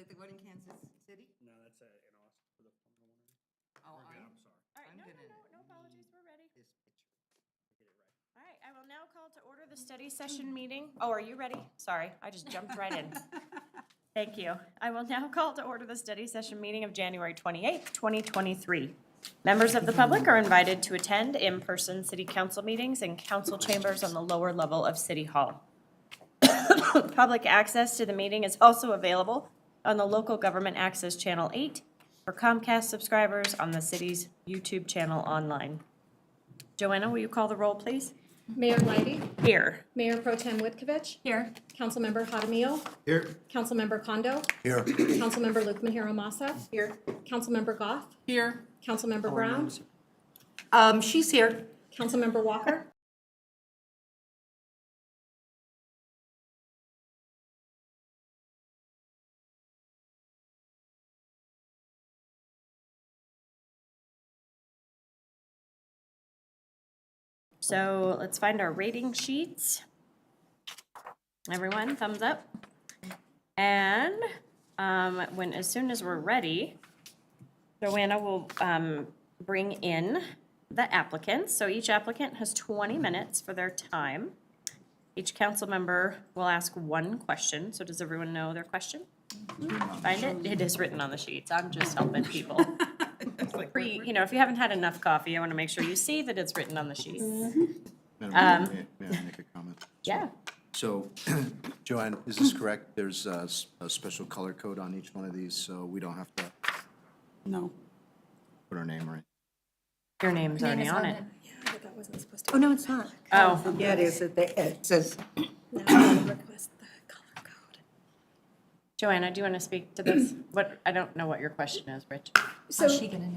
that the one in Kansas City? No, that's in Austin for the Formula 1. Oh, I'm sorry. All right, I'm no gonna apologies, we're ready. this picture. Get it right. All right, I will now call to order the study session meeting. Oh, are you ready? Sorry, I just jumped right in. Thank you. I will now call to order the study session meeting of January 28th, 2023. Members of the public are invited to attend in-person city council meetings in council chambers on the lower level of City Hall. Public access to the meeting is also available on the local government access channel 8 for Comcast subscribers on the city's YouTube channel online. Joanna, will you call the roll, please? Mayor Leidy, Here. Mayor Pro Tem Witkovich, Here. Councilmember Jaramillo, Here. Councilmember Kondo, Here. Councilmember Luke Mahiro Massa, Here. Councilmember Goff, Here. Councilmember Brown, She's here. Councilmember Walker. So let's find our rating sheets. Everyone, thumbs up. And as soon as we're ready, Joanna will bring in the applicants. So each applicant has 20 minutes for their time. Each council member will ask one question. So does everyone know their question? Find it? It is written on the sheets. I'm just helping people. If you haven't had enough coffee, I want to make sure you see that it's written on the sheets. Madam Mayor, may I make a comment? Yeah. So, Joanne, is this correct? There's a special color code on each one of these, so we don't have to No. put our name right? Your name's already on it. Yeah, but that wasn't supposed to. Oh, no, it's not. Oh, Yeah, it is. It says, Now I will request the color code. Joanna, do you want to speak to this? I don't know what your question is, Rich. So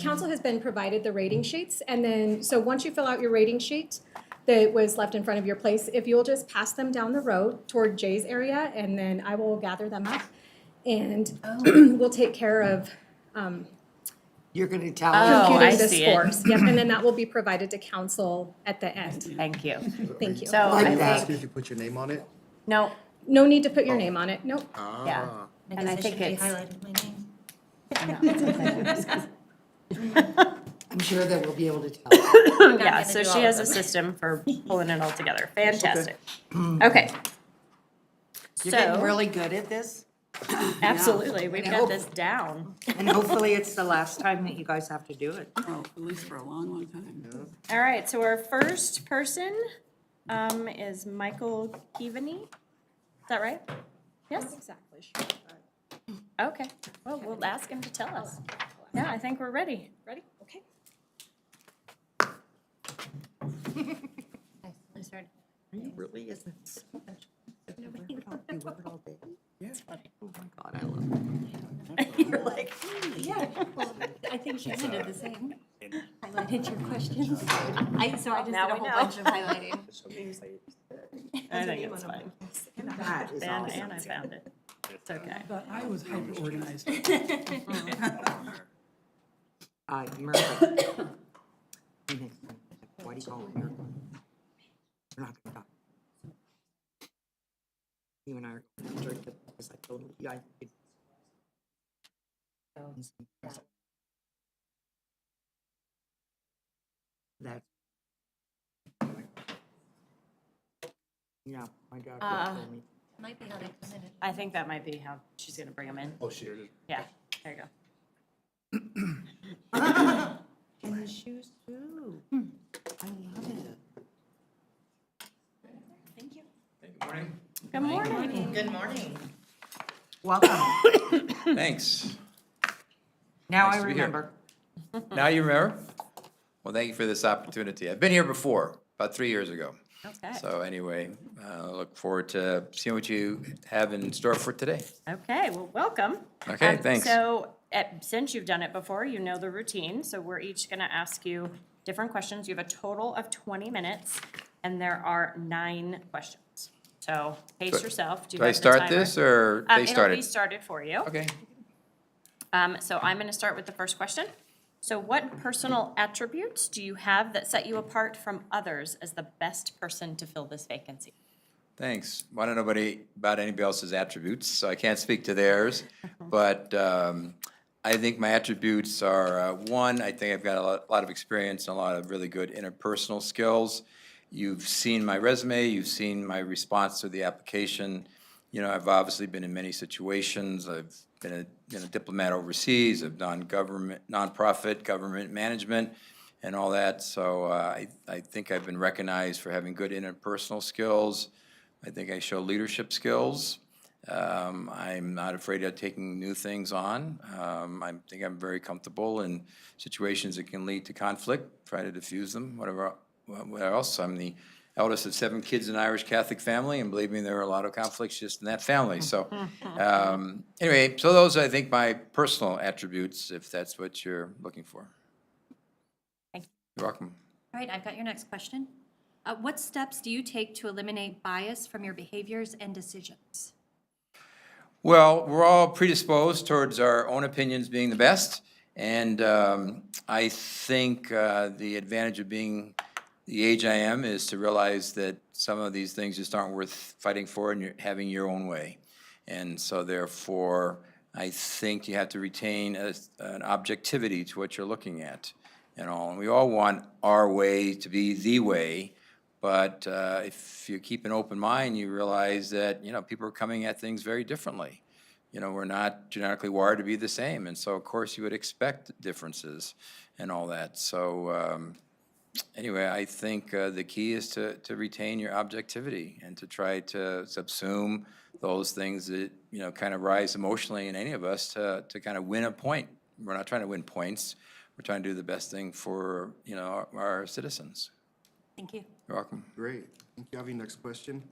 council has been provided the rating sheets, and then, so once you fill out your rating sheet that was left in front of your place, if you'll just pass them down the road toward Jay's area, and then I will gather them up, and we'll take care of you're gonna tell Oh, her. I computing the see it. scores. Yep, and then that will be provided to council at the end. Thank you. Thank you. So Like I that. think, Did you put your name on it? no, No need to put your name on it, nope. yeah. And I think it's, highlighted my name. I'm sure that we'll be able to tell. yeah, so she has a system for pulling it all together. Fantastic. Okay. You're getting So, really good at this, absolutely, we've I got hope- this down. and hopefully it's the last time that you guys have to do it. Oh, at least for a long, long time. All right, so our first person is Michael Keaveney. Is that right? Yes? Exactly, sure. Okay. Well, we'll ask him to tell us. Yeah, I think we're ready. Ready? Okay. I started. It really isn't so much. You work all day. Yeah. Oh my God, I love it. You're like, Yeah, well, I think she did the same. Highlighted your questions. So I just did Now a we whole know. bunch of highlighting. I think it's fine. that is And awesome. I found it. It's okay. But I was hyper organized. Murphy. Why do you call it Murphy? We're not gonna talk. You and I are going to drink it because I told you I could. That's. Yeah, my doctor told me. Might be how they come in. I think that might be how she's gonna bring them in. Oh, shit. Yeah, there you go. And the shoes too. I love it. Good morning. Good morning. Welcome. Thanks. Now I Nice to be here. remember. Now you remember? Well, thank you for this opportunity. I've been here before, about 3 years ago. Okay. So anyway, look forward to seeing what you have in store for today. Okay, well, welcome. Okay, thanks. So, since you've done it before, you know the routine, so we're each gonna ask you different questions. You have a total of 20 minutes, and there are 9 questions. So, pace yourself. Do you Do I have the start timer? this or they It'll be started? started for you. Okay. So I'm gonna start with the first question. So what personal attributes do you have that set you apart from others as the best person to fill this vacancy? Thanks. I don't know about anybody else's attributes, so I can't speak to theirs. But I think my attributes are, one, I think I've got a lot of experience and a lot of really good interpersonal skills. You've seen my resume, you've seen my response to the application. You know, I've obviously been in many situations. I've been a diplomat overseas. I've done nonprofit government management and all that. So I think I've been recognized for having good interpersonal skills. I think I show leadership skills. I'm not afraid of taking new things on. I think I'm very comfortable in situations that can lead to conflict, try to diffuse them, whatever else. I'm the eldest of 7 kids in an Irish Catholic family, and believe me, there are a lot of conflicts just in that family. So anyway, so those are, I think, my personal attributes, if that's what you're looking for. Thank you. You're welcome. All right, I've got your next question. What steps do you take to eliminate bias from your behaviors and decisions? Well, we're all predisposed towards our own opinions being the best, and I think the advantage of being the age I am is to realize that some of these things just aren't worth fighting for, and you're having your own way. And so therefore, I think you have to retain an objectivity to what you're looking at and all. And we all want our way to be the way. But if you keep an open mind, you realize that, you know, people are coming at things very differently. You know, we're not genetically wired to be the same. And so, of course, you would expect differences and all that. So anyway, I think the key is to retain your objectivity and to try to subsume those things that, you know, kind of rise emotionally in any of us to kind of win a point. We're not trying to win points. We're trying to do the best thing for, you know, our citizens. Thank you. You're welcome. Great. Thank you. Avi, next question.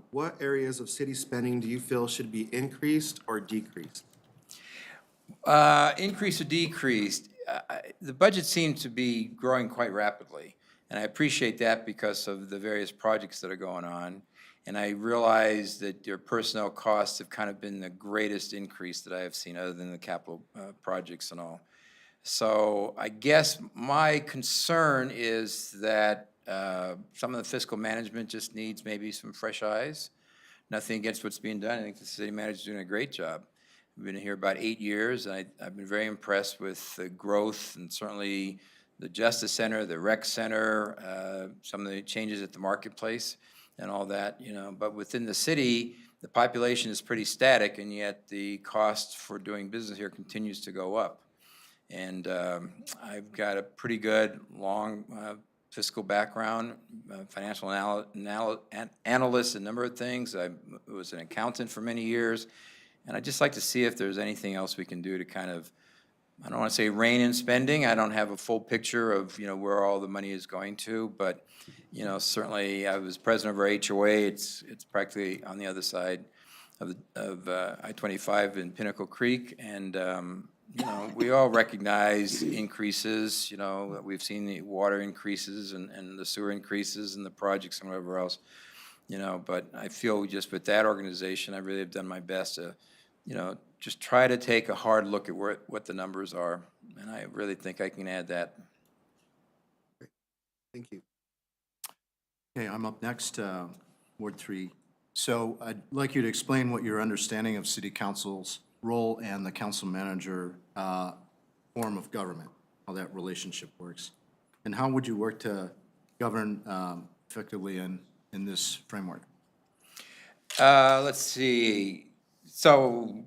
What areas of city spending do you feel should be increased or decreased? Increase or decreased, the budget seems to be growing quite rapidly. And I appreciate that because of the various projects that are going on. And I realize that your personnel costs have kind of been the greatest increase that I have seen other than the capital projects and all. So I guess my concern is that some of the fiscal management just needs maybe some fresh eyes. Nothing against what's being done. I think the city manager's doing a great job. I've been here about 8 years, and I've been very impressed with the growth and certainly the Justice Center, the Rec Center, some of the changes at the marketplace and all that, you know. But within the city, the population is pretty static, and yet the cost for doing business here continues to go up. And I've got a pretty good long fiscal background, financial analyst, a number of things. I was an accountant for many years. And I'd just like to see if there's anything else we can do to kind of, I don't want to say rein in spending. I don't have a full picture of, you know, where all the money is going to. But, you know, certainly I was president of our HOA. It's practically on the other side of I-25 in Pinnacle Creek. And, you know, we all recognize increases, you know, we've seen the water increases and the sewer increases and the projects and whatever else, you know, but I feel just with that organization, I really have done my best to, you know, just try to take a hard look at what the numbers are, and I really think I can add that. Thank you. Okay, I'm up next, Ward 3. So I'd like you to explain what your understanding of city council's role and the council manager form of government, how that relationship works. And how would you work to govern effectively in this framework? Let's see. So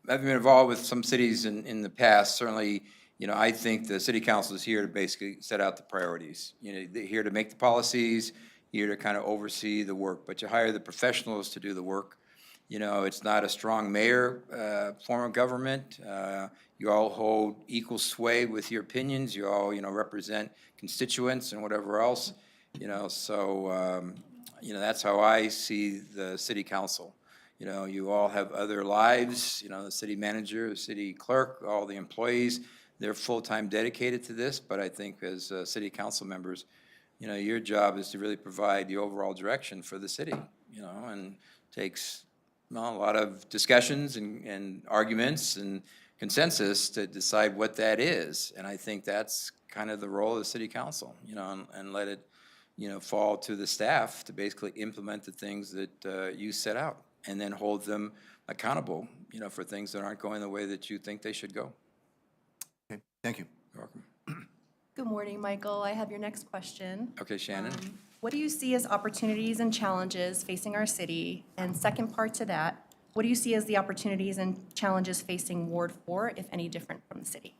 I've been involved with some cities in the past. Certainly, you know, I think the city council is here to basically set out the priorities. You know, they're here to make the policies, here to kind of oversee the work, but you hire the professionals to do the work. You know, it's not a strong mayor form of government. You all hold equal sway with your opinions. You all, you know, represent constituents and whatever else. You know, so, you know, that's how I see the city council. You know, you all have other lives, you know, the city manager, the city clerk, all the employees, they're full-time dedicated to this, but I think as city council members, you know, your job is to really provide the overall direction for the city, you know, and takes, well, a lot of discussions and arguments and consensus to decide what that is. And I think that's kind of the role of the city council, you know, and let it fall to the staff to basically implement the things that you set out, and then hold them accountable, for things that aren't going the way that you think they should go. Okay, thank you. You're welcome. Good morning, Michael. I have your next question. Okay, Shannon? What do you see as opportunities and challenges facing our city? And second part to that, what do you see as the opportunities and challenges facing Ward 4, if any different from the city?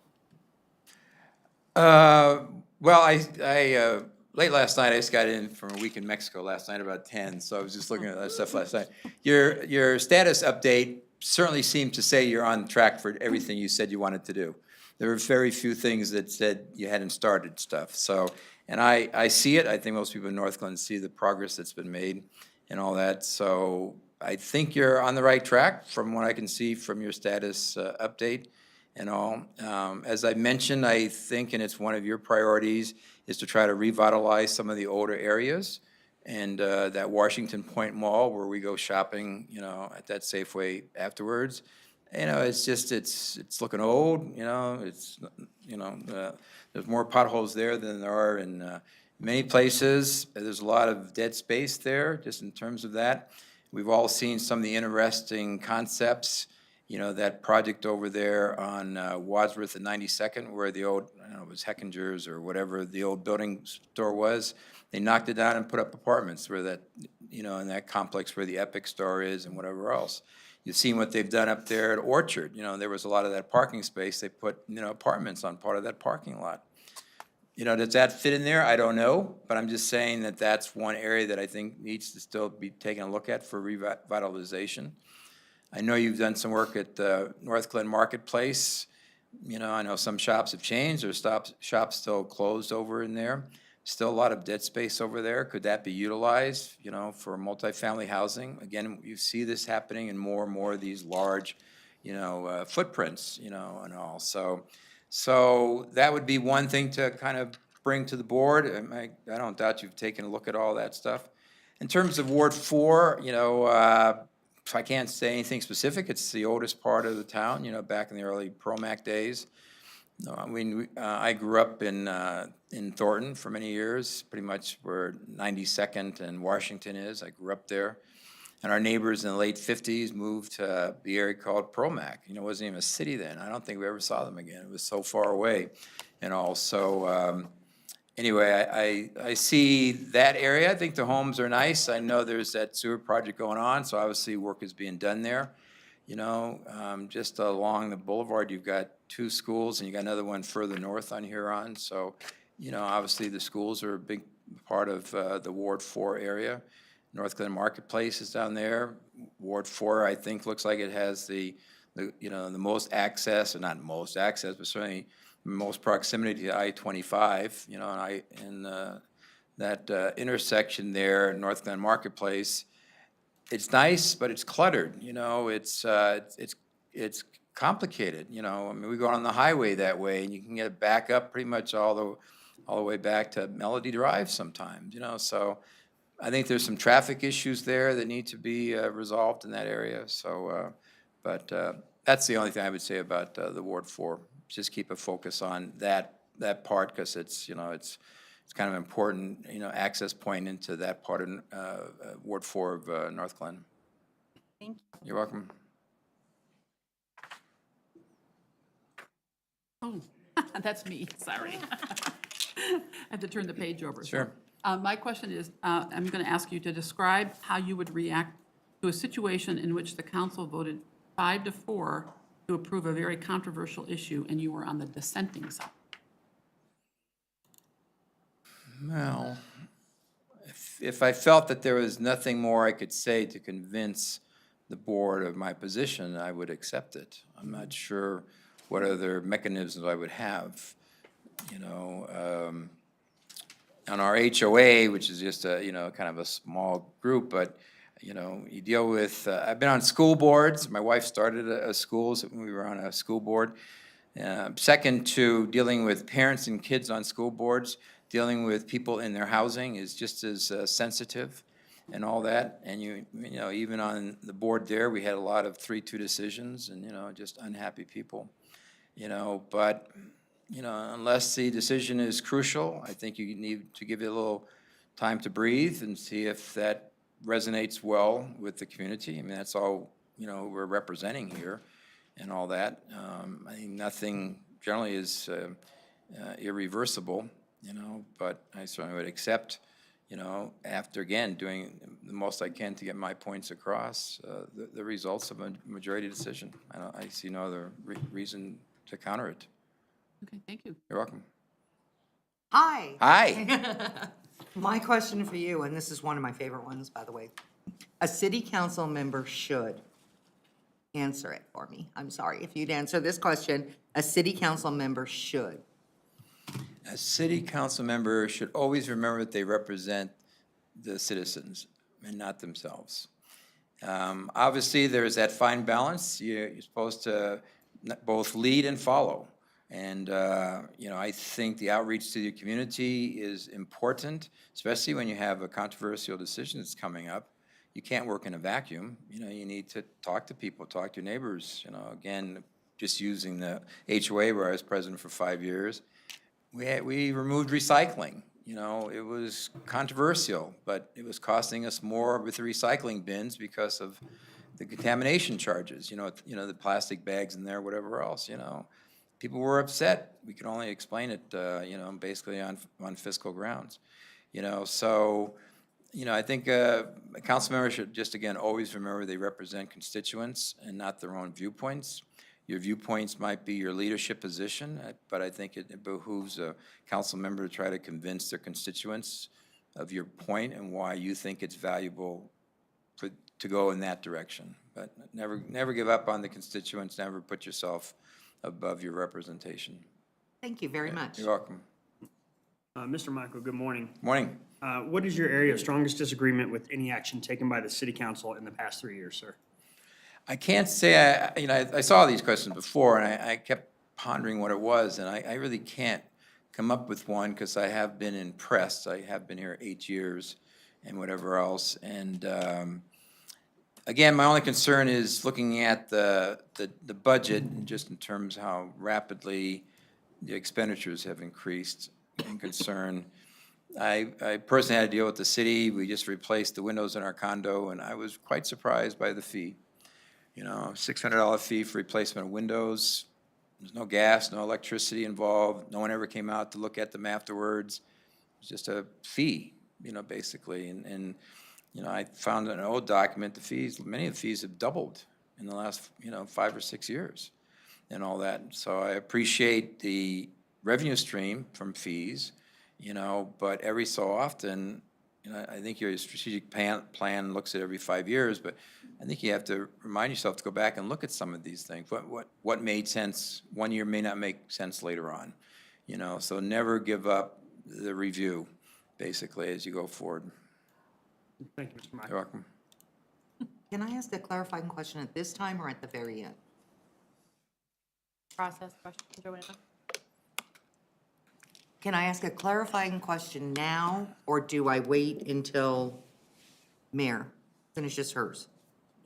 Well, I late last night, I just got in from a week in Mexico last night, about 10, so I was just looking at that stuff last night. Your status update certainly seemed to say you're on track for everything you said you wanted to do. There were very few things that said you hadn't started stuff, so, and I see it. I think most people in Northglenn see the progress that's been made and all that, so I think you're on the right track from what I can see from your status update and all. As I mentioned, I think, and it's one of your priorities, is to try to revitalize some of the older areas. And that Washington Point Mall where we go shopping, at that Safeway afterwards, it's just, it's looking old, there's more potholes there than there are in many places. There's a lot of dead space there, just in terms of that. We've all seen some of the interesting concepts, that project over there on Wadsworth and 92nd, where the old, I don't know, it was Heckinger's or whatever the old building store was. They knocked it down and put up apartments where that, in that complex where the Epic store is and whatever else. You've seen what they've done up there at Orchard. There was a lot of that parking space. They put, apartments on part of that parking lot. Does that fit in there? I don't know, but I'm just saying that that's one area that I think needs to still be taken a look at for revitalization. I know you've done some work at the Northglenn Marketplace. I know some shops have changed, or shops still closed over in there. Still a lot of dead space over there. Could that be utilized, for multifamily housing? Again, you see this happening in more and more of these large, footprints, and all. So that would be one thing to kind of bring to the board. I don't doubt you've taken a look at all that stuff. In terms of Ward 4, I can't say anything specific. It's the oldest part of the town, back in the early Promac days. I grew up in Thornton for many years, pretty much where 92nd and Washington is. I grew up there. And our neighbors in the late 50s moved to the area called Promac. It wasn't even a city then. I don't think we ever saw them again. It was so far away and all. So anyway, I see that area. I think the homes are nice. I know there's that sewer project going on, so obviously work is being done there. Just along the boulevard, you've got 2 schools, and you got another one further north on Huron. So, obviously the schools are a big part of the Ward 4 area. Northglenn Marketplace is down there. Ward 4, I think, looks like it has the most access, or not most access, but certainly most proximity to I-25, and that intersection there, Northglenn Marketplace. It's nice, but it's cluttered, it's complicated, we go on the highway that way, and you can get back up pretty much all the way back to Melody Drive sometimes, so I think there's some traffic issues there that need to be resolved in that area, so, but that's the only thing I would say about the Ward 4. Just keep a focus on that part, because it's, it's kind of important, access point into that part of Ward 4 of Northglenn. Thank you. You're welcome. Oh, that's me, sorry. I have to turn the page over. Sure. My question is, I'm going to ask you to describe how you would react to a situation in which the council voted 5-4 to approve a very controversial issue, and you were on the dissenting side. Well, if I felt that there was nothing more I could say to convince the board of my position, I would accept it. I'm not sure what other mechanisms I would have, on our HOA, which is just a, kind of a small group, but, you deal with, I've been on school boards. My wife started a school, so we were on a school board. Second to dealing with parents and kids on school boards, dealing with people in their housing is just as sensitive and all that. And even on the board there, we had a lot of 3-2 decisions and, just unhappy people, but, unless the decision is crucial, I think you need to give it a little time to breathe and see if that resonates well with the community. I mean, that's all, we're representing here and all that. I think nothing generally is irreversible, but I certainly would accept, after, again, doing the most I can to get my points across, the results of a majority decision. I see no other reason to counter it. Okay, thank you. You're welcome. Hi. Hi. My question for you, and this is one of my favorite ones, by the way. A city council member should answer it for me. I'm sorry if you'd answer this question. A city council member should. A city council member should always remember that they represent the citizens and not themselves. Obviously, there's that fine balance. You're supposed to both lead and follow. And, I think the outreach to the community is important, especially when you have a controversial decision that's coming up. You can't work in a vacuum. You need to talk to people, talk to your neighbors. Again, just using the HOA where I was president for 5 years, we removed recycling. It was controversial, but it was costing us more with the recycling bins because of the contamination charges, the plastic bags in there, whatever else, People were upset. We could only explain it, basically on fiscal grounds. So, I think a council member should just, again, always remember they represent constituents and not their own viewpoints. Your viewpoints might be your leadership position, but I think it behooves a council member to try to convince their constituents of your point and why you think it's valuable to go in that direction. But never give up on the constituents, never put yourself above your representation. Thank you very much. You're welcome. Mr. Michael, good morning. Morning. What is your area of strongest disagreement with any action taken by the city council in the past 3 years, sir? I can't say, I saw these questions before, and I kept pondering what it was, and I really can't come up with one because I have been impressed. I have been here 8 years and whatever else. And again, my only concern is looking at the budget, just in terms of how rapidly the expenditures have increased in concern. I personally had to deal with the city. We just replaced the windows in our condo, and I was quite surprised by the fee. $600 fee for replacement of windows. There's no gas, no electricity involved. No one ever came out to look at them afterwards. It was just a fee, basically. And I found in an old document, many of the fees have doubled in the last, 5 or 6 years and all that. So I appreciate the revenue stream from fees, but every so often, I think your strategic plan looks at every 5 years, but I think you have to remind yourself to go back and look at some of these things. What made sense 1 year may not make sense later on, so never give up the review, basically, as you go forward. Thank you, Mr. Michael. You're welcome. Can I ask a clarifying question at this time or at the very end? Process question, Joanna? Can I ask a clarifying question now, or do I wait until Mayor finishes hers?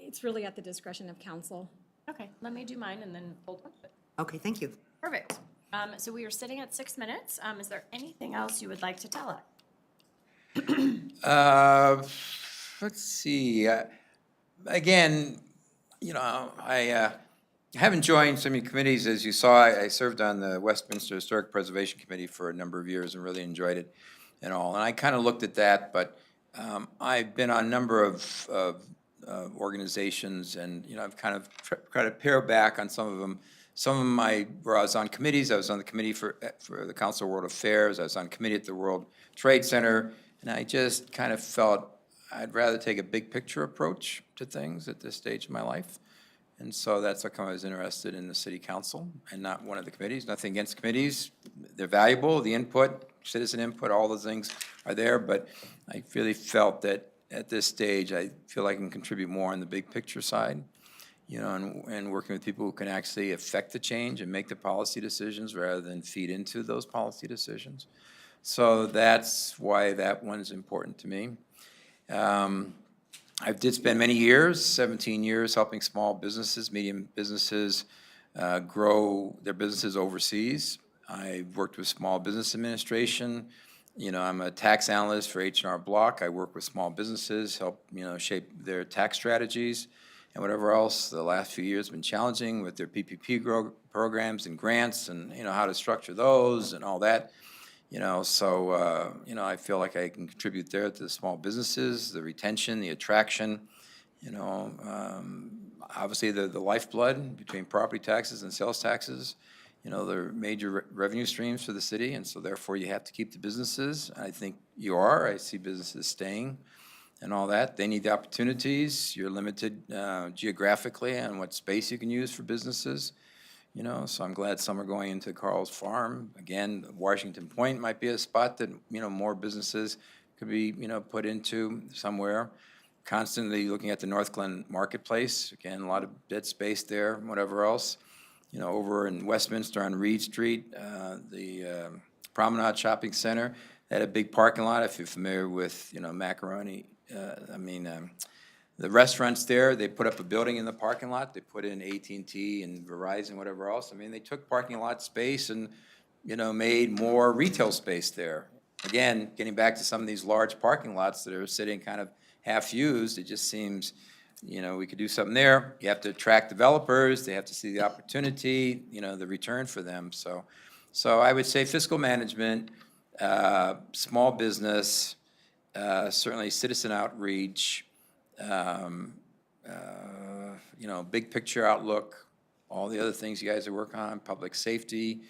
It's really at the discretion of council. Okay, let me do mine and then hold on to it. Okay, thank you. Perfect. So we are sitting at 6 minutes. Is there anything else you would like to tell us? Let's see. Again, I haven't joined so many committees. As you saw, I served on the Westminster Historic Preservation Committee for a number of years and really enjoyed it and all. And I kind of looked at that, but I've been on a number of organizations, and I've kind of tried to pare back on some of them. Some of them I was on committees. I was on the committee for the Council of World Affairs. I was on committee at the World Trade Center, and I just kind of felt I'd rather take a big picture approach to things at this stage of my life. And so that's how come I was interested in the city council and not one of the committees. Nothing against committees. They're valuable, the input, citizen input, all those things are there, but I really felt that at this stage, I feel I can contribute more on the big picture side, and working with people who can actually affect the change and make the policy decisions rather than feed into those policy decisions. So that's why that one's important to me. I did spend many years, 17 years, helping small businesses, medium businesses grow their businesses overseas. I worked with Small Business Administration. You know, I'm a tax analyst for H&R Block. I work with small businesses, help, you know, shape their tax strategies and whatever else. The last few years have been challenging with their PPP programs and grants and, you know, how to structure those and all that. You know, so, you know, I feel like I can contribute there to the small businesses, the retention, the attraction, you know, obviously the lifeblood between property taxes and sales taxes. You know, they're major revenue streams for the city, and so therefore you have to keep the businesses. I think you are. I see businesses staying and all that. They need the opportunities. You're limited geographically on what space you can use for businesses. You know, so I'm glad some are going into Carl's Farm. Again, Washington Point might be a spot that, you know, more businesses could be, you know, put into somewhere. Constantly looking at the North Glen Marketplace. Again, a lot of dead space there, whatever else. You know, over in Westminster on Reed Street, the Promenade Shopping Center, they had a big parking lot, if you're familiar with, you know, Macaroni, the restaurants there, they put up a building in the parking lot, they put in AT&T and Verizon, whatever else. I mean, they took parking lot space and, you know, made more retail space there. Again, getting back to some of these large parking lots that are sitting kind of half-used, it just seems, you know, we could do something there. You have to attract developers, they have to see the opportunity, you know, the return for them. So I would say fiscal management, small business, certainly citizen outreach, you know, big picture outlook, all the other things you guys are working on, public safety,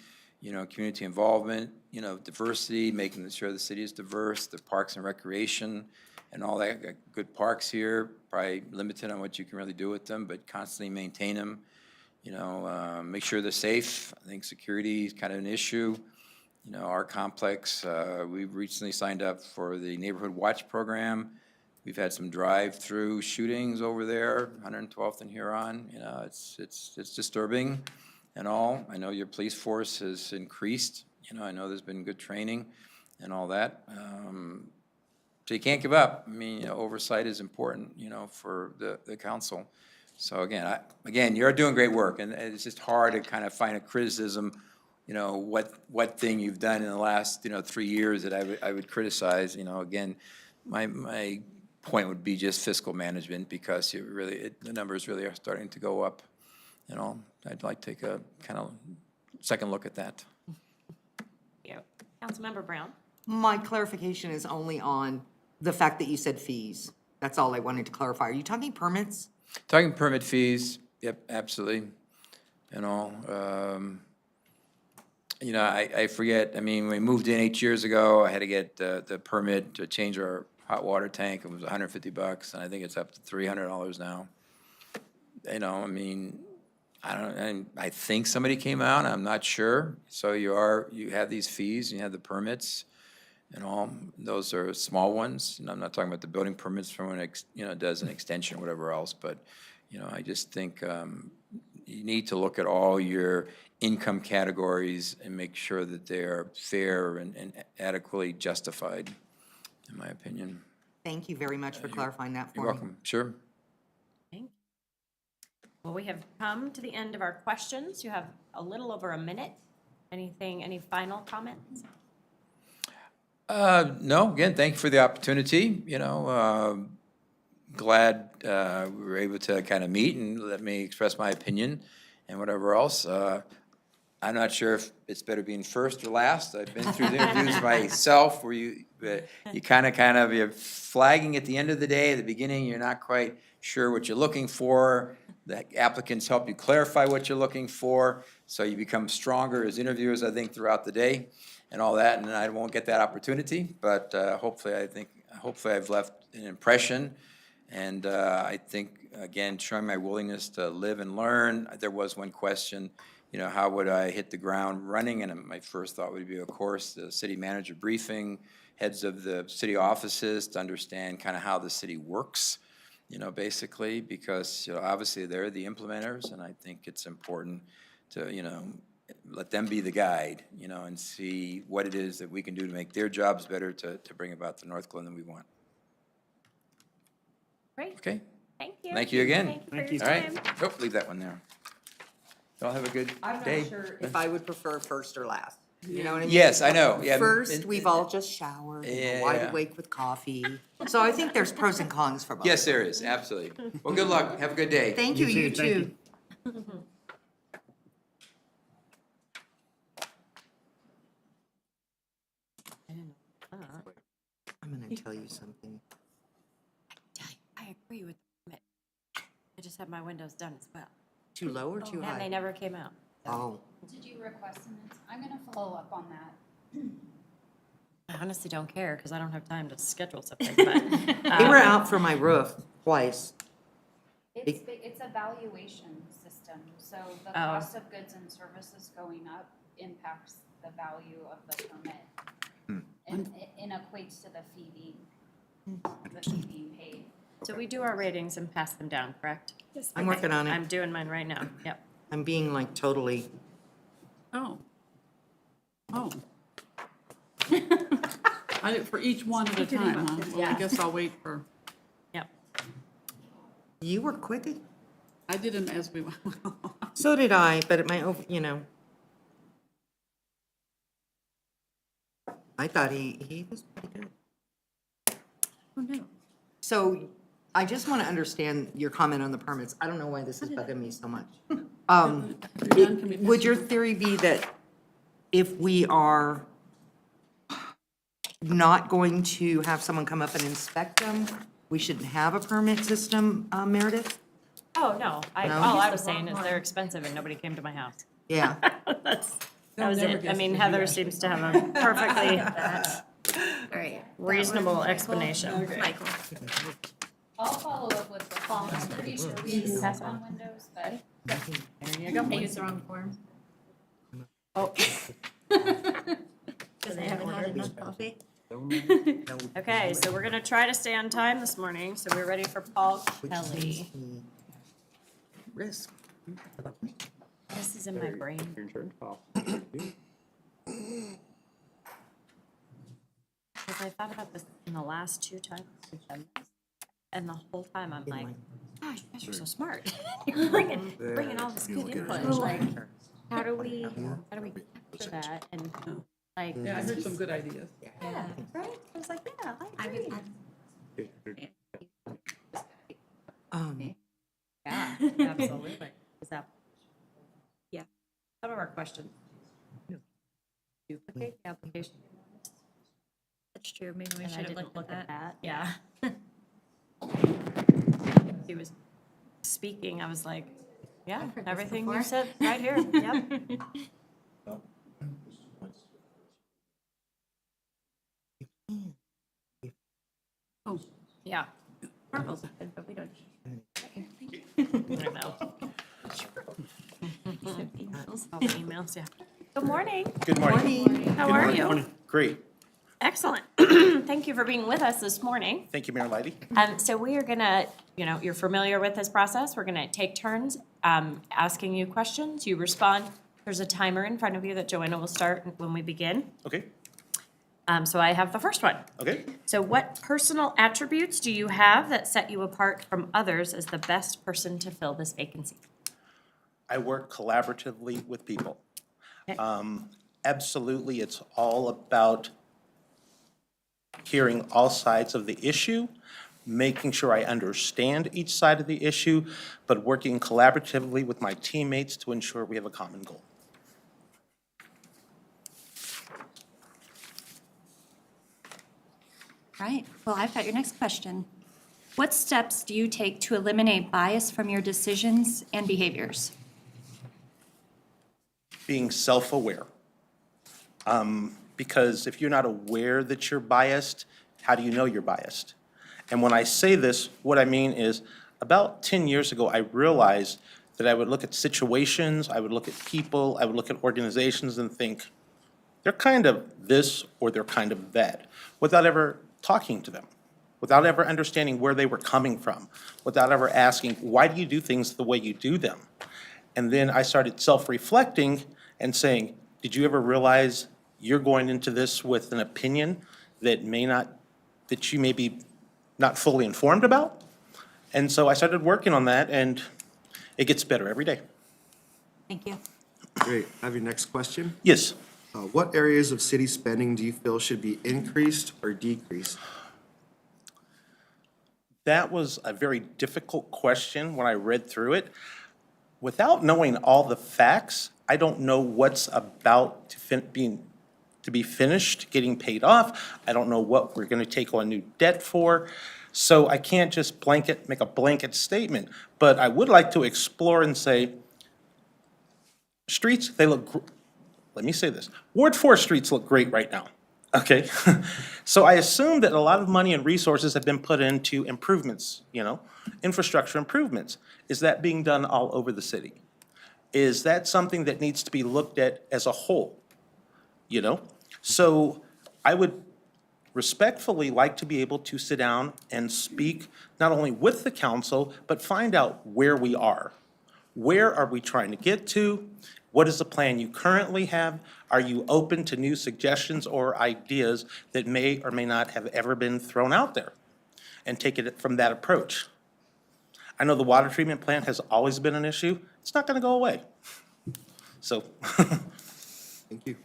you know, community involvement, you know, diversity, making sure the city is diverse, the parks and recreation, and all that. Got good parks here, probably limited on what you can really do with them, but constantly maintain them. You know, make sure they're safe. I think security is kind of an issue. You know, our complex, we've recently signed up for the Neighborhood Watch Program. We've had some drive-through shootings over there, 112th and Huron. You know, it's disturbing and all. I know your police force has increased. You know, I know there's been good training and all that. So you can't give up. I mean, you know, oversight is important, you know, for the council. So again, you're doing great work, and it's just hard to kind of find a criticism, you know, what thing you've done in the last, you know, 3 years that I would criticize. You know, again, my point would be just fiscal management, because the numbers really are starting to go up. You know, I'd like to take a kind of second look at that. Yeah. Councilmember Brown? My clarification is only on the fact that you said fees. That's all I wanted to clarify. Are you talking permits? Talking permit fees, yep, absolutely, and all. You know, I forget, I mean, when we moved in 8 years ago, I had to get the permit to change our hot water tank. It was $150, and I think it's up to $300 now. You know, I mean, I think somebody came out, I'm not sure. So you have these fees, you have the permits and all. Those are small ones, and I'm not talking about the building permits from when it, you know, does an extension or whatever else. But, you know, I just think you need to look at all your income categories and make sure that they are fair and adequately justified, in my opinion. Thank you very much for clarifying that for me. You're welcome, sure. Well, we have come to the end of our questions. You have a little over a minute. Any final comments? No, again, thank you for the opportunity, you know, glad we were able to kind of meet and let me express my opinion and whatever else. I'm not sure if it's better being first or last. I've been through the interviews myself where you kind of, you're flagging at the end of the day. At the beginning, you're not quite sure what you're looking for. The applicants help you clarify what you're looking for, so you become stronger as interviewers, I think, throughout the day and all that, and I won't get that opportunity, but hopefully I've left an impression, and I think, again, showing my willingness to live and learn. There was one question, you know, how would I hit the ground running? And my first thought would be, of course, the city manager briefing, heads of the city offices to understand kind of how the city works, you know, basically, because, you know, obviously they're the implementers, and I think it's important to, you know, let them be the guide, you know, and see what it is that we can do to make their jobs better to bring about the North Glen that we want. Great. Okay? Thank you. Thank you again. Thank you for Thank your you. All right. time. Oh, leave that one there. Y'all have a good I'm day. not sure if I would prefer first or last. You know what I mean? Yes, I know, yeah. First, we've all just showered, and we're wide Yeah. awake with coffee. So I think there's pros and cons for both. Yes, there is, absolutely. Well, good luck, have a good day. Thank you, you thank too. I'm gonna tell you something. I agree with the permit. I just had my windows done as well. Too low or too And they high? never came out. Oh, Did you request minutes? I'm gonna follow up on that. I honestly don't care because I don't have time to schedule something, but. they were out for my roof twice. It's a valuation system, so the cost of goods and services going up impacts the value of the permit. And it equates to the fee being paid. So we do our ratings and pass them down, correct? I'm working on I'm it. doing mine right now, yep. I'm being like totally, Oh. Oh. For each one at a time, huh? Well, I guess I'll wait for, Yep. you were quick. I did them as we went. So did I, but it might, you know. I thought he was pretty good. Oh, no. So I just want to understand your comment on the permits. I don't know why this is bugging me so much. Would your theory be that if we are not going to have someone come up and inspect them, we shouldn't have a permit system, Meredith? Oh, no, No? all I was saying is they're expensive and nobody came to my house. Yeah. That was it. I mean, Heather seems to have a perfectly All right. reasonable explanation. Michael. I'll follow up with the phone. I'm pretty sure we use on Windows, but There you go. I used the wrong form. Oh. Because I haven't had enough coffee. Okay, so we're gonna try to stay on time this morning, so we're ready for Paul Kelly. Risk. This is in my brain. Because I thought about this in the last two times we've done this, and the whole time I'm like, gosh, you guys are so smart. You're bringing all this good input, like, how do we capture that and like. Yeah, I heard some good ideas. Yeah, right? I was like, yeah, I agree. Yeah, absolutely. Is that? Yeah. Some of our questions. Duplicate the application. That's true, maybe we And I should have didn't looked at that. Yeah. He was speaking, I was like, yeah, heard this everything you before. said right here, yep. Oh, Yeah. Marvel's good, but we don't. I know. All the emails, yeah. Good morning. Good morning. How are you? Great. Excellent. Thank you for being with us this morning. Thank you, Mayor Lighty. So we are gonna, you're familiar with this process. We're gonna take turns asking you questions. You respond. There's a timer in front of you that Joanna will start when we begin. Okay, So I have the first one. okay. So what personal attributes do you have that set you apart from others as the best person to fill this vacancy? I work collaboratively with people. Okay. Absolutely, it's all about hearing all sides of the issue, making sure I understand each side of the issue, but working collaboratively with my teammates to ensure we have a common goal. Right, well, I've got your next question. What steps do you take to eliminate bias from your decisions and behaviors? Being self-aware. Because if you're not aware that you're biased, how do you know you're biased? And when I say this, what I mean is, about 10 years ago, I realized that I would look at situations, I would look at people, I would look at organizations and think, they're kind of this or they're kind of that, without ever talking to them, without ever understanding where they were coming from, without ever asking, why do you do things the way you do them? And then I started self-reflecting and saying, did you ever realize you're going into this with an opinion that that you may be not fully informed about? And so I started working on that, and it gets better every day. Thank you. Great. Have your next question. Yes, What areas of city spending do you feel should be increased or decreased? That was a very difficult question when I read through it. Without knowing all the facts, I don't know what's about to be finished, getting paid off. I don't know what we're gonna take on new debt for. So I can't just make a blanket statement. But I would like to explore and say, streets, let me say this. Ward 4 streets look great right now, okay? So I assume that a lot of money and resources have been put into improvements, infrastructure improvements. Is that being done all over the city? Is that something that needs to be looked at as a whole? So I would respectfully like to be able to sit down and speak not only with the council, but find out where we are. Where are we trying to get to? What is the plan you currently have? Are you open to new suggestions or ideas that may or may not have ever been thrown out there? And take it from that approach. I know the water treatment plant has always been an issue. It's not gonna go away. So. Thank you.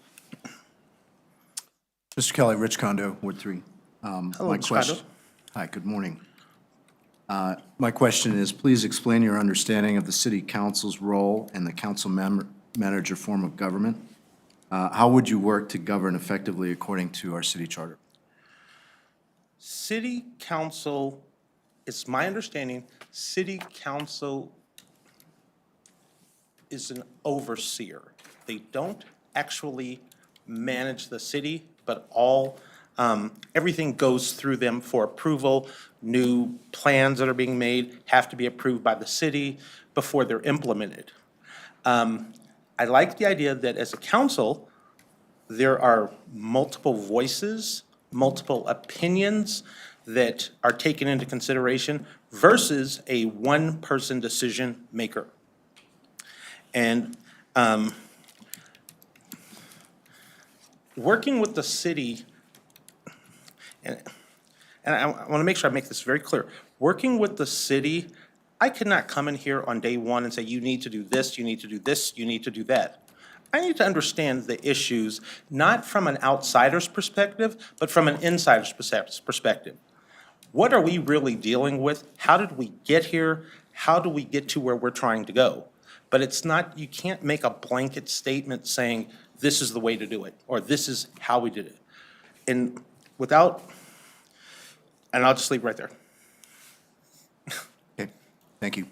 Mr. Kelly, Rich Condo, Ward 3. Hello, My Mr. question- Condo. Hi, good morning. My question is, please explain your understanding of the city council's role and the council manager form of government. How would you work to govern effectively according to our city charter? City council, it's my understanding, city council is an overseer. They don't actually manage the city, but everything goes through them for approval. New plans that are being made have to be approved by the city before they're implemented. I like the idea that as a council, there are multiple voices, multiple opinions that are taken into consideration versus a one-person decision maker. And working with the city, and I want to make sure I make this very clear. Working with the city, I could not come in here on day one and say, you need to do this, you need to do this, you need to do that. I need to understand the issues, not from an outsider's perspective, but from an insider's perspective. What are we really dealing with? How did we get here? How do we get to where we're trying to go? But it's not, you can't make a blanket statement saying, this is the way to do it, or this is how we did it. And I'll just leave it right there. Okay, thank you.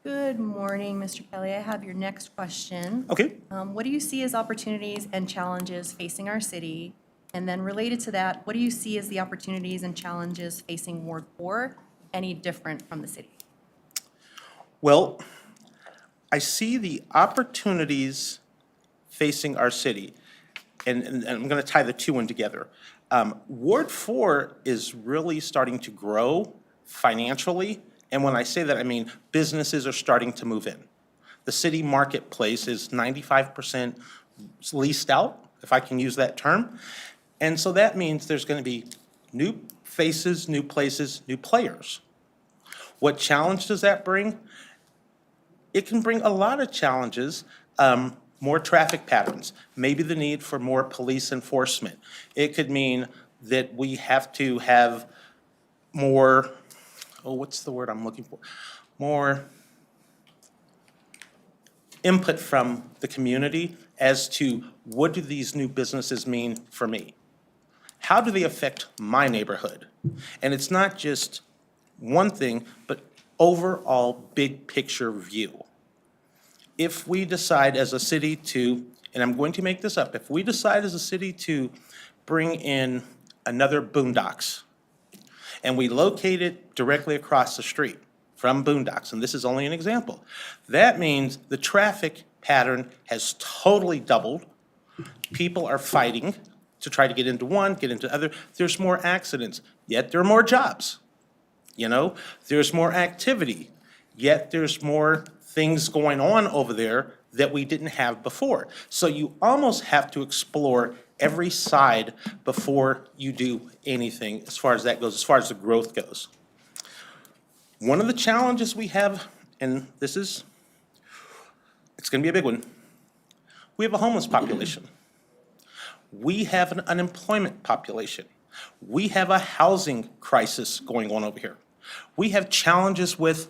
Good morning, Mr. Kelly. I have your next question. Okay. What do you see as opportunities and challenges facing our city? And then related to that, what do you see as the opportunities and challenges facing Ward 4, any different from the city? Well, I see the opportunities facing our city, and I'm going to tie the two in together. Ward 4 is really starting to grow financially, and when I say that, I mean businesses are starting to move in. The city marketplace is 95% leased out, if I can use that term, and so that means there's going to be new faces, new places, new players. What challenge does that bring? It can bring a lot of challenges, more traffic patterns, maybe the need for more police enforcement. It could mean that we have to have more, what's the word I'm looking for? More input from the community as to what do these new businesses mean for me? How do they affect my neighborhood? And it's not just one thing, but overall big picture view. If we decide as a city to, and I'm going to make this up, if we decide as a city to bring in another Boondocks, and we locate it directly across the street from Boondocks, and this is only an example, that means the traffic pattern has totally doubled. People are fighting to try to get into one, get into other. There's more accidents, yet there are more jobs. There's more activity, yet there's more things going on over there that we didn't have before. So you almost have to explore every side before you do anything as far as that goes, as far as the growth goes. One of the challenges we have, and it's gonna be a big one, We have a homeless population. We have an unemployment population. We have a housing crisis going on over here. We have challenges with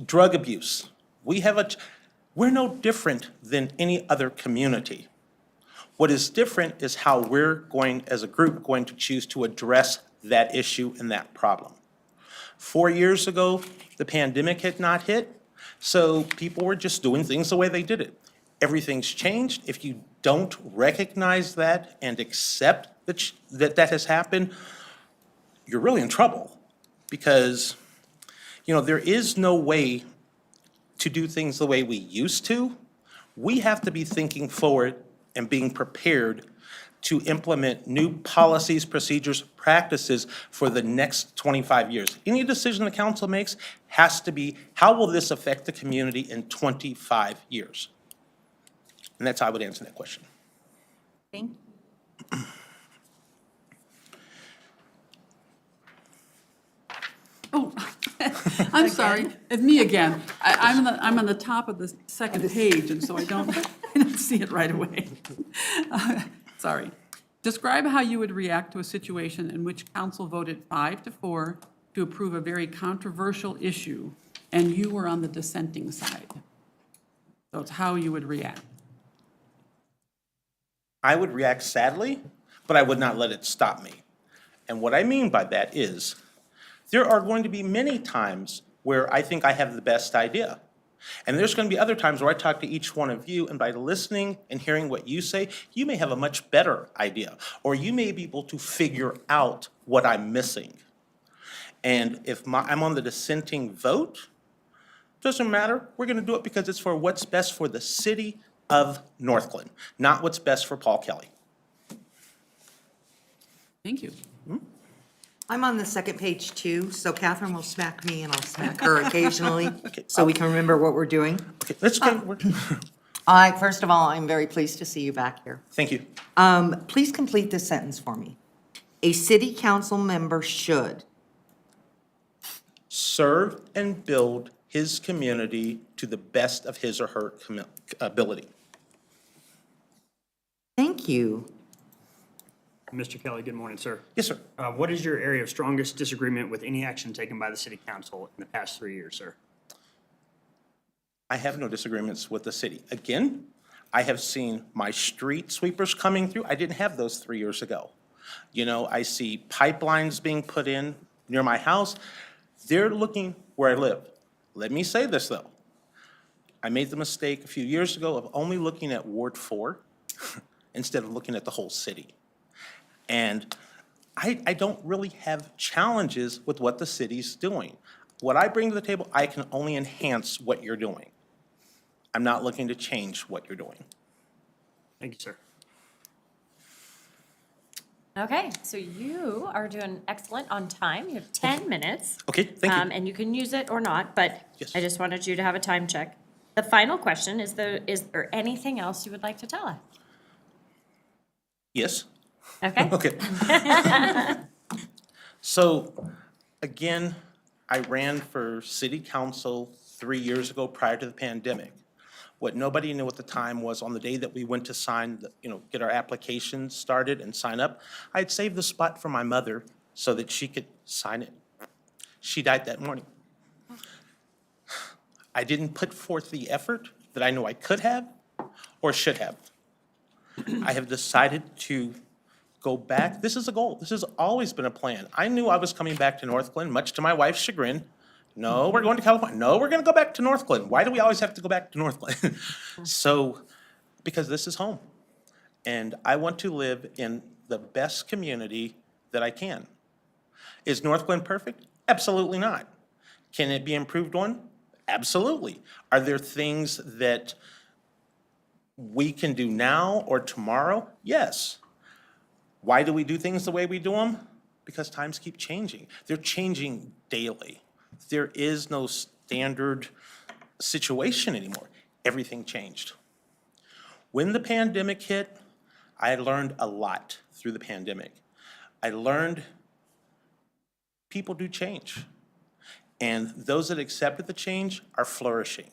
drug abuse. We're no different than any other community. What is different is how we're going, as a group, going to choose to address that issue and that problem. 4 years ago, the pandemic had not hit, so people were just doing things the way they did it. Everything's changed. If you don't recognize that and accept that has happened, you're really in trouble. Because, there is no way to do things the way we used to. We have to be thinking forward and being prepared to implement new policies, procedures, practices for the next 25 years. Any decision the council makes has to be, how will this affect the community in 25 years? And that's how I would answer that question. Thank you. Oh, I'm sorry, it's me again. I'm on the top of the second page, and so I don't see it right away. Sorry. Describe how you would react to a situation in which council voted 5-4 to approve a very controversial issue, and you were on the dissenting side. So it's how you would react. I would react sadly, but I would not let it stop me. And what I mean by that is, there are going to be many times where I think I have the best idea. And there's going to be other times where I talk to each one of you, and by listening and hearing what you say, you may have a much better idea, or you may be able to figure out what I'm missing. And if I'm on the dissenting vote, doesn't matter. We're going to do it because it's for what's best for the city of Northglenn, not what's best for Paul Kelly. Thank you. I'm on the second page too, so Catherine will smack me and I'll smack her occasionally, so we can remember what we're doing. Okay, let's go. First of all, I'm very pleased to see you back here. Thank you. Please complete this sentence for me. A city council member should. Serve and build his community to the best of his or her ability. Thank you. Mr. Kelly, good morning, sir. Yes, sir. What is your area of strongest disagreement with any action taken by the city council in the past 3 years, sir? I have no disagreements with the city. Again, I have seen my street sweepers coming through. I didn't have those 3 years ago. I see pipelines being put in near my house. They're looking where I live. Let me say this, though. I made the mistake a few years ago of only looking at Ward 4 instead of looking at the whole city. And I don't really have challenges with what the city's doing. What I bring to the table, I can only enhance what you're doing. I'm not looking to change what you're doing. Thank you, sir. Okay, so you are doing excellent on time. You have 10 minutes. Okay, thank you. And you can use it or not, but Yes. I just wanted you to have a time check. The final question is is there anything else you would like to tell us? Yes? Okay? Okay. So, again, I ran for city council 3 years ago prior to the pandemic. What nobody knew at the time was on the day that we went to sign, get our applications started and sign up, I'd saved the spot for my mother so that she could sign it. She died that morning. I didn't put forth the effort that I know I could have or should have. I have decided to go back. This is a goal. This has always been a plan. I knew I was coming back to Northglenn, much to my wife's chagrin. No, we're going to California. No, we're going to go back to Northglenn. Why do we always have to go back to Northglenn? So, because this is home. And I want to live in the best community that I can. Is Northglenn perfect? Absolutely not. Can it be improved on? Absolutely. Are there things that we can do now or tomorrow? Yes. Why do we do things the way we do them? Because times keep changing. They're changing daily. There is no standard situation anymore. Everything changed. When the pandemic hit, I learned a lot through the pandemic. I learned people do change. And those that accepted the change are flourishing.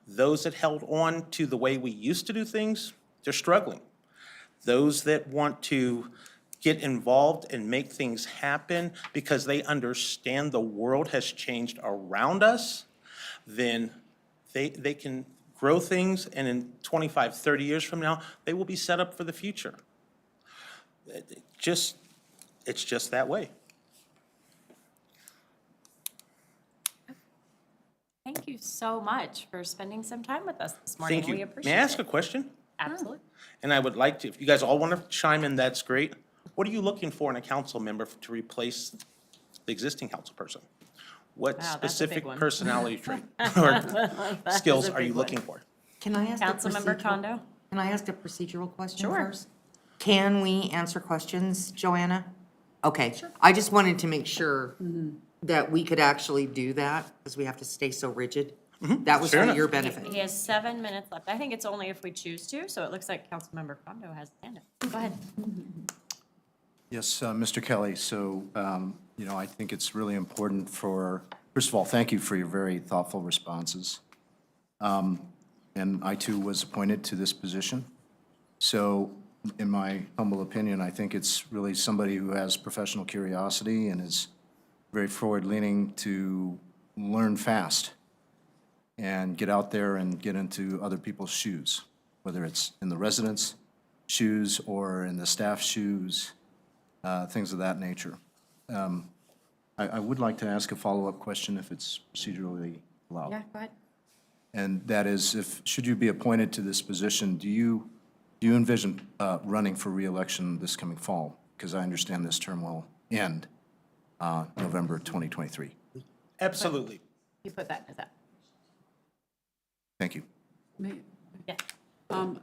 Those that held on to the way we used to do things, they're struggling. Those that want to get involved and make things happen because they understand the world has changed around us, then they can grow things, and in 25, 30 years from now, they will be set up for the future. It's just that way. Thank you so much for spending some time with us this morning. Thank you. We appreciate May I ask it. a question? Absolutely. And I would like to, if you guys all want to chime in, that's great. What are you looking for in a council member to replace the existing council person? What Wow, that's a specific big one. personality trait or skills a are you big one. looking for? Can I ask a Councilmember procedural- Kondo? Can I ask a procedural question Sure. first? Can we answer questions, Joanna? Okay. I just wanted to make sure that we could actually do that, because we have to stay so rigid. That was Fair for enough. your benefit. He has 7 minutes left. I think it's only if we choose to, so it looks like Councilmember Kondo has a hand up. Go ahead. Yes, Mr. Kelly, so, I think it's really important first of all, thank you for your very thoughtful responses. And I too was appointed to this position. So in my humble opinion, I think it's really somebody who has professional curiosity and is very forward-leaning to learn fast and get out there and get into other people's shoes, whether it's in the residents' shoes or in the staff's shoes, things of that nature. I would like to ask a follow-up question if it's procedurally allowed. Yeah, go ahead. And that is, should you be appointed to this position, do you envision running for reelection this coming fall? Because I understand this term will end November 2023. Absolutely. You put that in his app. Thank you. May- Yeah.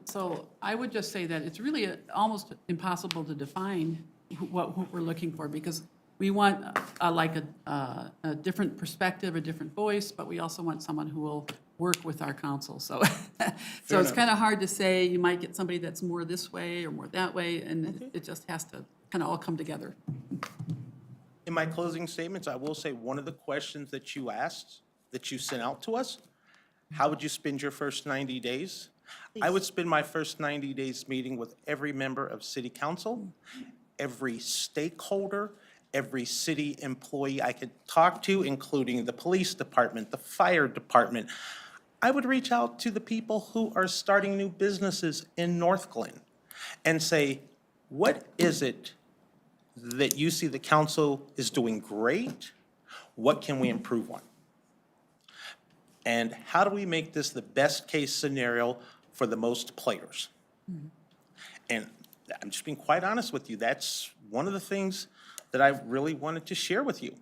So I would just say that it's really almost impossible to define what we're looking for, because we want a different perspective, a different voice, but we also want someone who will work with our council. So, so it's kind of hard to say. You might get somebody that's more this way or more that way, and it just has to kind of all come together. In my closing statements, I will say one of the questions that you asked, that you sent out to us, how would you spend your first 90 days? I would spend my first 90 days meeting with every member of city council, every stakeholder, every city employee I could talk to, including the police department, the fire department. I would reach out to the people who are starting new businesses in North Glen and say, what is it that you see the council is doing great? What can we improve on? And how do we make this the best case scenario for the most players? And I'm just being quite honest with you, that's one of the things that I really wanted to share with you.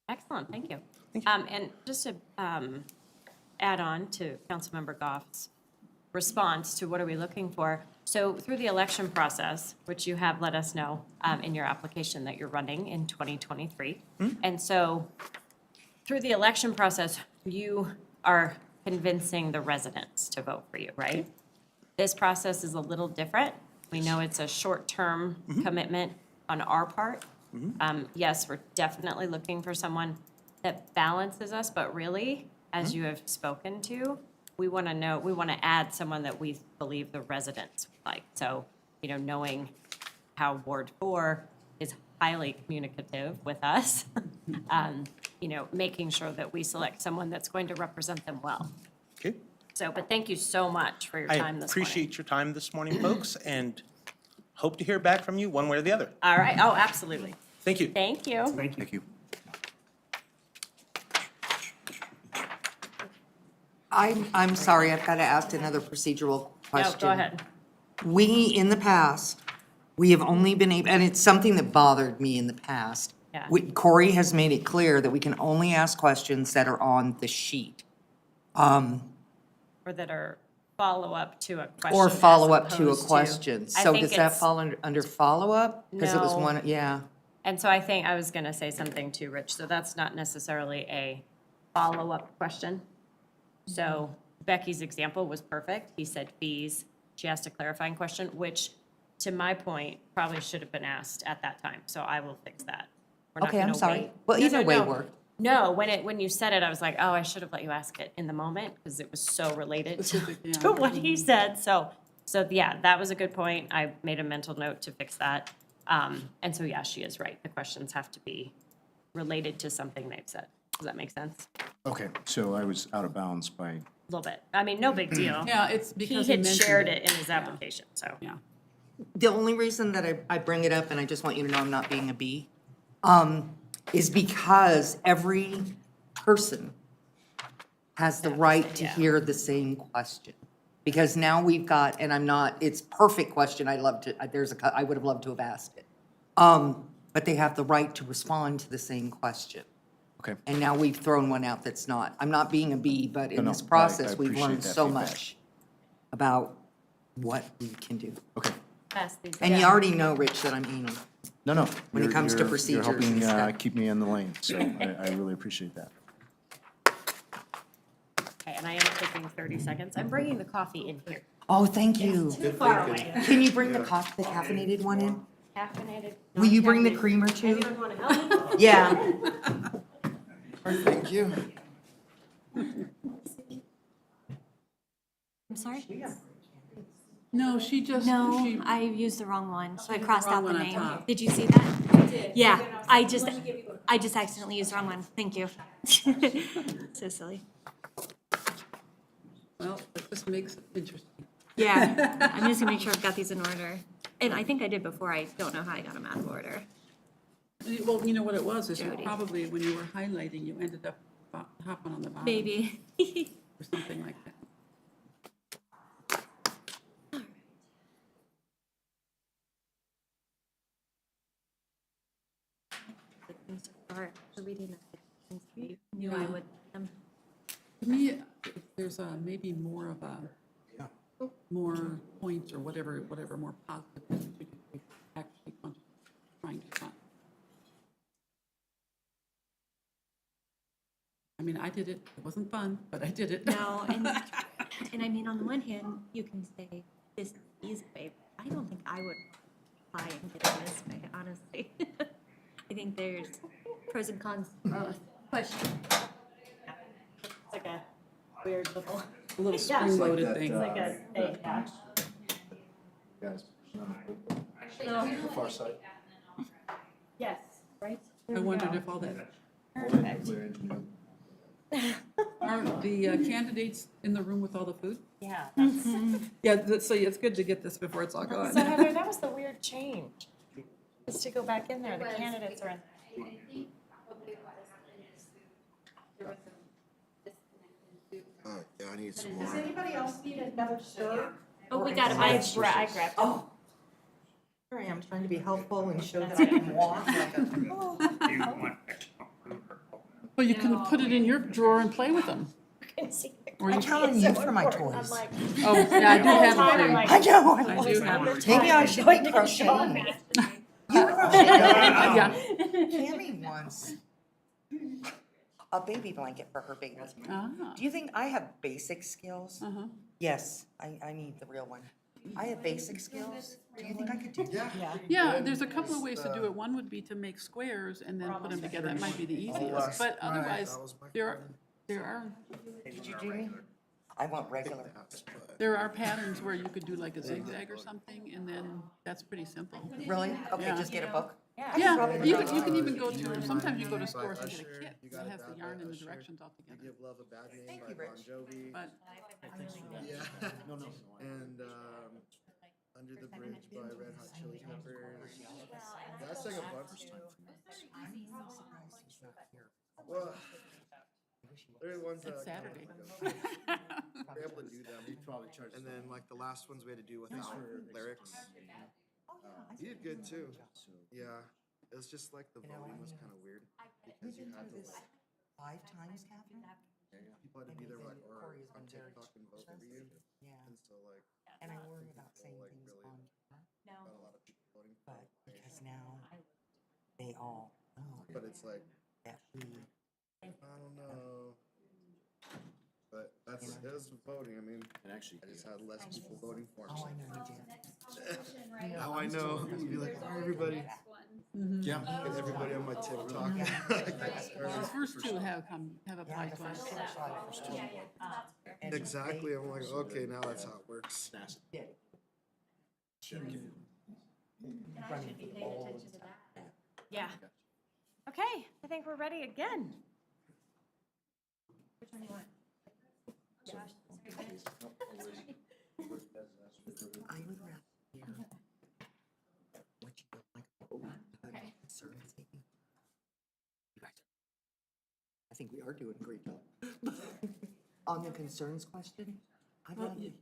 Excellent, thank you. And just to add on to Councilmember Goff's response to what are we looking for. So through the election process, which you have let us know in your application that you're running in 2023. And so through the election process, you are convincing the residents to vote for you, right? This process is a little different. We know it's a short-term commitment on our part. Yes, we're definitely looking for someone that balances us, but really, as you have spoken to, we want to add someone that we believe the residents like. So, knowing how Ward 4 is highly communicative with us, making sure that we select someone that's going to represent them well. Okay? So, but thank you so much for your I time this morning. appreciate your time this morning, folks, and hope to hear back from you one way or the other. All right, oh, absolutely. Thank you. Thank you. Thank you. Thank you. I'm sorry, I've got to ask another procedural No, question. go ahead. We, in the past, we have only been able, and it's something that bothered me in the past. Yeah. Corey has made it clear that we can only ask questions that are on the sheet. Or that are follow-up to a question. Or as follow-up to a opposed question. I So think does that it's- fall under follow-up? Because it was No. one, yeah. And so I think I was going to say something too, Rich, so that's not necessarily a follow-up question. So Becky's example was perfect. He said fees. She asked a clarifying question, which, to my point, probably should have been asked at that time. So I will fix that. We're not Okay, I'm gonna sorry. wait. Well, No, either no, way no. worked. No, when you said it, I was like, oh, I should have let you ask it in the moment because it was so related Specific, yeah. to what he said. So yeah, that was a good point. I made a mental note to fix that. And so, yeah, she is right. The questions have to be related to something they've said. Does that make sense? Okay, so I was out of bounds by, A little bit. I mean, no big deal. Yeah, it's He because he had mentioned shared it in his application, so. Yeah. The only reason that I bring it up, and I just want you to know I'm not being a bee, is because every person has the right to hear the same question. Because now we've got, and I'm not, it's perfect question, I would have loved to have asked it. But they have the right to respond to the same question. okay. And now we've thrown one out that's not. I'm not being a bee, but in No, this I process, we've appreciate learned that so feedback. much about what we can do. Okay. And you already know, Rich, that I'm anal. No. When it you're- comes to you're- procedures You're and helping stuff. keep me in the lane, so I really appreciate that. Okay, and I am taking 30 seconds. I'm bringing the coffee in here. Oh, thank you. Too far away. Can you bring the caffeinated one in? Caffeinated. Will you bring the non-caffeinated. creamer too? Anyone want to help me? Yeah. Thank you. I'm sorry? No, she just, No, she, I used the wrong one, so I crossed wrong out the one on name. top. Did you see that? Yeah, I just accidentally used the wrong one. Thank you. So silly. well, it just makes it interesting. Yeah, I'm just gonna make sure I've got these in order. And I think I did before. I don't know how I got them out of order. Well, you know what it was, is you Jody. probably, when you were highlighting, you ended up hopping on the bottom. Maybe. Or something like that. For reading the things you knew I would. To me, there's maybe more of a, more points or whatever, more positive things we could actually trying to find. I mean, I did it. It wasn't fun, but I did it. No, and I mean, on the one hand, you can say this is the easy way. I don't think I would try and get it this way, honestly. I think there's pros and cons. Question. It's like a weird little, A little spring-loaded thing. like a thing, yeah. Guys, So, side. yes, right? I wondered if all that, Perfect. are the candidates in the room with all the food? Yeah, that's, Yeah, so it's good to get this before it's all gone. so Heather, that was the weird change. Is to go back in there, the candidates are in. Yeah, I need some more. Anybody else need another stir? Oh, we got it. I grabbed it. Oh. Here I am trying to be helpful and show that I can walk like a. Well, you can put it in your drawer and play with them. Or I you, count on you for my toys. I'm like, oh, yeah, I do have time, I'm a like- I know. I do have a Maybe I should be crocheting. You crocheted. Yeah. Cammy wants a baby blanket for her baby. Ah, Do you think I have basic skills? uh-huh. Yes, I need the real one. I have basic skills. Do you think I could do that? Yeah. Yeah, there's a couple of ways to do it. One would be to make squares and then put them together. That might be the easiest. But otherwise, there are Did you do me? I want regular. patterns where you could do like a zigzag or something, and then that's pretty simple. Really? Okay, Yeah. just get a book? Yeah, you can even go to, sometimes you go to stores and get a kit that has the yarn and the directions all together. Give Love a Bad Name Thank by you, Bon Rich. Jovi. But Yeah. And Under the Bridge by Red Hot Chili Peppers. Did I sing a bunch? Well, there are ones that. it's Saturday. We're able to do them. And then like the last ones we had to do without lyrics. You did good too. Yeah. It was just like the voting was kind of weird. Because you had to like, 5 times, Catherine? people had to be there like, or on TikTok and vote for you. Yeah, And so like, and I worry about saying like, things really- on camera, not a lot of people voting for but because now they all know But it's like, that we, I don't know. But that's, it was voting, I mean, I just had less people voting for me. oh, I know you did. Now I know, be like, oh, everybody. Yeah. Get everybody on my TikTok. The first two have applied to us. Exactly, I'm like, okay, now that's how it works. Yeah. Okay, I think we're ready again. I would rather hear what you feel like. Concerns. You guys are- I think we are doing a great job. On the concerns question, I'd rather hear.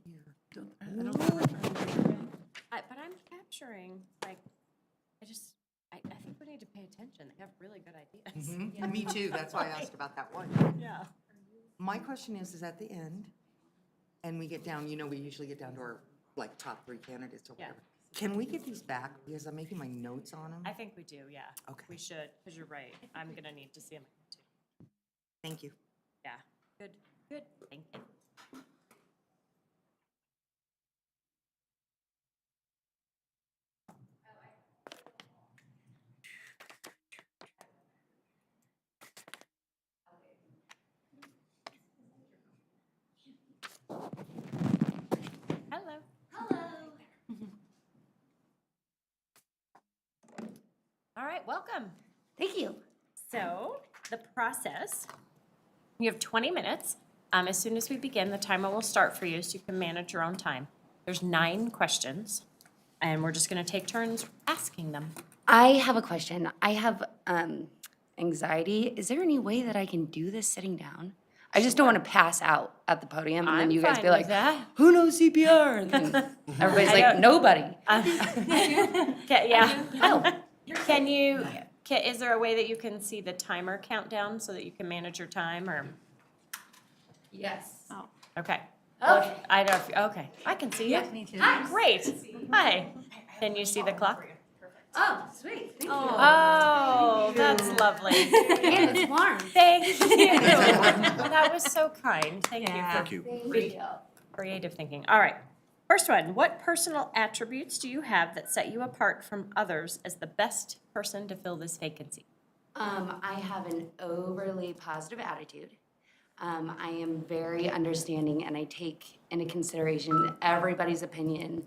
But I'm capturing, like, I think we need to pay attention. They have really good ideas. Me too, that's why I asked about that one. Yeah. My question is at the end, and we get down, we usually get down to our, like, top 3 candidates or Yeah. whatever. Can we get these back, because I'm making my notes on them? I think we do, yeah. Okay. We should, because you're right. I'm gonna need to see them too. Thank you. Yeah, good, good thinking. Hello. All right, welcome. Thank you. So, the process, you have 20 minutes. As soon as we begin, the timer will start for you so you can manage your own time. There's 9 questions, and we're just going to take turns asking them. I have a question. I have anxiety. Is there any way that I can do this sitting down? I just don't want to pass out at the podium and then I'm you guys fine be with like, that. who knows CPR? And then everybody's like, nobody. Yeah. Oh, Is there a way that you can see the timer countdown so that you can manage your time, or? yes. Okay. Okay. I don't, okay, I can see you. Me too. Great. Hi. Can you see the clock? Oh, sweet. Thank you. Oh, that's lovely. And it's warm. Thank you. That was so kind. Thank you for Thank you. Thank you. creative thinking. All right. First one, what personal attributes do you have that set you apart from others as the best person to fill this vacancy? I have an overly positive attitude. I am very understanding and I take into consideration everybody's opinion.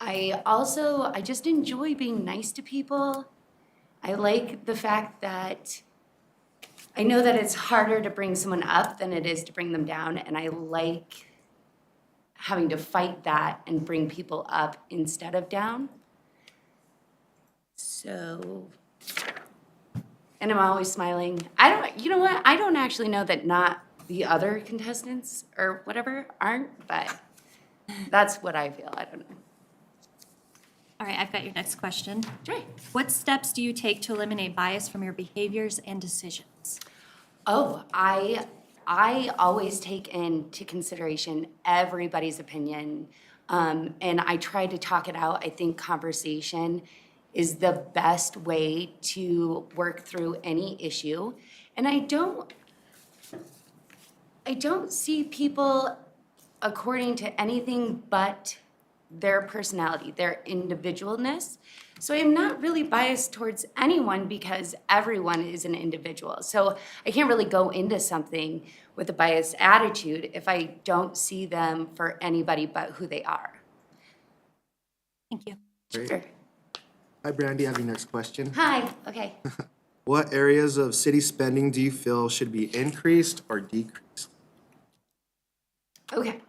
I just enjoy being nice to people. I like the fact that I know that it's harder to bring someone up than it is to bring them down, and I like having to fight that and bring people up instead of down. So, and I'm always smiling. You know what? I don't actually know that not the other contestants or whatever aren't, but that's what I feel. I don't know. All right, I've got your next question. Sure. What steps do you take to eliminate bias from your behaviors and decisions? Oh, I always take into consideration everybody's opinion, and I try to talk it out. I think conversation is the best way to work through any issue, and I don't see people according to anything but their personality, their individualness. So I'm not really biased towards anyone because everyone is an individual. So I can't really go into something with a biased attitude if I don't see them for anybody but who they are. Thank you. Great. Sure. Hi, Brandy, I have your next question. Hi, okay. What areas of city spending do you feel should be increased or decreased? Okay.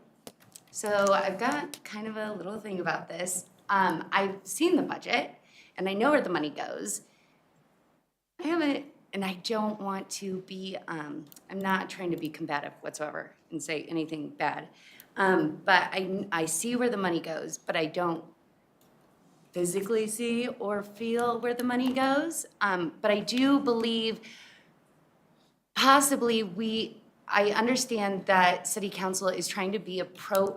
So I've got kind of a little thing about this. I've seen the budget and I know where the money goes. I haven't, and I don't want to be, I'm not trying to be combative whatsoever and say anything bad. But I see where the money goes, but I don't physically see or feel where the money goes. But I do believe possibly I understand that city council is trying to be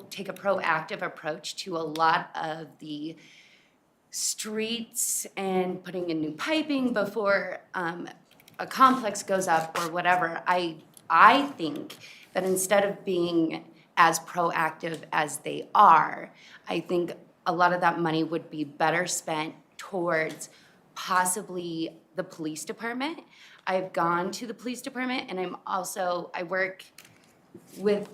take a proactive approach to a lot of the streets and putting in new piping before a complex goes up or whatever. I think that instead of being as proactive as they are, I think a lot of that money would be better spent towards possibly the police department. I've gone to the police department, and I work with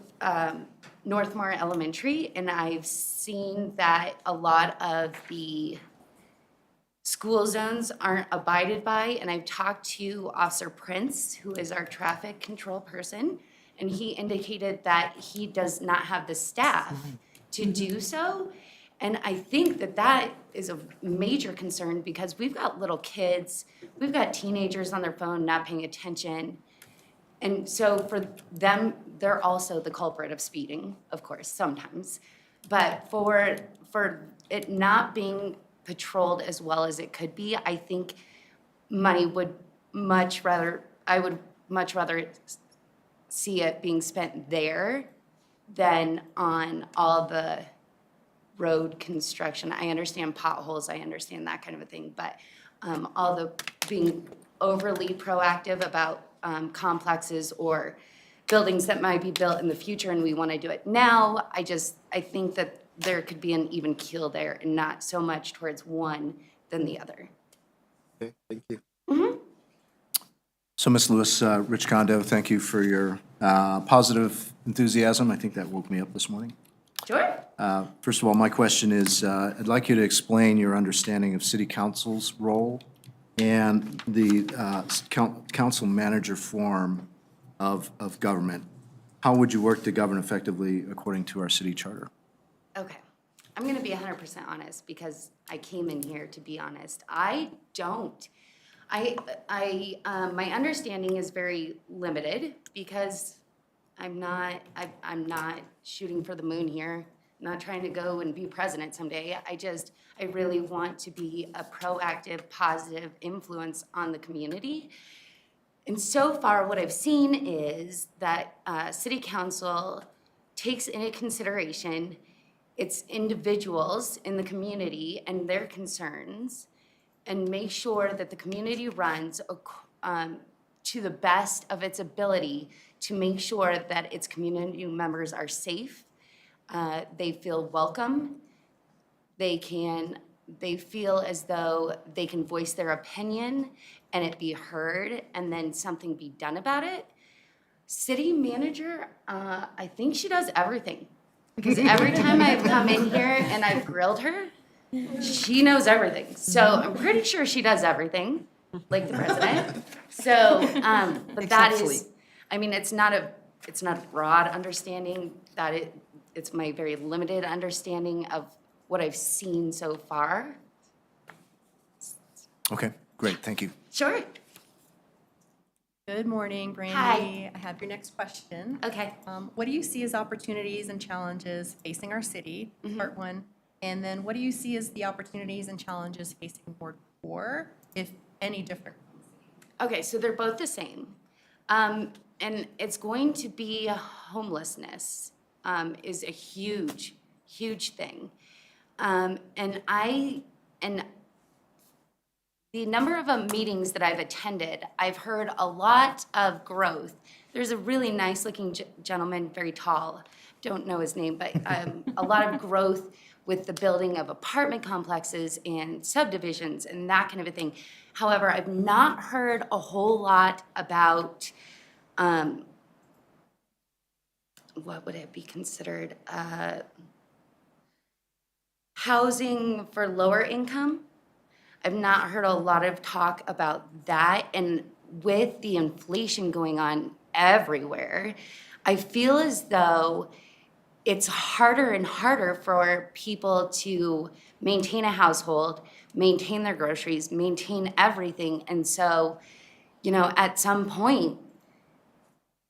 Northmore Elementary, and I've seen that a lot of the school zones aren't abided by, and I've talked to Officer Prince, who is our traffic control person, and he indicated that he does not have the staff to do so. And I think that that is a major concern because we've got little kids, we've got teenagers on their phone not paying attention. And so for them, they're also the culprit of speeding, of course, sometimes. But for it not being patrolled as well as it could be, I think I would much rather see it being spent there than on all the road construction. I understand potholes, I understand that kind of a thing, but all the being overly proactive about complexes or buildings that might be built in the future and we want to do it now, I think that there could be an even keel there and not so much towards one than the other. Okay, thank you. So, Ms. Lewis, Rich Kondo, thank you for your positive enthusiasm. I think that woke me up this morning. Sure. First of all, my question is, I'd like you to explain your understanding of city council's role and the council manager form of government. How would you work to govern effectively according to our city charter? Okay, I'm gonna be 100% honest because I came in here to be honest. I don't. My understanding is very limited because I'm not shooting for the moon here. I'm not trying to go and be president someday. I really want to be a proactive, positive influence on the community. And so far, what I've seen is that city council takes into consideration its individuals in the community and their concerns and make sure that the community runs to the best of its ability to make sure that its community members are safe, they feel welcome, they feel as though they can voice their opinion and it be heard and then something be done about it. City manager, I think she does everything. Because every time I've come in here and I've grilled her, she knows everything. So I'm pretty sure she does everything, like the president. So, but that Except is, sleep. I mean, it's not a broad understanding, it's my very limited understanding of what I've seen so far. Okay, great, thank you. Sure. Good morning, Brandy. Hi. I have your next question. Okay. What do you see as opportunities and challenges facing our city, part one? And then what do you see as the opportunities and challenges facing Ward 4, if any different? Okay, so they're both the same. And it's going to be homelessness is a huge, huge thing. And the number of meetings that I've attended, I've heard a lot of growth. There's a really nice looking gentleman, very tall, don't know his name, but a lot of growth with the building of apartment complexes and subdivisions and that kind of a thing. However, I've not heard a whole lot about, what would it be considered? Housing for lower income. I've not heard a lot of talk about that. And with the inflation going on everywhere, I feel as though it's harder and harder for people to maintain a household, maintain their groceries, maintain everything. And so, at some point,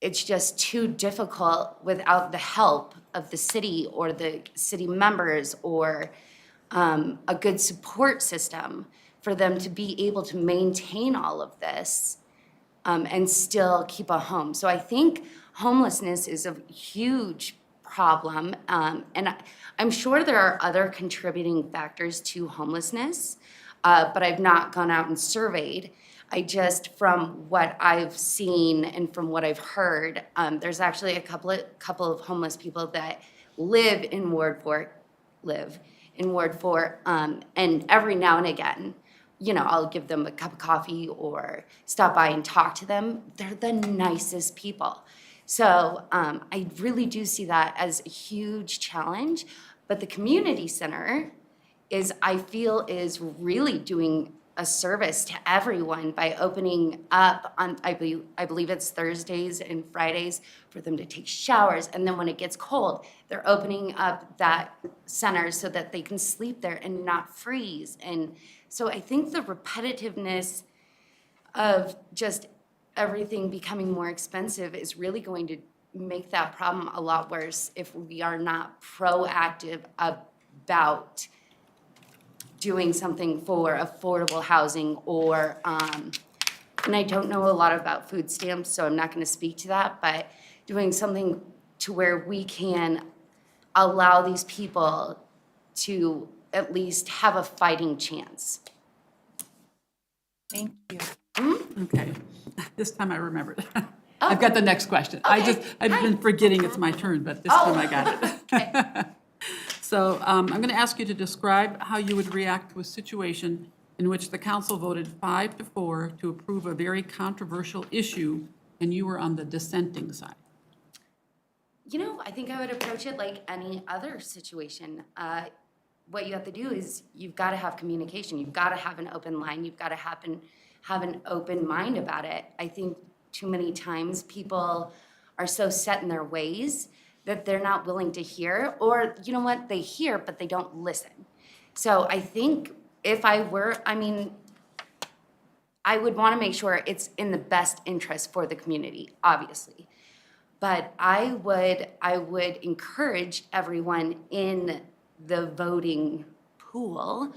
it's just too difficult without the help of the city or the city members or a good support system for them to be able to maintain all of this and still keep a home. So I think homelessness is a huge problem. And I'm sure there are other contributing factors to homelessness, but I've not gone out and surveyed. From what I've seen and from what I've heard, there's actually a couple of homeless people that live in Ward 4, and every now and again, I'll give them a cup of coffee or stop by and talk to them. They're the nicest people. So I really do see that as a huge challenge. But the community center I feel is really doing a service to everyone by opening up on, I believe it's Thursdays and Fridays for them to take showers. And then when it gets cold, they're opening up that center so that they can sleep there and not freeze. And so I think the repetitiveness of just everything becoming more expensive is really going to make that problem a lot worse if we are not proactive about doing something for affordable housing or, and I don't know a lot about food stamps, so I'm not gonna speak to that, but doing something to where we can allow these people to at least have a fighting chance. Thank you. Okay, this time I remembered. I've got the next question. I've been forgetting it's my turn, but this time I got it. So I'm going to ask you to describe how you would react to a situation in which the council voted 5-4 to approve a very controversial issue, and you were on the dissenting side. I think I would approach it like any other situation. What you have to do is you've got to have communication. You've got to have an open line. You've got to have an open mind about it. I think too many times people are so set in their ways that they're not willing to hear, or you know what, they hear, but they don't listen. So I think if I were, I would want to make sure it's in the best interest for the community, obviously. But I would encourage everyone in the voting pool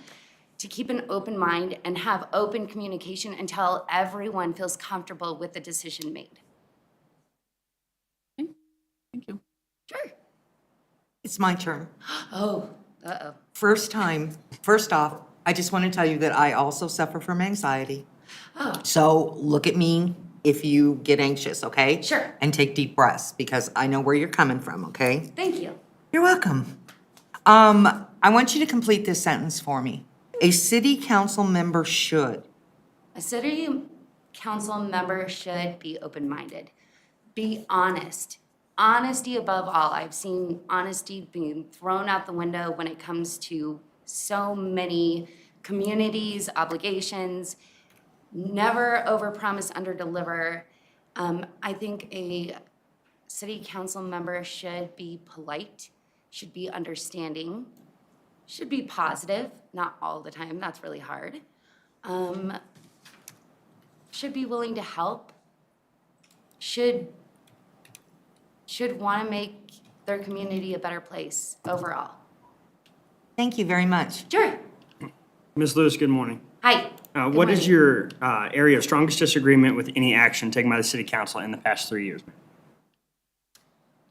to keep an open mind and have open communication until everyone feels comfortable with the decision made. Okay, thank you. Sure. It's my turn. Oh, uh-oh. First off, I just want to tell you that I also suffer from anxiety. Oh. So look at me if you get anxious, okay? Sure. And take deep breaths, because I know where you're coming from, okay? Thank you. You're welcome. I want you to complete this sentence for me. A city council member should. A city council member should be open-minded, be honest. Honesty above all. I've seen honesty being thrown out the window when it comes to so many communities, obligations. Never overpromise, underdeliver. I think a city council member should be polite, should be understanding, should be positive, not all the time, that's really hard. Should be willing to help, should want to make their community a better place overall. Thank you very much. Sure. Ms. Lewis, good morning. Hi. What is your area of strongest disagreement with any action taken by the city council in the past 3 years?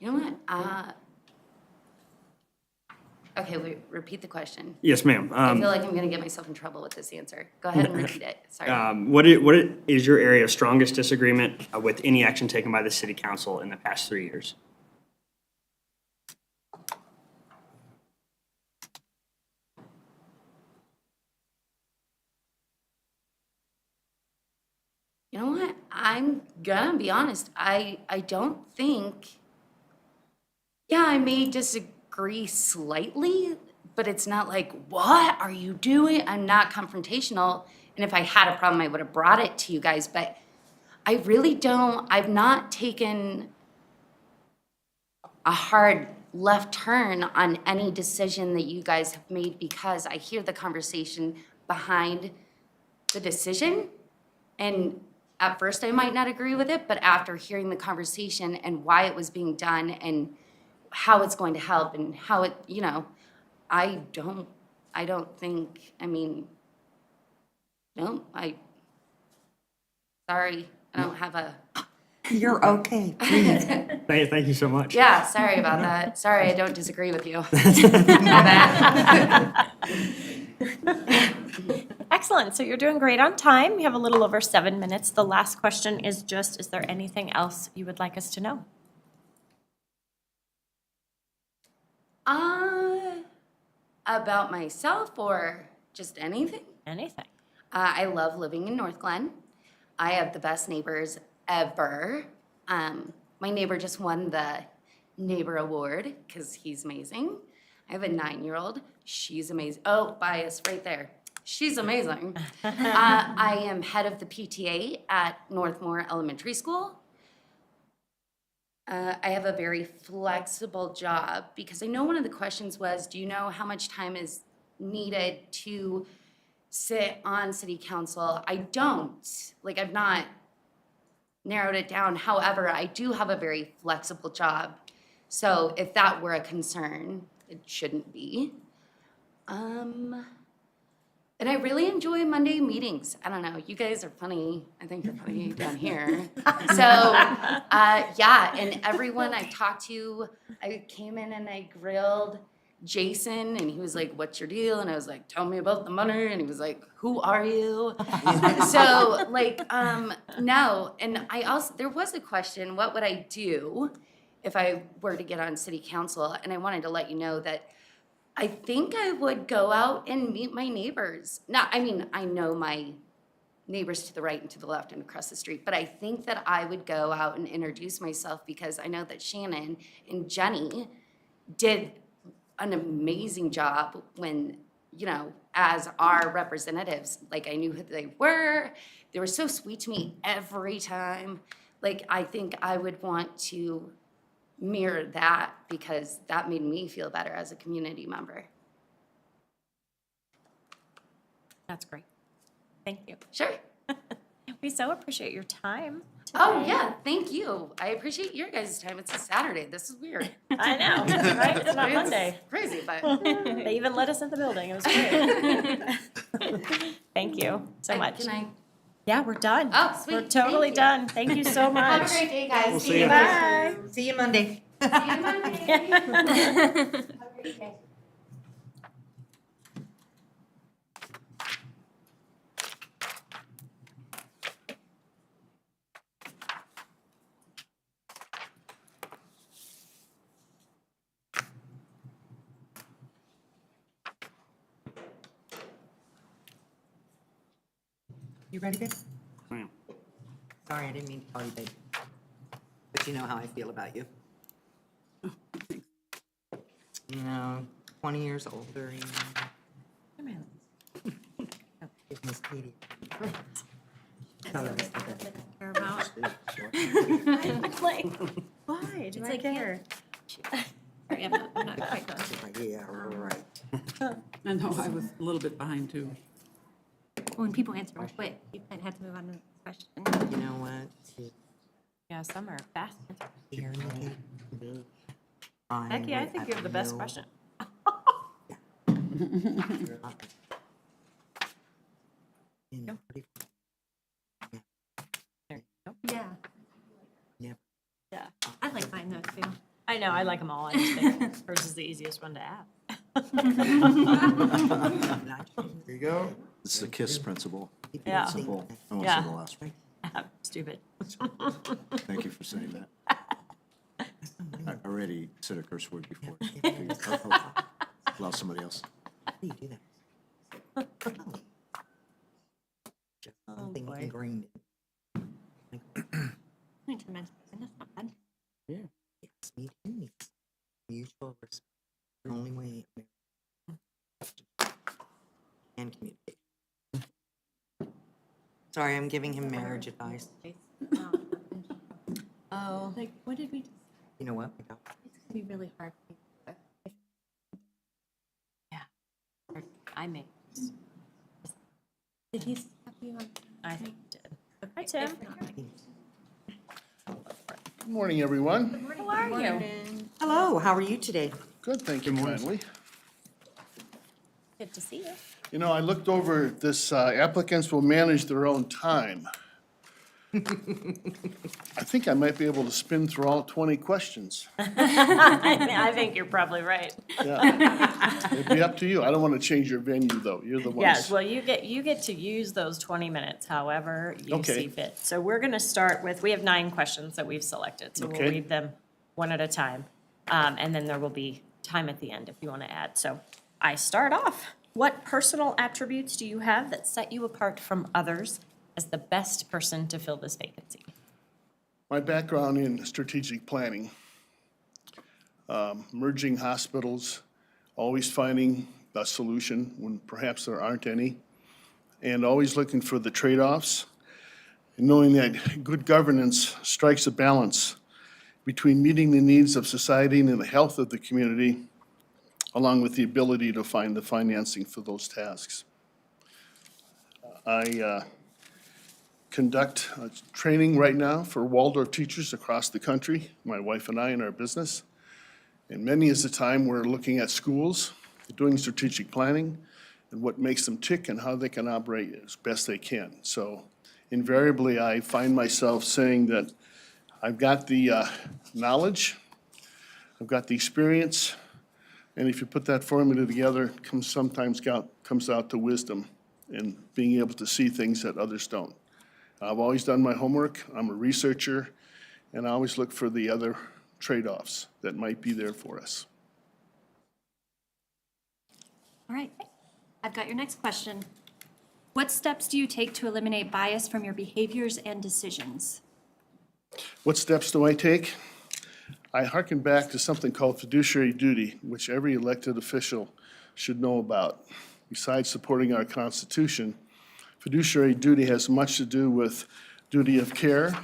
You know what? Okay, wait, repeat the question. Yes, ma'am. I feel like I'm going to get myself in trouble with this answer. Go ahead and repeat it. Sorry. What is your area of strongest disagreement with any action taken by the city council in the past 3 years? You know what? I'm gonna be honest. I don't think. Yeah, I may disagree slightly, but it's not like, what are you doing? I'm not confrontational. And if I had a problem, I would have brought it to you guys. But I really don't. I've not taken a hard left turn on any decision that you guys have made because I hear the conversation behind the decision. And at first I might not agree with it, but after hearing the conversation and why it was being done and how it's going to help and how it, I don't think, sorry, I don't have a. You're okay, please. Thank you so much. Yeah, sorry about that. Sorry, I don't disagree with you. Excellent, so you're doing great on time. You have a little over 7 minutes. The last question is just, is there anything else you would like us to know? About myself or just anything? Anything. I love living in North Glen. I have the best neighbors ever. My neighbor just won the neighbor award because he's amazing. I have a 9-year-old. She's amazing. Oh, bias right there. She's amazing. I am head of the PTA at Northmore Elementary School. I have a very flexible job because I know one of the questions was, do you know how much time is needed to sit on city council? I don't. Like, I've not narrowed it down. However, I do have a very flexible job. So if that were a concern, it shouldn't be. And I really enjoy Monday meetings. I don't know, you guys are funny. I think you're funny down here. So, yeah, and everyone I talked to, I came in and I grilled Jason, and he was like, "What's your deal?" And I was like, "Tell me about the money." And he was like, "Who are you?" So, like, no. And I also, there was a question, what would I do if I were to get on city council? And I wanted to let you know that I think I would go out and meet my neighbors. Now, I mean, I know my neighbors to the right and to the left and across the street, but I think that I would go out and introduce myself because I know that Shannon and Jenny did an amazing job when, you know, as our representatives. Like, I knew who they were. They were so sweet to me every time. Like, I think I would want to mirror that because that made me feel better as a community member. That's great. Thank you. Sure. We so appreciate your time. Oh, yeah, thank you. I appreciate your guys' time. It's a Saturday. This is weird. I know, right? It's not Monday. Crazy, but They even let us in the building. It was great. Thank you so much. Can I? Yeah, we're done. Oh, sweet. We're totally Thank you. done. Thank you so much. Have a great day, guys. see you. Bye. See you Monday. See you Monday. Have a great day. You ready, babe? I am. Sorry, I didn't mean to call you babe. But you know how I feel about you. You know, 20 years older, you know. Give Miss Katie. Tell her I said that. Care about. Like, why? Do It's I like, care? Sorry, I'm not quite done. Like, yeah, right. I know, I was a little bit behind too. When people answer real quick, you kind of have to move on to the next question. You know what? Yeah, some are fast. Here, Nikki. Becky, I think you have the best question. Yeah, Yeah. Yeah. I like mine though too. I know, I like them all. I just think hers is the easiest one to ask. Here you go. This is the KISS principle. Yeah. Simple. I won't Yeah. say the last one. Stupid. Thank you for saying that. I already said a curse word before. Allow somebody else. How do you do that? Just something boy. ingrained. Only 10 minutes, and that's not bad. Yes, me too. Mutual respect. The only way. And communication. Sorry, I'm giving him marriage advice. Oh. Like, what did we, it's You know what? gonna be really hard. I made. Did he have you on? I think you did. Hi, Tim. Good morning, everyone. How are you? Hello, how are you today? Good, thank you kindly. Good to see you. You know, I looked over this, applicants will manage their own time. I think I might be able to spin through all 20 questions. I think you're probably right. Yeah. It'd be up to you. I don't want to change your venue, though. You're the ones. Yes, well, you get to use those 20 minutes however you Okay. see fit. So we're going to start with, we have 9 questions that we've selected, so we'll Okay. read them one at a time. And then there will be time at the end if you want to add. So I start off. What personal attributes do you have that set you apart from others as the best person to fill this vacancy? My background in strategic planning, merging hospitals, always finding a solution when perhaps there aren't any, and always looking for the trade-offs, and knowing that good governance strikes a balance between meeting the needs of society and the health of the community, along with the ability to find the financing for those tasks. I conduct training right now for Waldorf teachers across the country, my wife and I in our business. And many is the time we're looking at schools, doing strategic planning, and what makes them tick and how they can operate as best they can. So invariably, I find myself saying that I've got the knowledge, I've got the experience, and if you put that formula together, sometimes comes out to wisdom and being able to see things that others don't. I've always done my homework, I'm a researcher, and I always look for the other trade-offs that might be there for us. All right, I've got your next question. What steps do you take to eliminate bias from your behaviors and decisions? What steps do I take? I hearken back to something called fiduciary duty, which every elected official should know about. Besides supporting our Constitution, fiduciary duty has much to do with duty of care.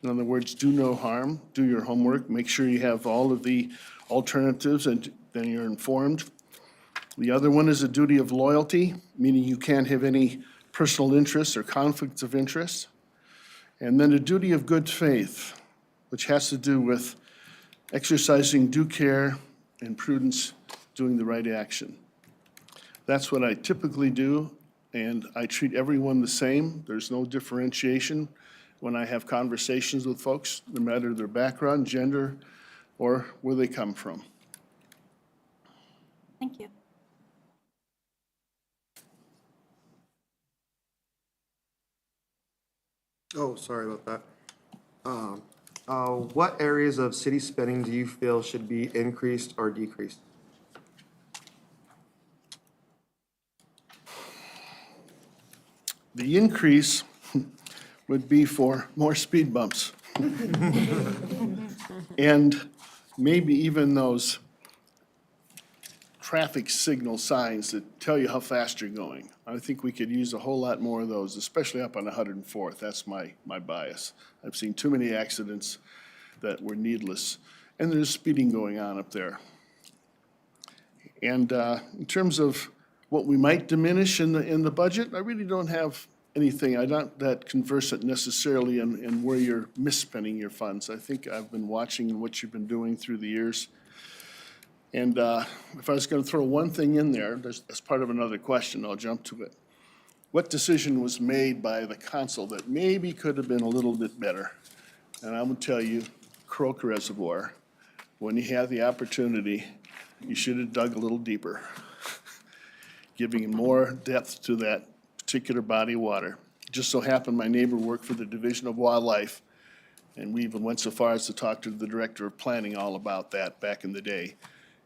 In other words, do no harm, do your homework, make sure you have all of the alternatives and then you're informed. The other one is a duty of loyalty, meaning you can't have any personal interests or conflicts of interest. And then a duty of good faith, which has to do with exercising due care and prudence, doing the right action. That's what I typically do, and I treat everyone the same. There's no differentiation when I have conversations with folks, no matter their background, gender, or where they come from. Thank you. Oh, sorry about that. What areas of city spending do you feel should be increased or decreased? The increase would be for more speed bumps. And maybe even those traffic signal signs that tell you how fast you're going. I think we could use a whole lot more of those, especially up on 104th. That's my bias. I've seen too many accidents that were needless, and there's speeding going on up there. And in terms of what we might diminish in the budget, I really don't have anything. I'm not that conversant necessarily in where you're misspending your funds. I think I've been watching what you've been doing through the years. And if I was going to throw one thing in there, as part of another question, I'll jump to it. What decision was made by the council that maybe could have been a little bit better? And I'm going to tell you, Croak Reservoir, when you had the opportunity, you should have dug a little deeper, giving more depth to that particular body of water. Just so happened my neighbor worked for the Division of Wildlife, and we even went so far as to talk to the director of planning all about that back in the day.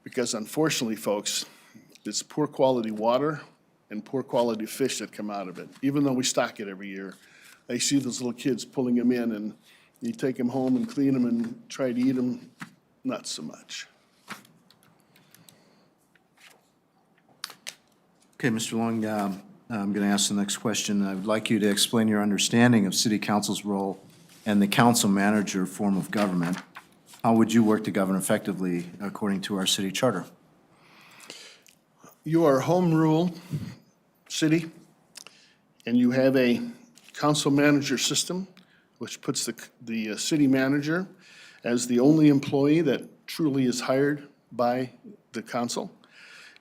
Because unfortunately, folks, it's poor quality water and poor quality fish that come out of it. Even though we stock it every year, I see those little kids pulling them in, and you take them home and clean them and try to eat them, not so much. Okay, Mr. Long, I'm going to ask the next question. I would like you to explain your understanding of city council's role and the council manager form of government. How would you work to govern effectively according to our city charter? You are a home rule city, and you have a council manager system, which puts the city manager as the only employee that truly is hired by the council.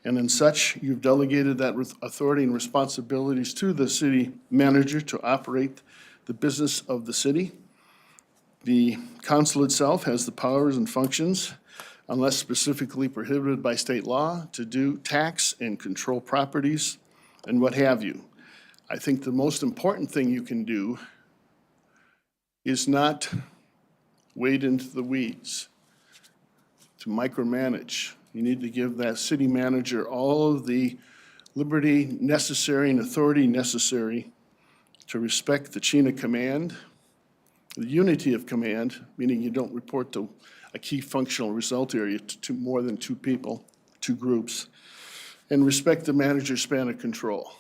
And in such, you've delegated that authority and responsibilities to the city manager to operate the business of the city. The council itself has the powers and functions, unless specifically prohibited by state law, to do tax and control properties and what have you. I think the most important thing you can do is not wade into the weeds, to micromanage. You need to give that city manager all of the liberty necessary and authority necessary to respect the chain of command, the unity of command, meaning you don't report to a key functional result area to more than two people, two groups, and respect the manager's span of control.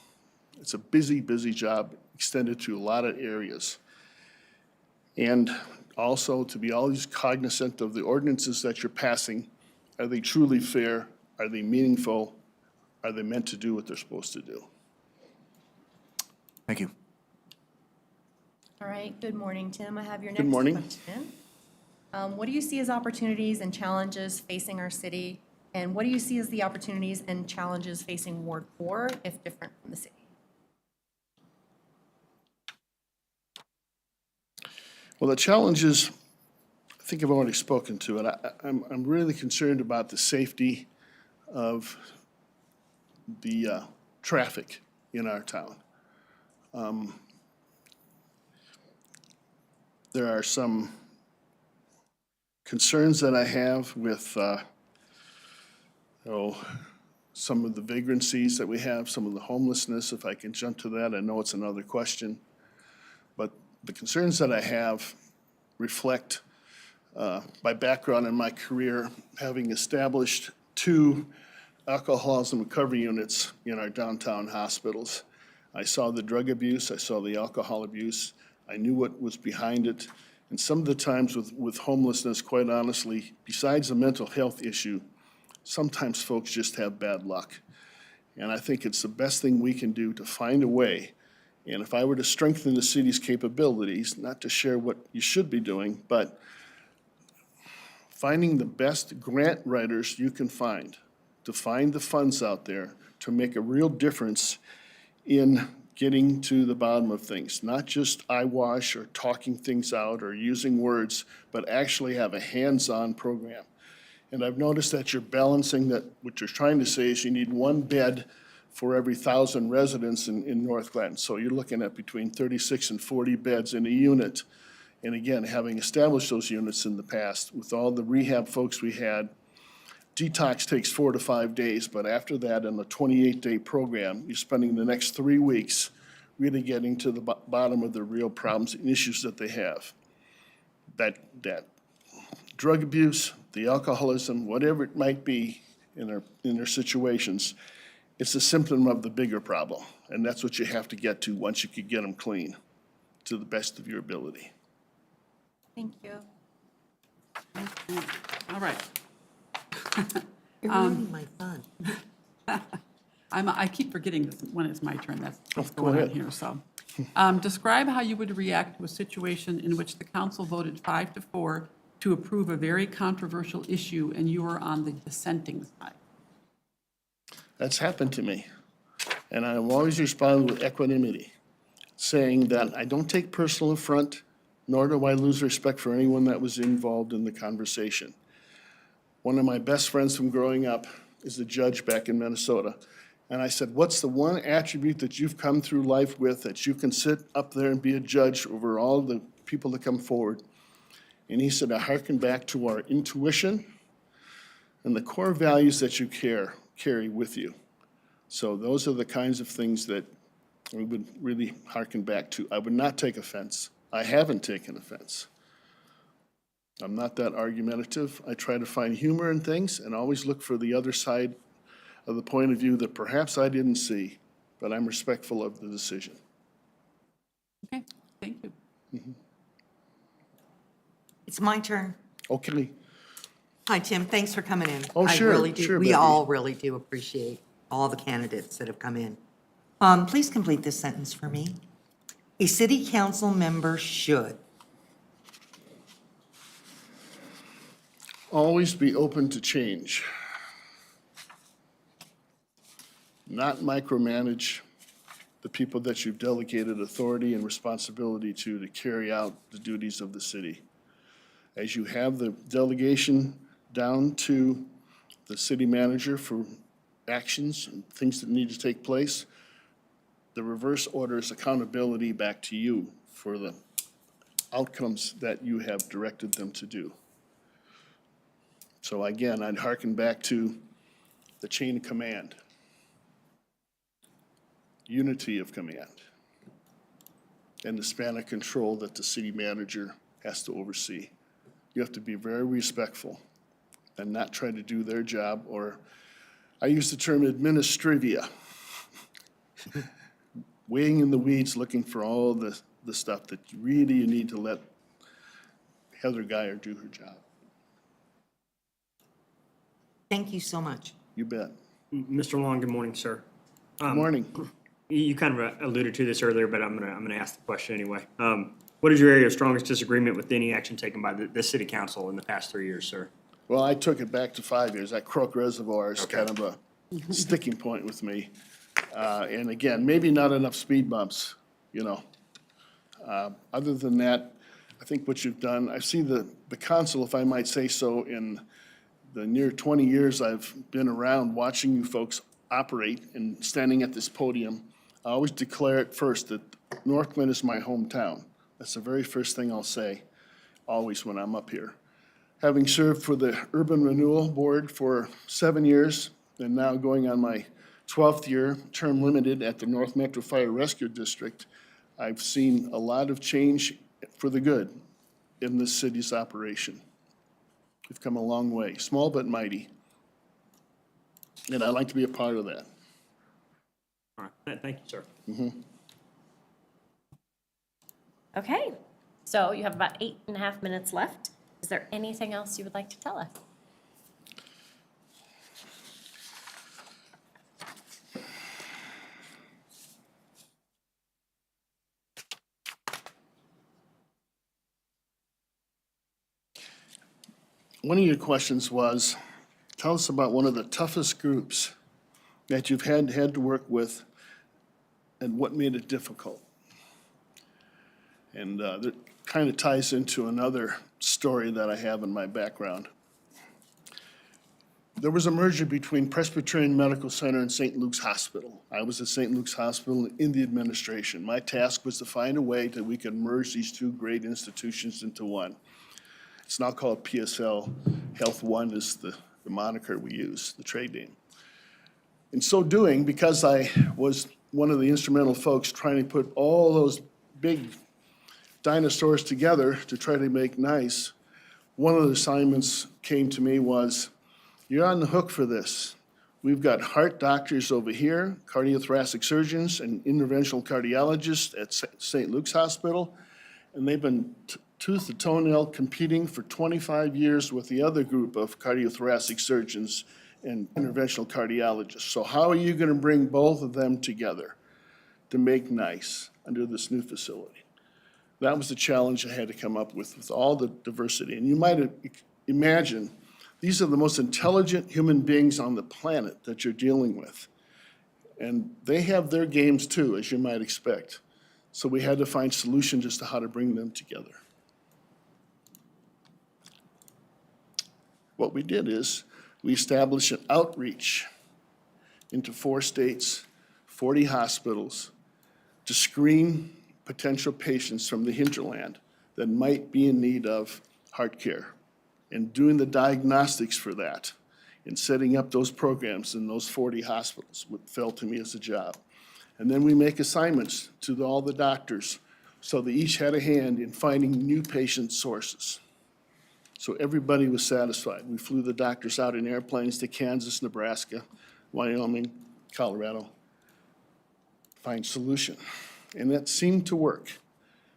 It's a busy, busy job extended to a lot of areas. And also to be always cognizant of the ordinances that you're passing. Are they truly fair? Are they meaningful? Are they meant to do what they're supposed to do? Thank you. All right, good morning, Tim. I have your next Good morning. question. What do you see as opportunities and challenges facing our city? And what do you see as the opportunities and challenges facing Ward 4 if different from the city? Well, the challenges, I think I've already spoken to it. I'm really concerned about the safety of the traffic in our town. There are some concerns that I have with some of the vagrancies that we have, some of the homelessness. If I can jump to that, I know it's another question. But the concerns that I have reflect my background and my career, having established 2 alcoholism recovery units in our downtown hospitals. I saw the drug abuse, I saw the alcohol abuse, I knew what was behind it. And some of the times with homelessness, quite honestly, besides the mental health issue, sometimes folks just have bad luck. And I think it's the best thing we can do to find a way. And if I were to strengthen the city's capabilities, not to share what you should be doing, but finding the best grant writers you can find, to find the funds out there to make a real difference in getting to the bottom of things, not just eyewash or talking things out or using words, but actually have a hands-on program. And I've noticed that you're balancing that, what you're trying to say is you need 1 bed for every 1,000 residents in North Glen. So you're looking at between 36 and 40 beds in a unit. And again, having established those units in the past, with all the rehab folks we had, detox takes 4 to 5 days, but after that, in a 28-day program, you're spending the next 3 weeks really getting to the bottom of the real problems and issues that they have. That drug abuse, the alcoholism, whatever it might be in their situations, it's a symptom of the bigger problem. And that's what you have to get to once you could get them clean, to the best of your ability. Thank you. All right. You're ruining my fun. I keep forgetting this when it's my turn, that's what's Go going on ahead. here, so. Describe how you would react to a situation in which the council voted 5-4 to approve a very controversial issue and you were on the dissenting side. That's happened to me. And I've always responded with equanimity, saying that I don't take personal affront, nor do I lose respect for anyone that was involved in the conversation. One of my best friends from growing up is a judge back in Minnesota. And I said, what's the one attribute that you've come through life with that you can sit up there and be a judge over all the people that come forward? And he said, I hearken back to our intuition and the core values that you carry with you. So those are the kinds of things that we would really hearken back to. I would not take offense. I haven't taken offense. I'm not that argumentative. I try to find humor in things and always look for the other side of the point of view that perhaps I didn't see, but I'm respectful of the decision. Okay, thank you. It's my turn. Okay. Hi, Tim, thanks for coming in. Oh, sure, I really do. sure, We Becky. all really do appreciate all the candidates that have come in. Please complete this sentence for me. A city council member should. Always be open to change. Not micromanage the people that you've delegated authority and responsibility to carry out the duties of the city. As you have the delegation down to the city manager for actions and things that need to take place, the reverse order is accountability back to you for the outcomes that you have directed them to do. So again, I'd hearken back to the chain of command. unity of command, and the span of control that the city manager has to oversee. You have to be very respectful and not try to do their job, or I use the term administrivia. Weighing in the weeds, looking for all the stuff that really you need to let Heather Geyer do her job. Thank you so much. You bet. Mr. Long, good morning, sir. Good morning. You kind of alluded to this earlier, but I'm gonna ask the question anyway. What is your area of strongest disagreement with any action taken by the city council in the past 3 years, sir? Well, I took it back to 5 years. That Crook Reservoir is kind of a sticking point with me. And again, maybe not enough speed bumps, you know. Other than that, I think what you've done, I've seen the council, if I might say so, in the near 20 years I've been around watching you folks operate and standing at this podium. I always declare it first that Northglenn is my hometown. That's the very first thing I'll say, always when I'm up here. Having served for the Urban Renewal Board for 7 years, and now going on my 12th year, term limited at the North Metro Fire Rescue District, I've seen a lot of change for the good in this city's operation. We've come a long way, small but mighty. And I'd like to be a part of that. All right, thank you, sir. Okay, so you have about 8.5 minutes left. Is there anything else you would like to tell us? One of your questions was, tell us about one of the toughest groups that you've had to work with and what made it difficult. And that kind of ties into another story that I have in my background. There was a merger between Presbyterian Medical Center and St. Luke's Hospital. I was at St. Luke's Hospital in the administration. My task was to find a way that we could merge these two great institutions into one. It's now called PSL. Health One is the moniker we use, the trade name. In so doing, because I was one of the instrumental folks trying to put all those big dinosaurs together to try to make nice, one of the assignments came to me was, you're on the hook for this. We've got heart doctors over here, cardiothoracic surgeons and interventional cardiologists at St. Luke's Hospital, and they've been tooth and toenail competing for 25 years with the other group of cardiothoracic surgeons and interventional cardiologists. So how are you going to bring both of them together to make nice under this new facility? That was the challenge I had to come up with all the diversity. And you might imagine, these are the most intelligent human beings on the planet that you're dealing with. And they have their games too, as you might expect. So we had to find solutions as to how to bring them together. What we did is we established an outreach into 4 states, 40 hospitals, to screen potential patients from the hinterland that might be in need of heart care, and doing the diagnostics for that and setting up those programs in those 40 hospitals, what fell to me as a job. And then we make assignments to all the doctors so they each had a hand in finding new patient sources. So everybody was satisfied. We flew the doctors out in airplanes to Kansas, Nebraska, Wyoming, Colorado, find solution. And that seemed to work.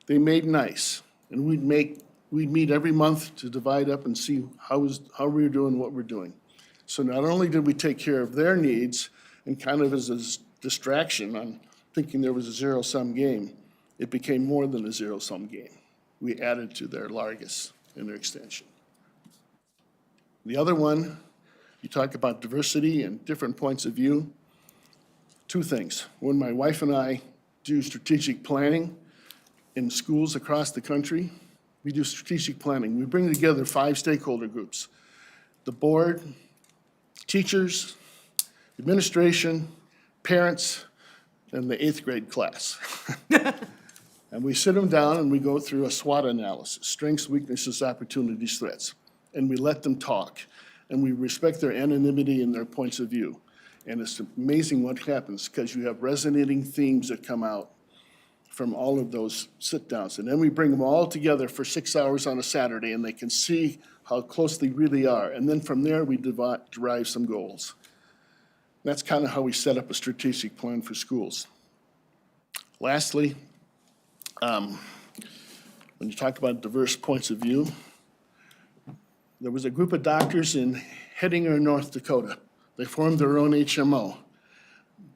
They made nice. And we'd meet every month to divide up and see how we were doing what we're doing. So not only did we take care of their needs, and kind of as a distraction on thinking there was a zero-sum game, it became more than a zero-sum game. We added to their Largus and their extension. The other one, you talk about diversity and different points of view. 2 things. When my wife and I do strategic planning in schools across the country, we do strategic planning. We bring together 5 stakeholder groups: the board, teachers, administration, parents, and the 8th grade class. And we sit them down and we go through a SWOT analysis, strengths, weaknesses, opportunities, threats. And we let them talk. And we respect their anonymity and their points of view. And it's amazing what happens, because you have resonating themes that come out from all of those sit-downs. And then we bring them all together for 6 hours on a Saturday, and they can see how close they really are. And then from there, we derive some goals. That's kind of how we set up a strategic plan for schools. Lastly, when you talk about diverse points of view, there was a group of doctors in Hettinger, North Dakota. They formed their own HMO.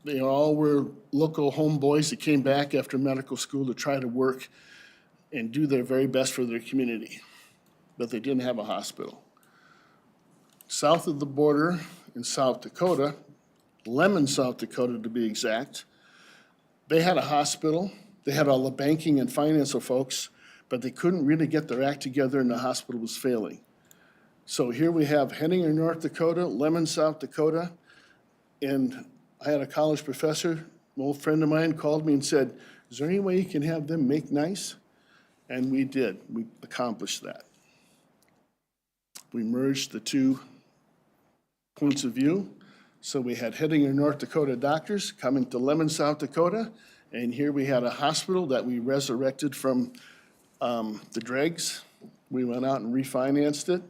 They all were local homeboys that came back after medical school to try to work and do their very best for their community, but they didn't have a hospital. South of the border in South Dakota, Lemon, South Dakota to be exact, they had a hospital. They had all the banking and financial folks, but they couldn't really get their act together and the hospital was failing. So here we have Hettinger, North Dakota, Lemon, South Dakota, and I had a college professor, an old friend of mine, called me and said, is there any way you can have them make nice? And we did. We accomplished that. We merged the two points of view. So we had Hettinger, North Dakota doctors coming to Lemon, South Dakota, and here we had a hospital that we resurrected from the dregs. We went out and refinanced it.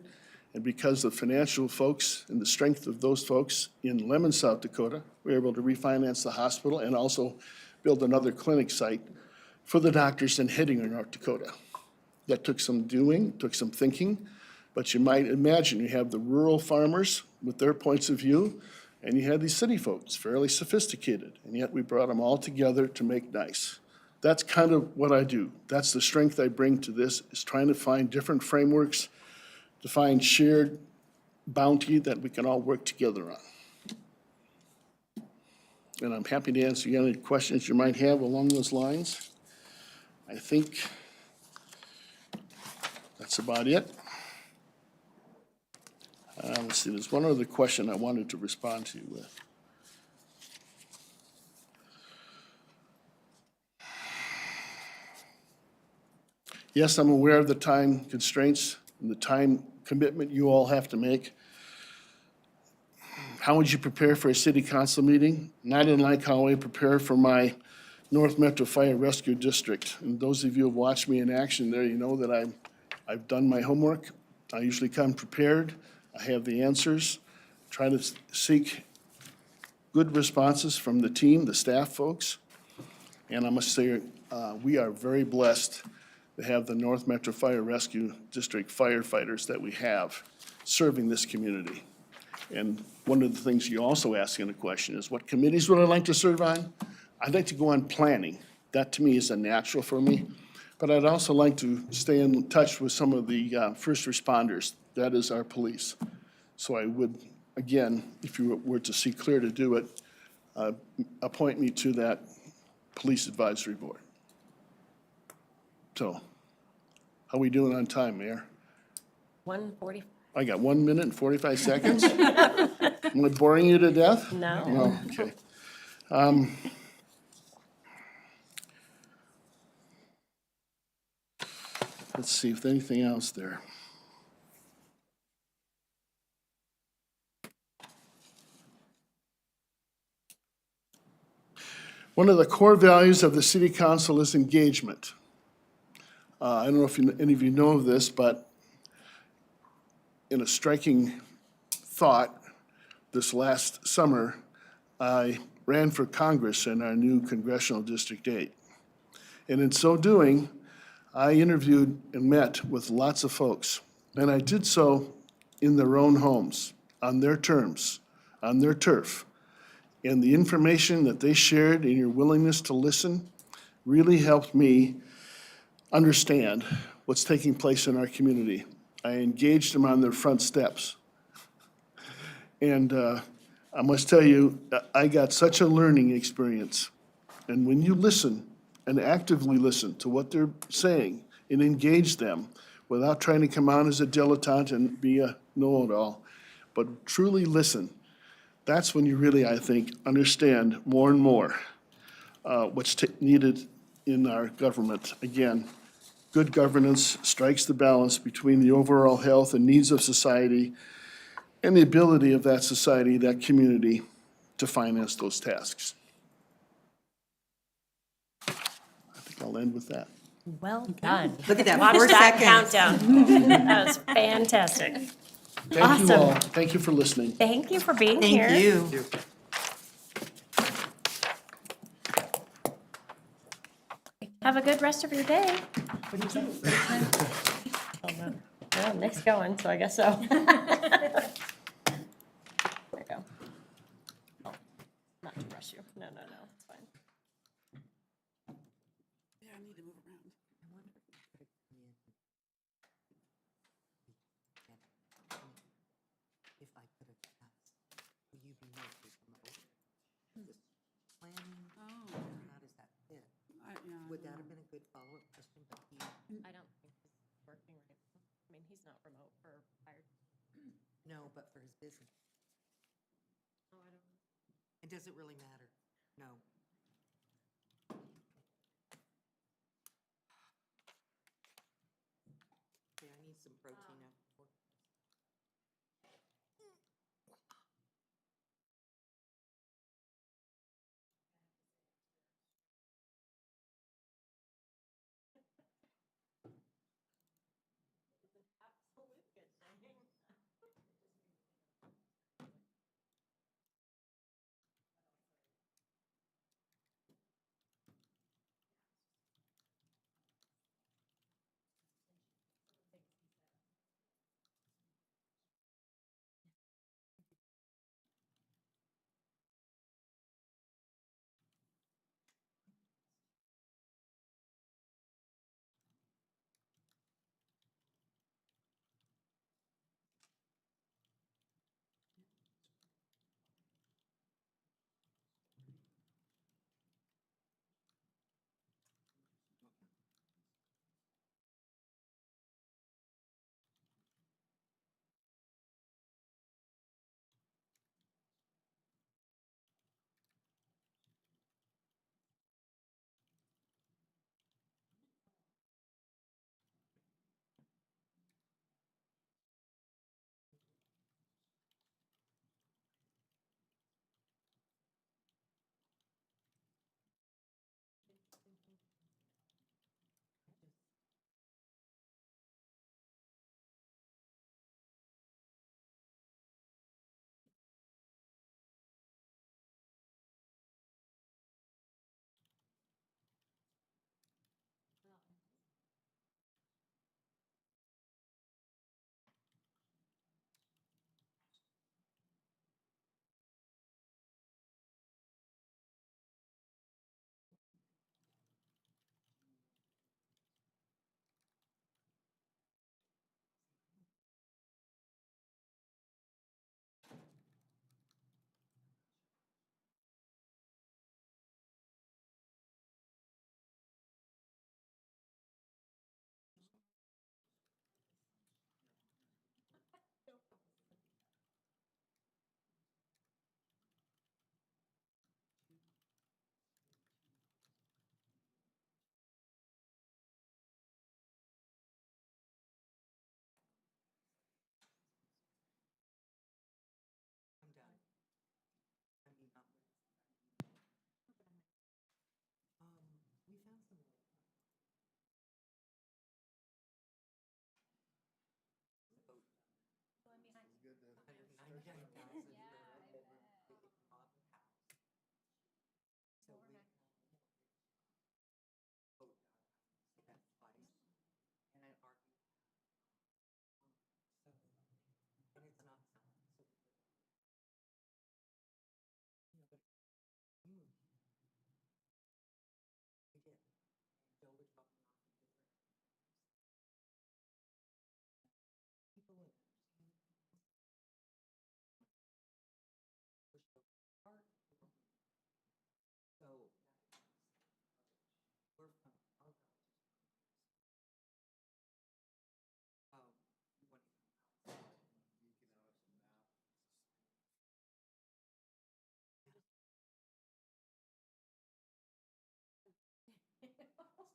And because the financial folks and the strength of those folks in Lemon, South Dakota, we were able to refinance the hospital and also build another clinic site for the doctors in Hettinger, North Dakota. That took some doing, took some thinking, but you might imagine you have the rural farmers with their points of view, and you had these city folks, fairly sophisticated, and yet we brought them all together to make nice. That's kind of what I do. That's the strength I bring to this, is trying to find different frameworks to find shared bounty that we can all work together on. And I'm happy to answer any questions you might have along those lines. I think that's about it. Let's see, there's one other question I wanted to respond to you with. Yes, I'm aware of the time constraints and the time commitment you all have to make. How would you prepare for a city council meeting? Not unlike how I prepare for my North Metro Fire Rescue District. And those of you who have watched me in action there, you know that I've done my homework. I usually come prepared. I have the answers, try to seek good responses from the team, the staff folks. And I must say, we are very blessed to have the North Metro Fire Rescue District firefighters that we have serving this community. And one of the things you also ask in the question is, what committees would I like to serve on? I'd like to go on planning. That to me is a natural for me. But I'd also like to stay in touch with some of the first responders. That is our police. So I would, again, if you were to see clear to do it, appoint me to that police advisory board. So, how we doing on time, Mayor? 1:40. I got 1 minute and 45 seconds? Am I boring you to death? No. No, okay. Let's see if there's anything else there. One of the core values of the city council is engagement. I don't know if any of you know of this, but in a striking thought, this last summer, I ran for Congress in our new Congressional District 8. And in so doing, I interviewed and met with lots of folks. And I did so in their own homes, on their terms, on their turf. And the information that they shared and your willingness to listen really helped me understand what's taking place in our community. I engaged them on their front steps. And I must tell you, I got such a learning experience. And when you listen and actively listen to what they're saying and engage them without trying to come out as a dilettante and be a know-it-all, but truly listen, that's when you really, I think, understand more and more what's needed in our government. Again, good governance strikes the balance between the overall health and needs of society and the ability of that society, that community, to finance those tasks. I think I'll end with that. Well done. Look at that, Watch 4 that seconds. countdown. That was fantastic. Thank you Awesome. all. Thank you for listening. Thank you for being here. Thank you. Have a good rest of your day. Well, Nick's going, so I guess so. There you go. Oh, not to rush you. No, it's fine. Yeah, I need to move around. If I could have asked, will you be more remote? This planning, Oh, how does that fit? yeah. Would that have been a good follow-up question, but I don't think he's working right now. I mean, he's not remote for hired. no, but for his business. Oh, I don't know. And does it really matter? No. Okay, I need some protein after work.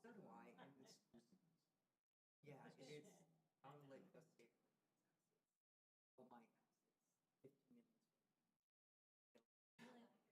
So do I, and yeah, it is, I'm like the state. Oh, my house is 15 minutes.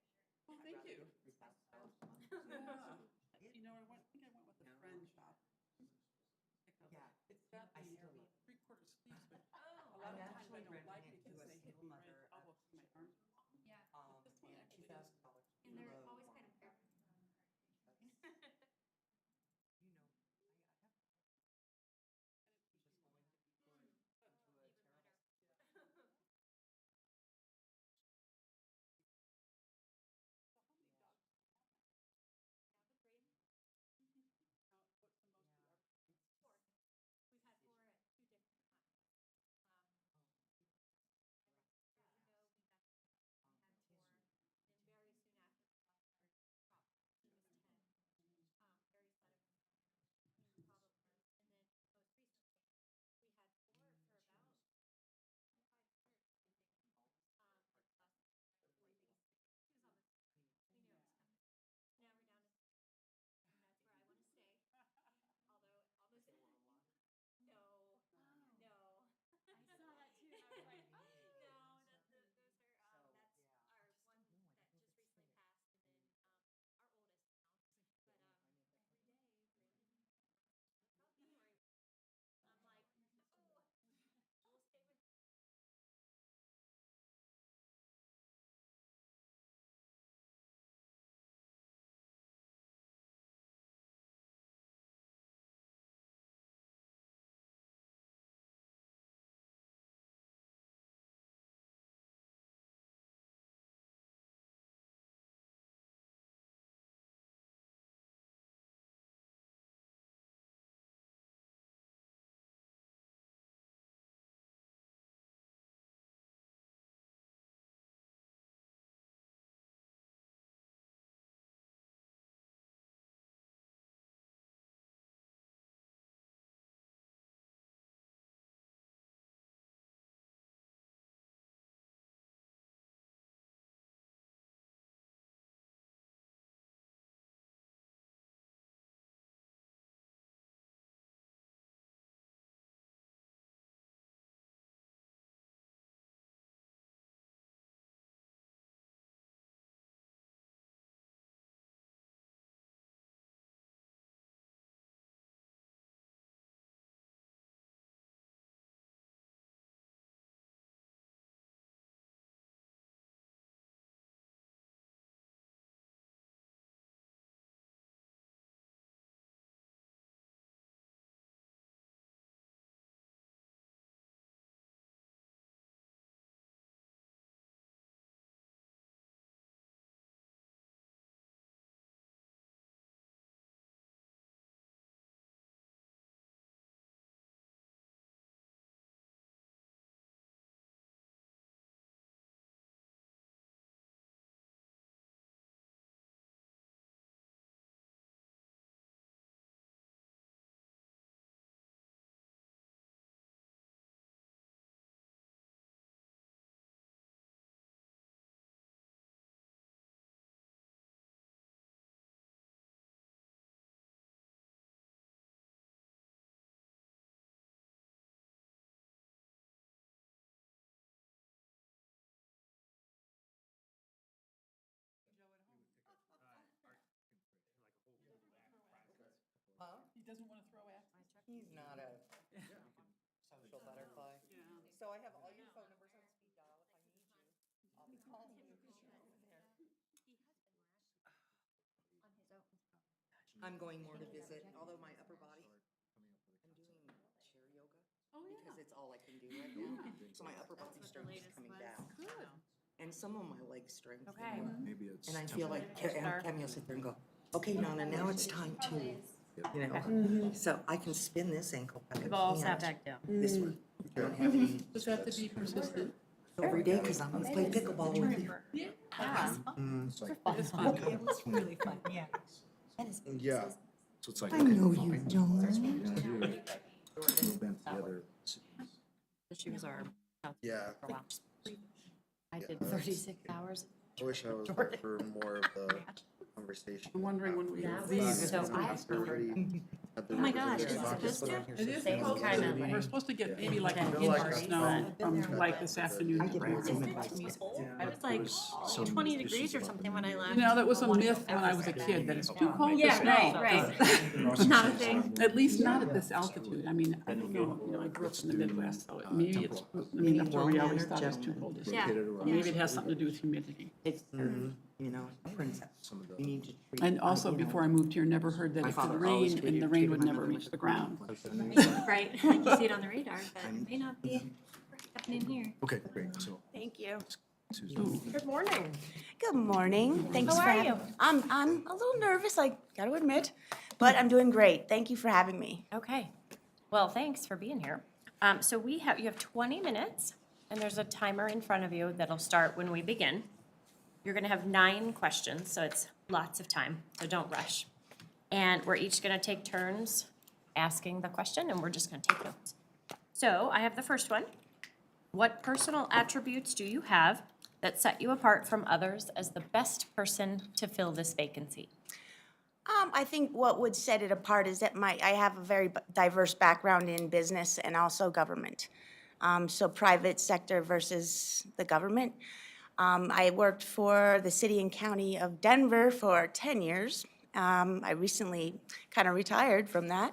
doesn't want to throw at. He's not a social butterfly. So I have all your phone numbers on speed dial. If I need you, I'll be calling you. I'm going more to visit, although my upper body, I'm doing chair yoga. Because it's all I can do right now. So my upper body strength is coming down. And some of my leg strength. Okay. Maybe it's. And I feel like Cammy will sit there and go, okay, Nana, now it's time to, you know. So I can spin this ankle, but We've all I sat can't back down. this one. I don't have any Just have to be persistent. every day because I'm gonna play pickleball with you. It's fun. Really fun, yeah. Yeah. So it's like, I okay, know fine. you don't. We've been together. She was our. Yeah. I did 36 hours. I wish I was there for more of the conversation. I'm wondering when we That leave. was if so it's gonna be Everybody had their Oh my gosh, representative is it talk. supposed to? It is Same supposed kind to. of We're supposed to get maybe like an Ten inch of parties. snow from like this afternoon. I'm giving you some Isn't advice. it too cold? Yeah, I was like some 20 issues degrees or about something when I left. You know, that was a myth when I was a kid, that it's too cold to Yeah, snow. right. Not a thing. At least not at this altitude. I mean, I don't know, you know, I grew up in the Midwest, so maybe it's, I mean, that's where we always thought it was too cold to Yeah. snow. Or maybe it has something to do with humidity. It's, you know, a princess. You need to treat. And also, you know, before I moved here, never heard that My if it father always rained, and the treated rain would my never mother reach with the ground. Right, like you see it on the radar, but it may not be happening here. Okay, great, so Thank you. Susan. Good morning. Good morning. Thanks How for are having. you? I'm a little nervous, I gotta admit, but I'm doing great. Thank you for having me. Okay. Well, thanks for being here. So you have 20 minutes, and there's a timer in front of you that'll start when we begin. You're gonna have 9 questions, so it's lots of time, so don't rush. And we're each gonna take turns asking the question, and we're just gonna take notes. So I have the first one. What personal attributes do you have that set you apart from others as the best person to fill this vacancy? I think what would set it apart is that I have a very diverse background in business and also government. So private sector versus the government. I worked for the city and county of Denver for 10 years. I recently kind of retired from that.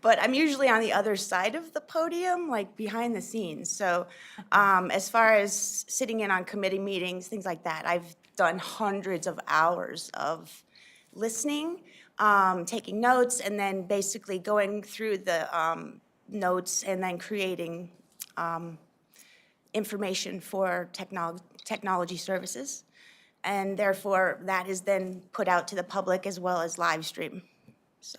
But I'm usually on the other side of the podium, like behind the scenes. So as far as sitting in on committee meetings, things like that, I've done hundreds of hours of listening, taking notes, and then basically going through the notes and then creating information for technology services. And therefore, that is then put out to the public as well as live stream. So,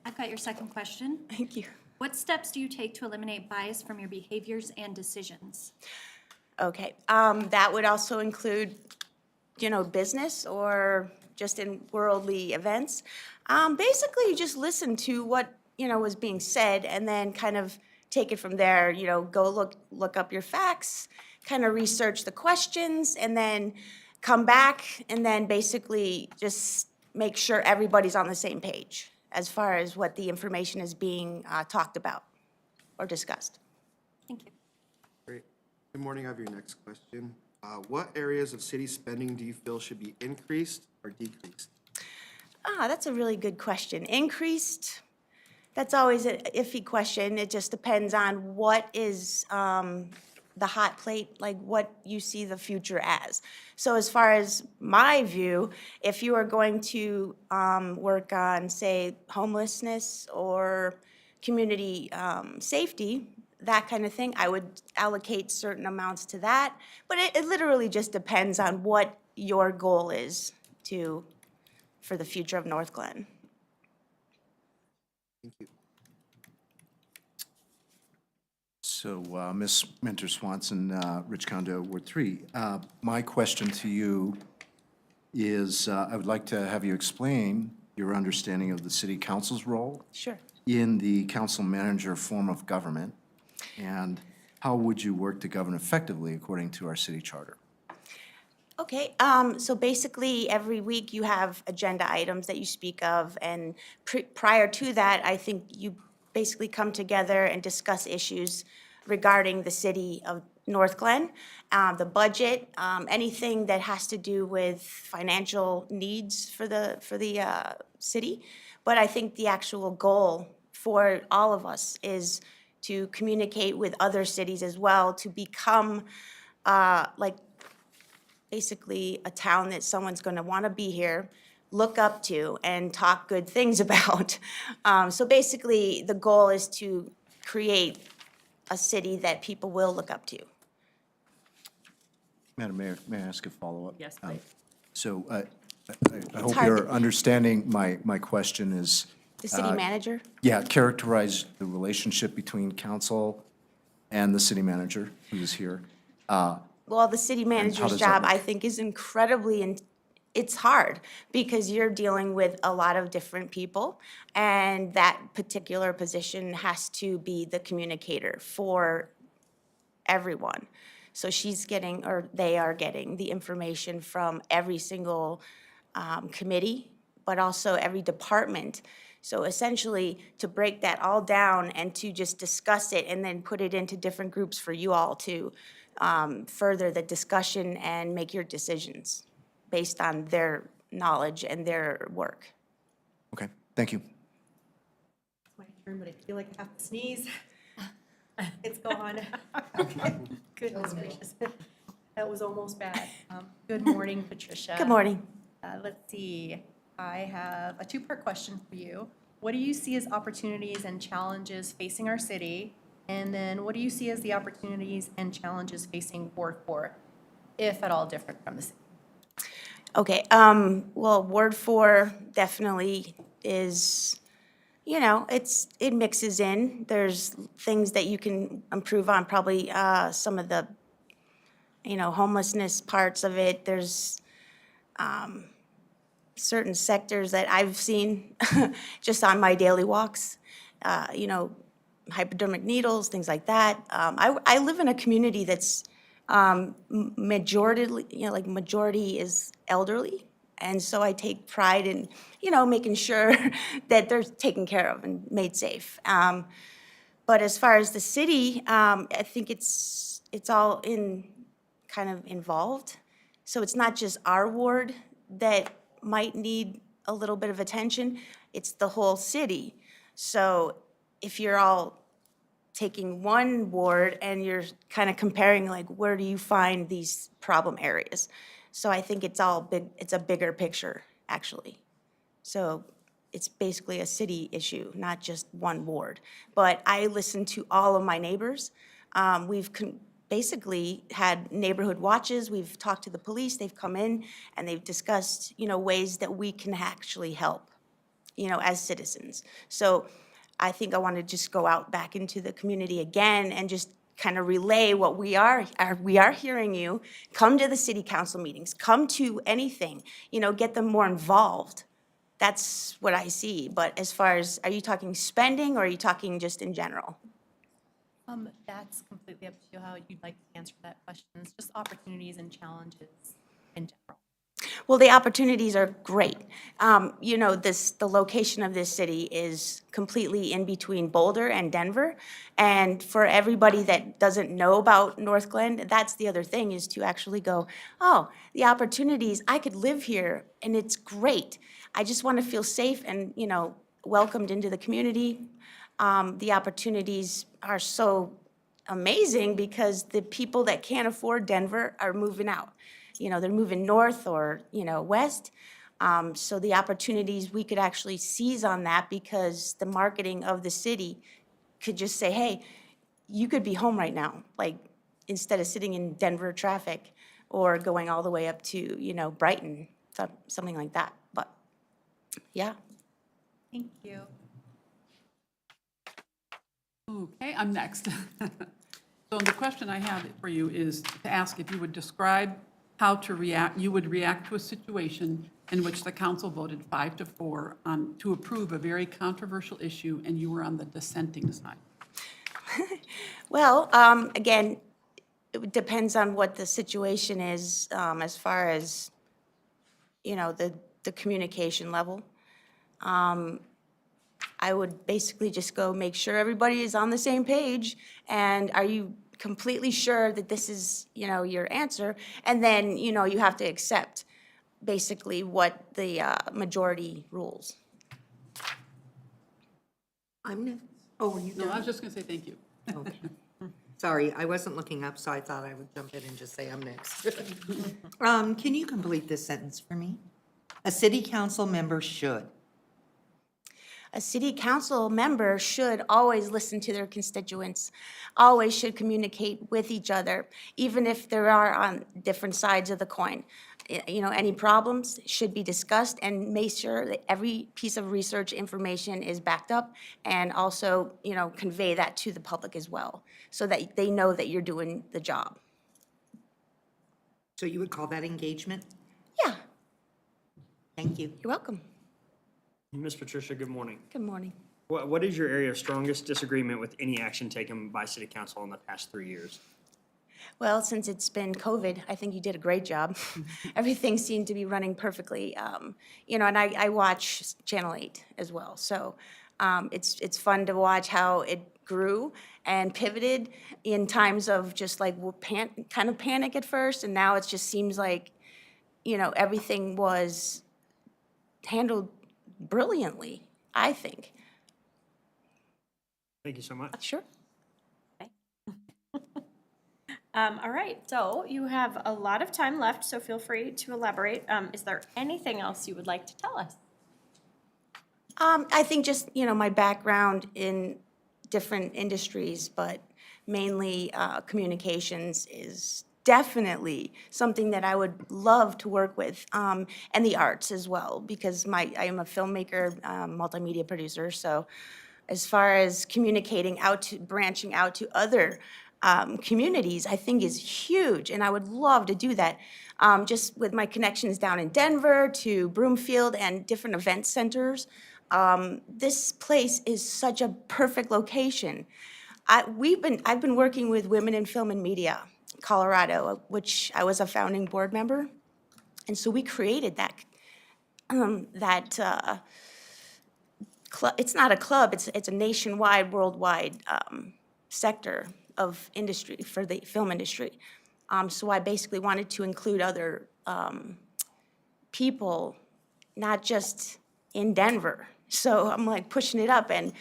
I've got your second question. thank you. What steps do you take to eliminate bias from your behaviors and decisions? Okay, that would also include, you know, business or just in worldly events. Basically, you just listen to what, you know, was being said and then kind of take it from there, you know, go look up your facts, kind of research the questions, and then come back and then basically just make sure everybody's on the same page as far as what the information is being talked about or discussed. Thank you. Great. Good morning. I have your next question. What areas of city spending do you feel should be increased or decreased? That's a really good question. Increased, that's always an iffy question. It just depends on what is the hot plate, like what you see the future as. So as far as my view, if you are going to work on, say, homelessness or community safety, that kind of thing, I would allocate certain amounts to that. But it literally just depends on what your goal is for the future of North Glen. Thank you. So, Ms. Mentor Swanson, Rich Condo, Ward 3. My question to you is, I would like to have you explain your understanding of the city council's role Sure. in the council manager form of government, and how would you work to govern effectively according to our city charter? Okay, so basically, every week you have agenda items that you speak of, and prior to that, I think you basically come together and discuss issues regarding the city of North Glen, the budget, anything that has to do with financial needs for the city. But I think the actual goal for all of us is to communicate with other cities as well, to become like basically a town that someone's going to want to be here, look up to, and talk good things about. So basically, the goal is to create a city that people will look up to. Madam Mayor, may I ask a follow-up? Yes, please. So I hope hard you're to- understanding my question is, The city manager? yeah, characterize the relationship between council and the city manager who is here. Well, the city manager's does that job, look? I think, is incredibly, it's hard because you're dealing with a lot of different people. And that particular position has to be the communicator for everyone. So she's getting, or they are getting the information from every single committee, but also every department. So essentially, to break that all down and to just discuss it and then put it into different groups for you all to further the discussion and make your decisions based on their knowledge and their work. Okay, thank you. My turn, but I feel like I have to sneeze. It's gone. Goodness gracious. That was almost bad. Good morning, Patricia. Good morning. Let's see. I have a two-part question for you. What do you see as opportunities and challenges facing our city? And then what do you see as the opportunities and challenges facing Ward 4, if at all different from the city? Okay, well, Ward 4 definitely is, you know, it mixes in. There's things that you can improve on, probably some of the, you know, homelessness parts of it. There's certain sectors that I've seen just on my daily walks, you know, hypodermic needles, things like that. I live in a community that's majority, you know, like majority is elderly. And so I take pride in, you know, making sure that they're taken care of and made safe. But as far as the city, I think it's all kind of involved. So it's not just our ward that might need a little bit of attention, it's the whole city. So if you're all taking one ward and you're kind of comparing, like, where do you find these problem areas? So I think it's all big, it's a bigger picture, actually. So it's basically a city issue, not just one ward. But I listen to all of my neighbors. We've basically had neighborhood watches. We've talked to the police. They've come in and they've discussed, you know, ways that we can actually help, you know, as citizens. So I think I want to just go out back into the community again and just kind of relay what we are hearing you. Come to the city council meetings, come to anything, you know, get them more involved. That's what I see. But as far as, are you talking spending or are you talking just in general? That's completely up to you how you'd like to answer that question. It's just opportunities and challenges in general. Well, the opportunities are great. You know, the location of this city is completely in between Boulder and Denver. And for everybody that doesn't know about North Glen, that's the other thing, is to actually go, oh, the opportunities, I could live here and it's great. I just want to feel safe and, you know, welcomed into the community. The opportunities are so amazing because the people that can't afford Denver are moving out. You know, they're moving north or, you know, west. So the opportunities, we could actually seize on that because the marketing of the city could just say, hey, you could be home right now, like, instead of sitting in Denver traffic or going all the way up to, you know, Brighton, something like that. But, yeah. Thank you. Okay, I'm next. So the question I have for you is to ask if you would describe how you would react to a situation in which the council voted 5-4 to approve a very controversial issue and you were on the dissenting side. Well, again, it depends on what the situation is, as far as, you know, the communication level. I would basically just go make sure everybody is on the same page. And are you completely sure that this is, your answer, and then, you have to accept basically what the majority rules. I'm next. Oh, were you No, I done? was just going to say thank you. Okay. Sorry, I wasn't looking up, so I thought I would jump in and just say I'm next. Can you complete this sentence for me? A city council member should. A city council member should always listen to their constituents, always should communicate with each other, even if there are on different sides of the coin. Any problems should be discussed and make sure that every piece of research information is backed up, and also, convey that to the public as well, so that they know that you're doing the job. So you would call that engagement? Yeah, Thank you. you're welcome. Ms. Patricia, good morning. Good morning. What is your area of strongest disagreement with any action taken by city council in the past 3 years? Well, since it's been COVID, I think you did a great job. Everything seemed to be running perfectly. And I watch Channel 8 as well. So it's fun to watch how it grew and pivoted in times of just like kind of panic at first. And now it just seems like, everything was handled brilliantly, I think. Thank you so much. Sure. All right, so you have a lot of time left, so feel free to elaborate. Is there anything else you would like to tell us? I think just, my background in different industries, but mainly communications is definitely something that I would love to work with, and the arts as well, because I am a filmmaker, multimedia producer, so as far as communicating out to, branching out to other communities, I think is huge, and I would love to do that. Just with my connections down in Denver to Broomfield and different event centers, this place is such a perfect location. I've been working with Women in Film and Media, Colorado, which I was a founding board member, and so we created that it's not a club, it's a nationwide, worldwide sector of industry for the film industry. So I basically wanted to include other people, not just in Denver. So I'm like pushing it up and,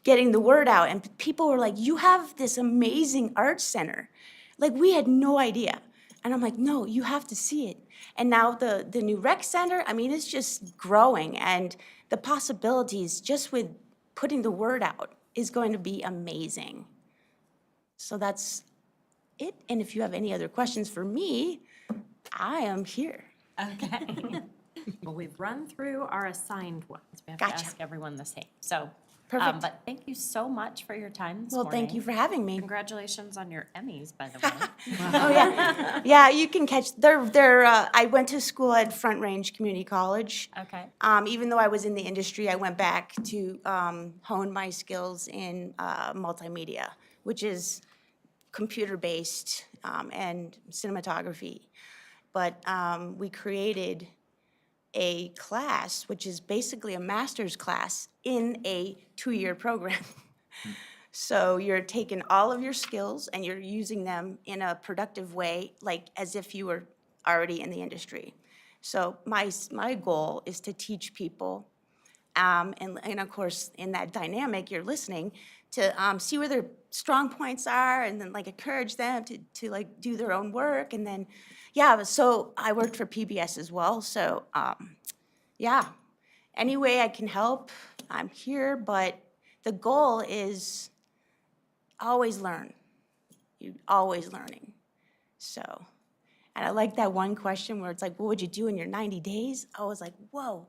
getting the word out. And people were like, you have this amazing art center. Like, we had no idea. And I'm like, no, you have to see it. And now the new rec center, it's just growing. And the possibilities just with putting the word out is going to be amazing. So that's it. And if you have any other questions for me, I am here. Okay. Well, we've run through our assigned ones. We have to Gotcha. ask everyone the same. So, Perfect. but thank you so much for your time this Well, morning. thank you for having me. Congratulations on your Emmys, by the way. Oh, yeah. Yeah, you can catch, I went to school at Front Range Community College. Okay. Even though I was in the industry, I went back to hone my skills in multimedia, which is computer-based and cinematography. But we created a class, which is basically a master's class in a 2-year program. So you're taking all of your skills and you're using them in a productive way, like as if you were already in the industry. So my goal is to teach people, and of course, in that dynamic, you're listening to see where their strong points are, and then like encourage them to like do their own work. And then, yeah, so I worked for PBS as well. So yeah, any way I can help, I'm here. But the goal is always learn. You're always learning. So, and I like that one question where it's like, what would you do in your 90 days? I was like, whoa,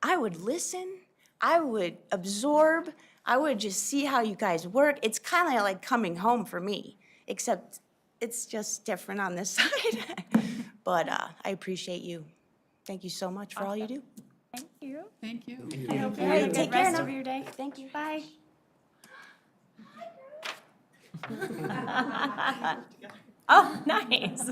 I would listen, I would absorb, I would just see how you guys work. It's kind of like coming home for me, except it's just different on this side. But I appreciate you. Thank you so much for all you do. Thank you. Thank you. I hope you All have right, a take good care rest now. of your day. Thank you. Bye. Oh, nice.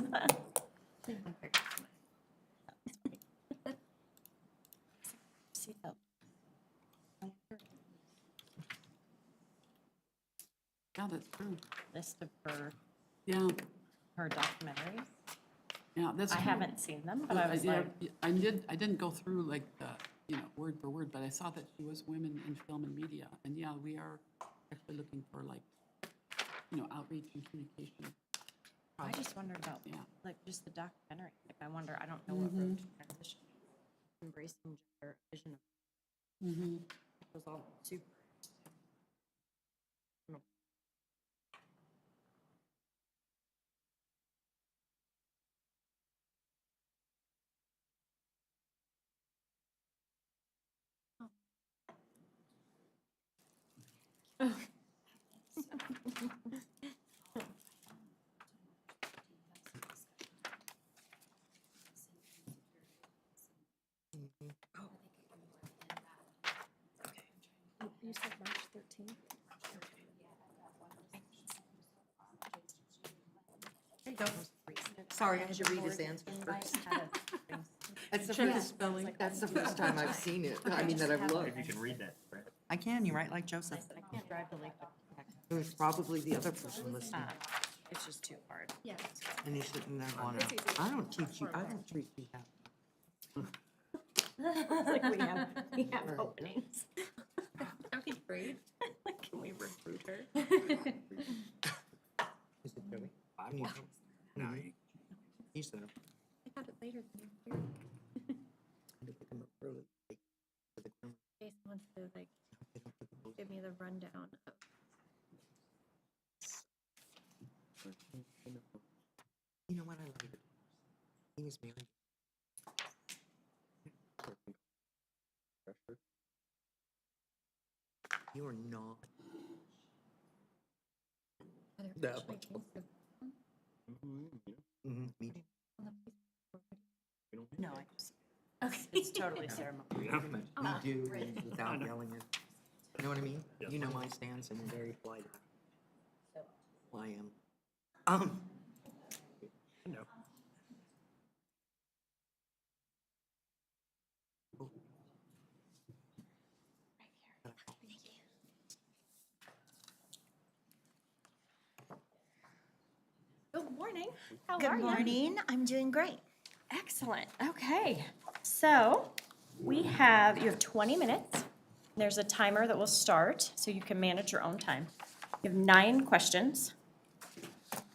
Yeah, that's true. list of Yeah, her documentaries. yeah, that's I true. haven't seen them, but I was Yeah, like, I didn't go through like the, word for word, but I saw that she was women in film and media. And yeah, we are actually looking for like, outreach and communication. I just wondered about, Yeah. like, just the documentary. Like, I wonder, I don't know what road to transition. Embracing gender vision of, it was all super. You said March 13th? There you go. Sorry, I had to read his answer first. That's the first spelling. That's the first time I've seen it. I mean, that I've looked. If you can read that, Brett. I can, you write like Joseph. I can't drive to Lake. It was probably the other person listening. It's just too hard. Yeah. And he's sitting there going, I don't teach you, I don't treat you that. Like, we have openings. That'd be great. Can we recruit her? Is it Joey? No, he's there. I got it later than you. Jason wants to like give me the rundown of. You know what, I love it. He was married. You are not. That much. Me too. No, I just, it's totally ceremonial. We do without yelling it. You know what I mean? You know my stance, and I'm very polite. I am. No. Good morning. How are Good you? morning. I'm doing great. Excellent. Okay. So you have 20 minutes. There's a timer that will start, so you can manage your own time. You have 9 questions,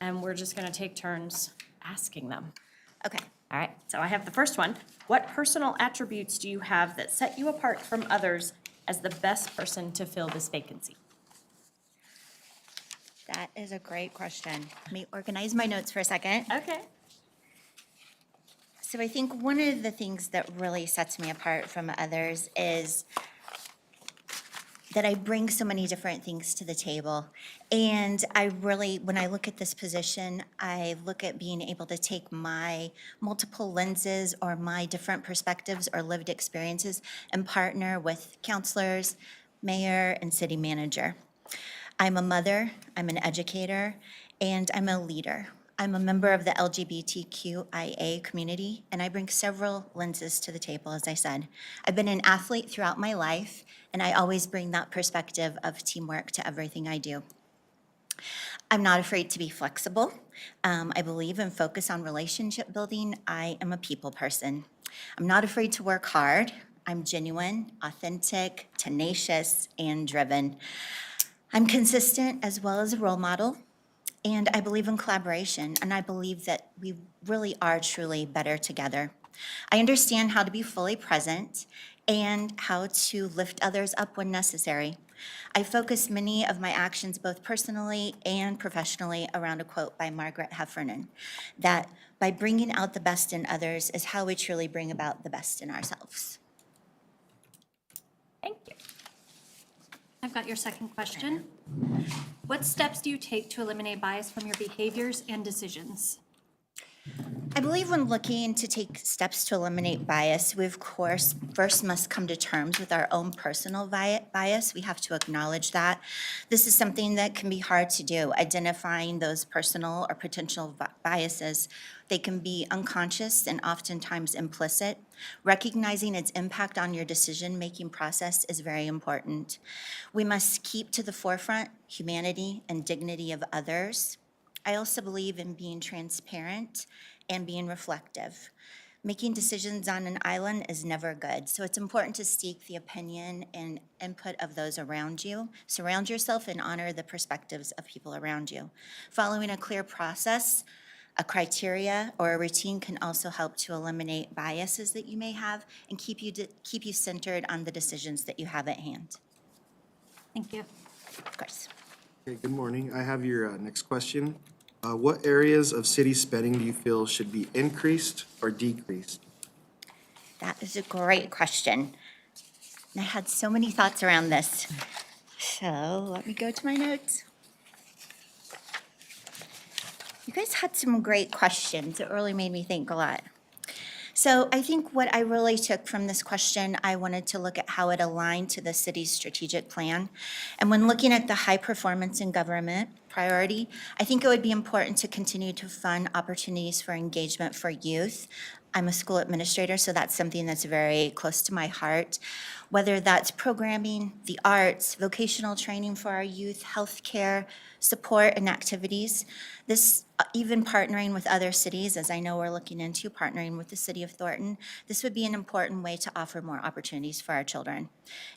and we're just going to take turns asking them. Okay. All right. So I have the first one. What personal attributes do you have that set you apart from others as the best person to fill this vacancy? That is a great question. Let me organize my notes for a second. Okay. So I think one of the things that really sets me apart from others is that I bring so many different things to the table. And I really, when I look at this position, I look at being able to take my multiple lenses or my different perspectives or lived experiences and partner with counselors, mayor, and city manager. I'm a mother, I'm an educator, and I'm a leader. I'm a member of the LGBTQIA community, and I bring several lenses to the table, as I said. I've been an athlete throughout my life, and I always bring that perspective of teamwork to everything I do. I'm not afraid to be flexible. I believe and focus on relationship building. I am a people person. I'm not afraid to work hard. I'm genuine, authentic, tenacious, and driven. I'm consistent as well as a role model. And I believe in collaboration, and I believe that we really are truly better together. I understand how to be fully present and how to lift others up when necessary. I focus many of my actions, both personally and professionally, around a quote by Margaret Heffernan, that by bringing out the best in others is how we truly bring about the best in ourselves. Thank you. I've got your second question. What steps do you take to eliminate bias from your behaviors and decisions? I believe when looking to take steps to eliminate bias, we of course first must come to terms with our own personal bias. We have to acknowledge that. This is something that can be hard to do, identifying those personal or potential biases. They can be unconscious and oftentimes implicit. Recognizing its impact on your decision-making process is very important. We must keep to the forefront humanity and dignity of others. I also believe in being transparent and being reflective. Making decisions on an island is never good, so it's important to seek the opinion and input of those around you. Surround yourself and honor the perspectives of people around you. Following a clear process, a criteria, or a routine can also help to eliminate biases that you may have and keep you centered on the decisions that you have at hand. Thank you. Of course. Okay, good morning. I have your next question. What areas of city spending do you feel should be increased or decreased? That is a great question. And I had so many thoughts around this. So let me go to my notes. You guys had some great questions. It really made me think a lot. So I think what I really took from this question, I wanted to look at how it aligned to the city's strategic plan. And when looking at the high performance in government priority, I think it would be important to continue to fund opportunities for engagement for youth. I'm a school administrator, so that's something that's very close to my heart. Whether that's programming, the arts, vocational training for our youth, healthcare, support and activities. This, even partnering with other cities, as I know we're looking into, partnering with the city of Thornton, this would be an important way to offer more opportunities for our children.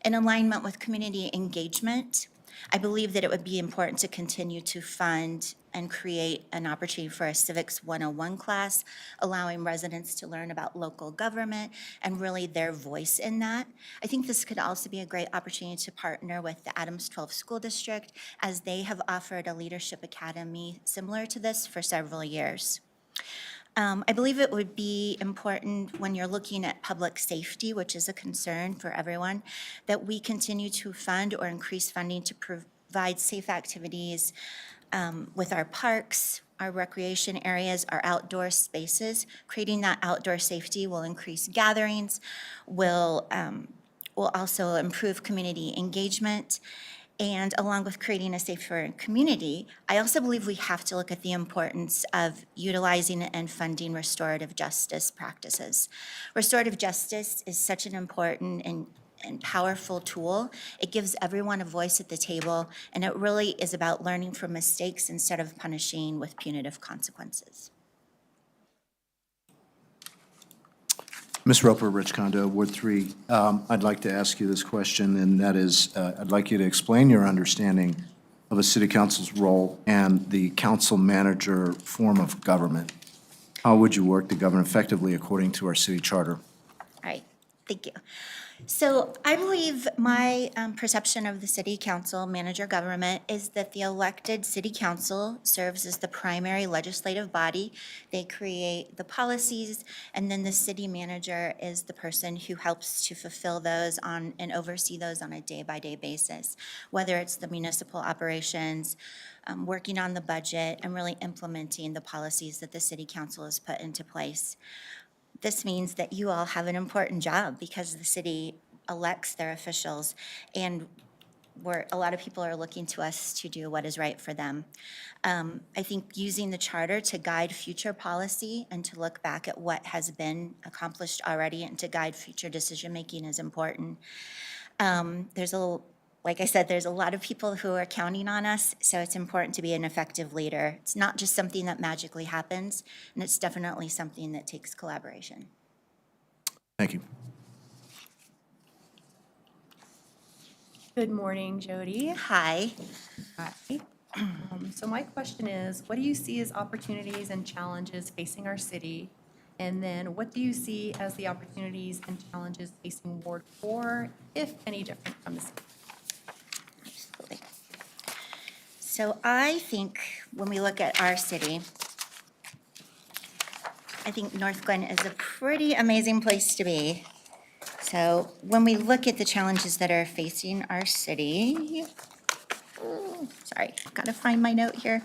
In alignment with community engagement, I believe that it would be important to continue to fund and create an opportunity for a Civics 101 class, allowing residents to learn about local government and really their voice in that. I think this could also be a great opportunity to partner with the Adams 12 School District, as they have offered a leadership academy similar to this for several years. I believe it would be important when you're looking at public safety, which is a concern for everyone, that we continue to fund or increase funding to provide safe activities with our parks, our recreation areas, our outdoor spaces. Creating that outdoor safety will increase gatherings, will also improve community engagement. And along with creating a safer community, I also believe we have to look at the importance of utilizing and funding restorative justice practices. Restorative justice is such an important and powerful tool. It gives everyone a voice at the table, and it really is about learning from mistakes instead of punishing with punitive consequences. Ms. Roper, Rich Condo, Ward 3. I'd like to ask you this question, and that is, I'd like you to explain your understanding of a city council's role and the council manager form of government. How would you work the government effectively according to our city charter? All right, thank you. So I believe my perception of the city council manager government is that the elected city council serves as the primary legislative body. They create the policies, and then the city manager is the person who helps to fulfill those and oversee those on a day-by-day basis, whether it's the municipal operations, working on the budget, and really implementing the policies that the city council has put into place. This means that you all have an important job because the city elects their officials, and a lot of people are looking to us to do what is right for them. I think using the charter to guide future policy and to look back at what has been accomplished already and to guide future decision-making is important. Like I said, there's a lot of people who are counting on us, so it's important to be an effective leader. It's not just something that magically happens, and it's definitely something that takes collaboration. Thank you. Good morning, Jody. Hi. Hi. So my question is, what do you see as opportunities and challenges facing our city? And then what do you see as the opportunities and challenges facing Ward 4, if any different from the city? So I think when we look at our city, I think North Glen is a pretty amazing place to be. So when we look at the challenges that are facing our city, sorry, I've got to find my note here.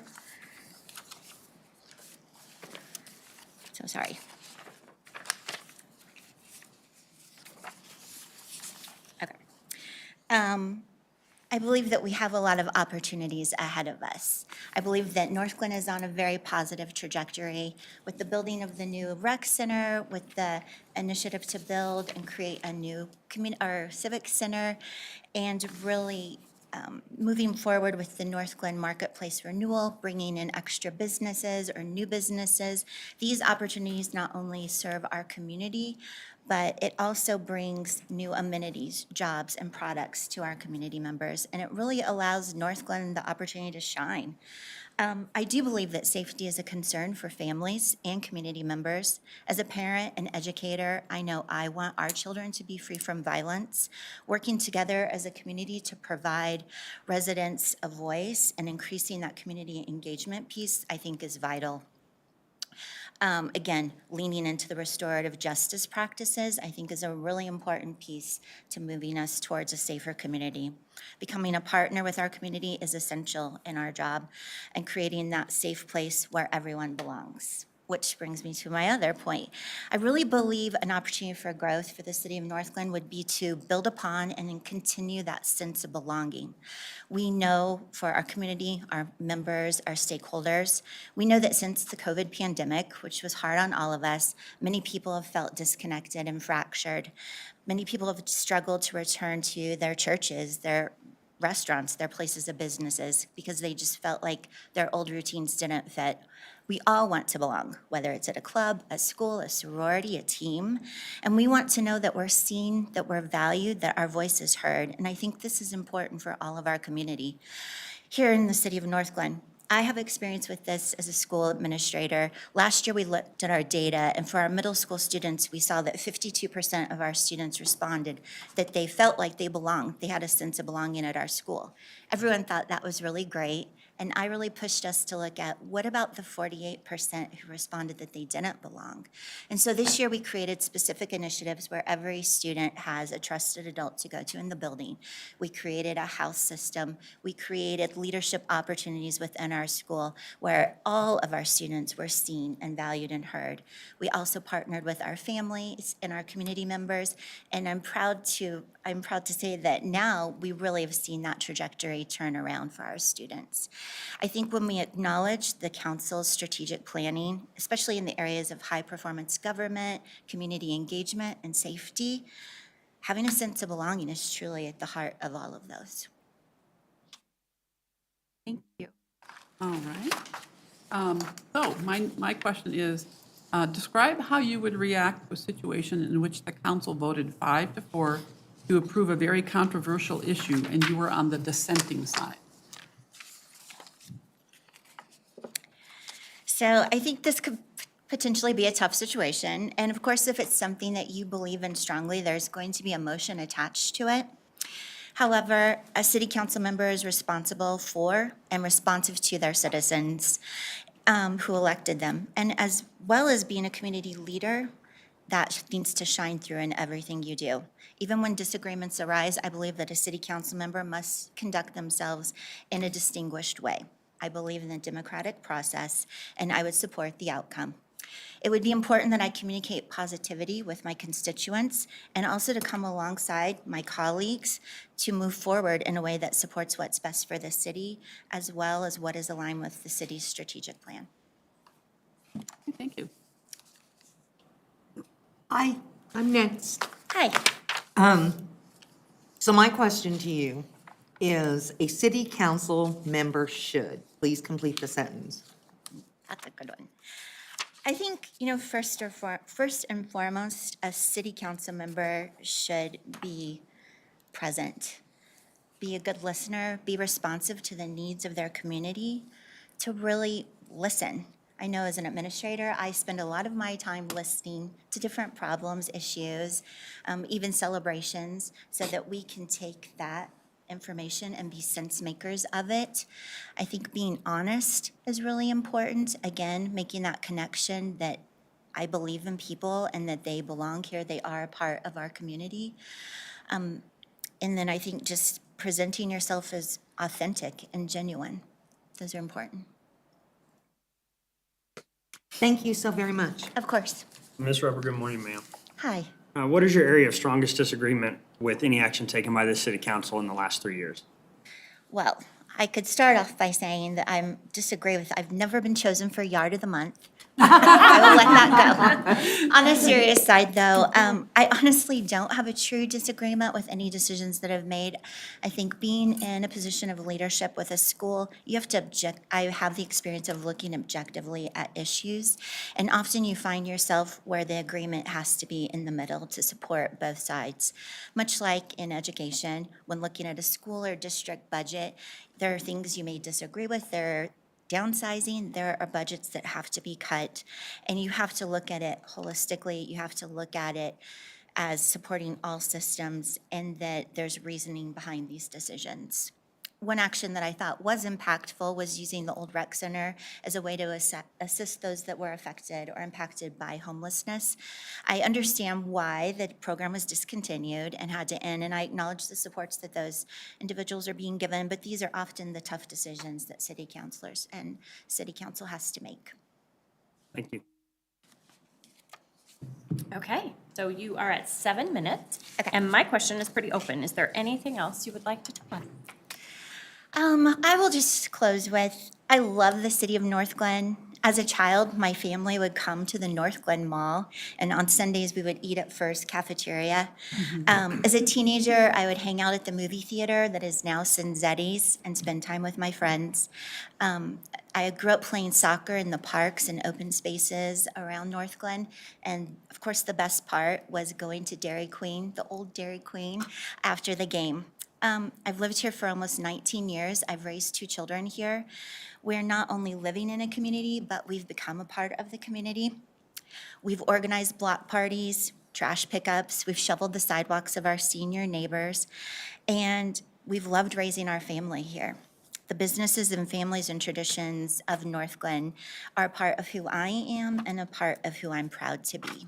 So sorry. Okay. I believe that we have a lot of opportunities ahead of us. I believe that North Glen is on a very positive trajectory with the building of the new rec center, with the initiative to build and create a new civic center, and really moving forward with the North Glen Marketplace renewal, bringing in extra businesses or new businesses. These opportunities not only serve our community, but it also brings new amenities, jobs, and products to our community members, and it really allows North Glen the opportunity to shine. I do believe that safety is a concern for families and community members. As a parent and educator, I know I want our children to be free from violence. Working together as a community to provide residents a voice and increasing that community engagement piece, I think is vital. Again, leaning into the restorative justice practices, I think is a really important piece to moving us towards a safer community. Becoming a partner with our community is essential in our job and creating that safe place where everyone belongs. Which brings me to my other point. I really believe an opportunity for growth for the city of North Glen would be to build upon and then continue that sense of belonging. We know for our community, our members, our stakeholders, we know that since the COVID pandemic, which was hard on all of us, many people have felt disconnected and fractured. Many people have struggled to return to their churches, their restaurants, their places of businesses, because they just felt like their old routines didn't fit. We all want to belong, whether it's at a club, a school, a sorority, a team. And we want to know that we're seen, that we're valued, that our voice is heard. And I think this is important for all of our community. Here in the city of North Glen, I have experience with this as a school administrator. Last year, we looked at our data, and for our middle school students, we saw that 52% of our students responded that they felt like they belonged. They had a sense of belonging at our school. Everyone thought that was really great, and I really pushed us to look at what about the 48% who responded that they didn't belong. And so this year, we created specific initiatives where every student has a trusted adult to go to in the building. We created a house system. We created leadership opportunities within our school where all of our students were seen and valued and heard. We also partnered with our families and our community members, and I'm proud to say that now we really have seen that trajectory turn around for our students. I think when we acknowledge the council's strategic planning, especially in the areas of high-performance government, community engagement, and safety, having a sense of belonging is truly at the heart of all of those. Thank you. All right. So my question is, describe how you would react to a situation in which the council voted 5-4 to approve a very controversial issue and you were on the dissenting side. So I think this could potentially be a tough situation. And of course, if it's something that you believe in strongly, there's going to be emotion attached to it. However, a city council member is responsible for and responsive to their citizens who elected them. And as well as being a community leader, that needs to shine through in everything you do. Even when disagreements arise, I believe that a city council member must conduct themselves in a distinguished way. I believe in the democratic process, and I would support the outcome. It would be important that I communicate positivity with my constituents and also to come alongside my colleagues to move forward in a way that supports what's best for the city, as well as what is aligned with the city's strategic plan. Thank you. Hi, I'm next. Hi. So my question to you is, a city council member should, please complete the sentence. That's a good one. I think, first and foremost, a city council member should be present, be a good listener, be responsive to the needs of their community, to really listen. I know as an administrator, I spend a lot of my time listening to different problems, issues, even celebrations, so that we can take that information and be sense makers of it. I think being honest is really important. Again, making that connection that I believe in people and that they belong here, they are a part of our community. And then I think just presenting yourself as authentic and genuine. Those are important. Thank you so very much. Of course. Ms. Rubber, good morning, ma'am. Hi. What is your area of strongest disagreement with any action taken by this city council in the last 3 years? Well, I could start off by saying that I disagree with, I've never been chosen for Yard of the Month. I will let that go. On a serious side, though, I honestly don't have a true disagreement with any decisions that I've made. I think being in a position of leadership with a school, you have to I have the experience of looking objectively at issues, and often you find yourself where the agreement has to be in the middle to support both sides. Much like in education, when looking at a school or district budget, there are things you may disagree with, there are downsizing, there are budgets that have to be cut, and you have to look at it holistically. You have to look at it as supporting all systems and that there's reasoning behind these decisions. One action that I thought was impactful was using the old rec center as a way to assist those that were affected or impacted by homelessness. I understand why the program was discontinued and had to end, and I acknowledge the supports that those individuals are being given, but these are often the tough decisions that city councilors and city council has to make. Thank you. Okay, so you are at 7 minutes. Okay. And my question is pretty open. Is there anything else you would like to tell us? I will just close with, I love the city of North Glen. As a child, my family would come to the North Glen Mall, and on Sundays, we would eat at First Cafeteria. As a teenager, I would hang out at the movie theater that is now Cinzetti's and spend time with my friends. I grew up playing soccer in the parks and open spaces around North Glen, and of course, the best part was going to Dairy Queen, the old Dairy Queen, after the game. I've lived here for almost 19 years. I've raised 2 children here. We're not only living in a community, but we've become a part of the community. We've organized block parties, trash pickups, we've shoveled the sidewalks of our senior neighbors, and we've loved raising our family here. The businesses and families and traditions of North Glen are a part of who I am and a part of who I'm proud to be.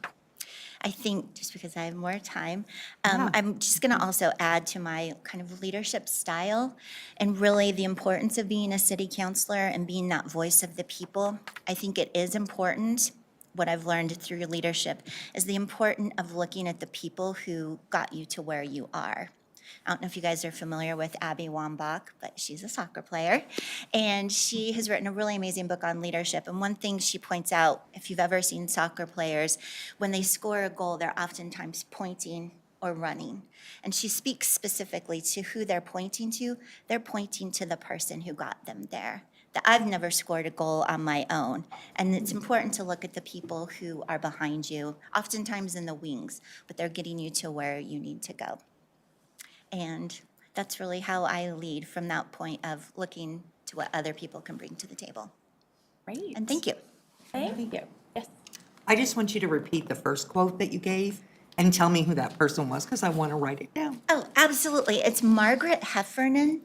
I think, just because I have more time, I'm just going to also add to my kind of leadership style and really the importance of being a city councilor and being that voice of the people. I think it is important, what I've learned through your leadership, is the importance of looking at the people who got you to where you are. I don't know if you guys are familiar with Abby Wambach, but she's a soccer player. And she has written a really amazing book on leadership. And one thing she points out, if you've ever seen soccer players, when they score a goal, they're oftentimes pointing or running. And she speaks specifically to who they're pointing to. They're pointing to the person who got them there. That I've never scored a goal on my own. And it's important to look at the people who are behind you, oftentimes in the wings, but they're getting you to where you need to go. And that's really how I lead, from that point of looking to what other people can bring to the table. Great. And thank you. Thank you. Yes. I just want you to repeat the first quote that you gave and tell me who that person was, because I want to write it down. Oh, absolutely. It's Margaret Heffernan.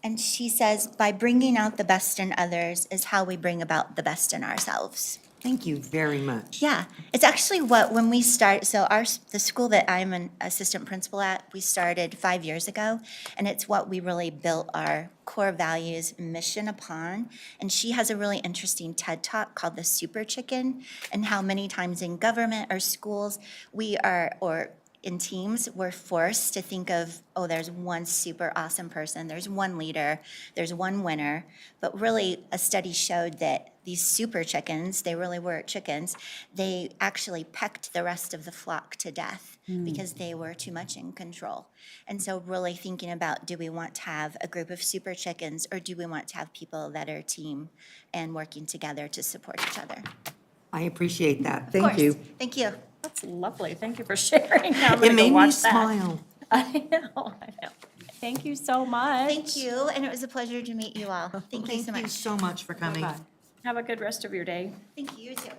And she says, by bringing out the best in others is how we bring about the best in ourselves. Thank you very much. Yeah, it's actually when we start, so the school that I'm an assistant principal at, we started 5 years ago, and it's what we really built our core values mission upon. And she has a really interesting TED Talk called The Super Chicken, and how many times in government or schools or in teams, we're forced to think of, oh, there's one super awesome person, there's one leader, there's one winner. But really, a study showed that these super chickens, they really were chickens, they actually pecked the rest of the flock to death because they were too much in control. And so really thinking about, do we want to have a group of super chickens, or do we want to have people that are a team and working together to support each other? I appreciate that. Of Thank course. you. Thank you. That's lovely. Thank you for sharing. Now I'm gonna It go made me watch that. smile. I know. Thank you so much. Thank you, and it was a pleasure to meet you all. Thank you so Thank you much. so much for coming. Bye-bye. Have a good rest of your day. Thank you, you too.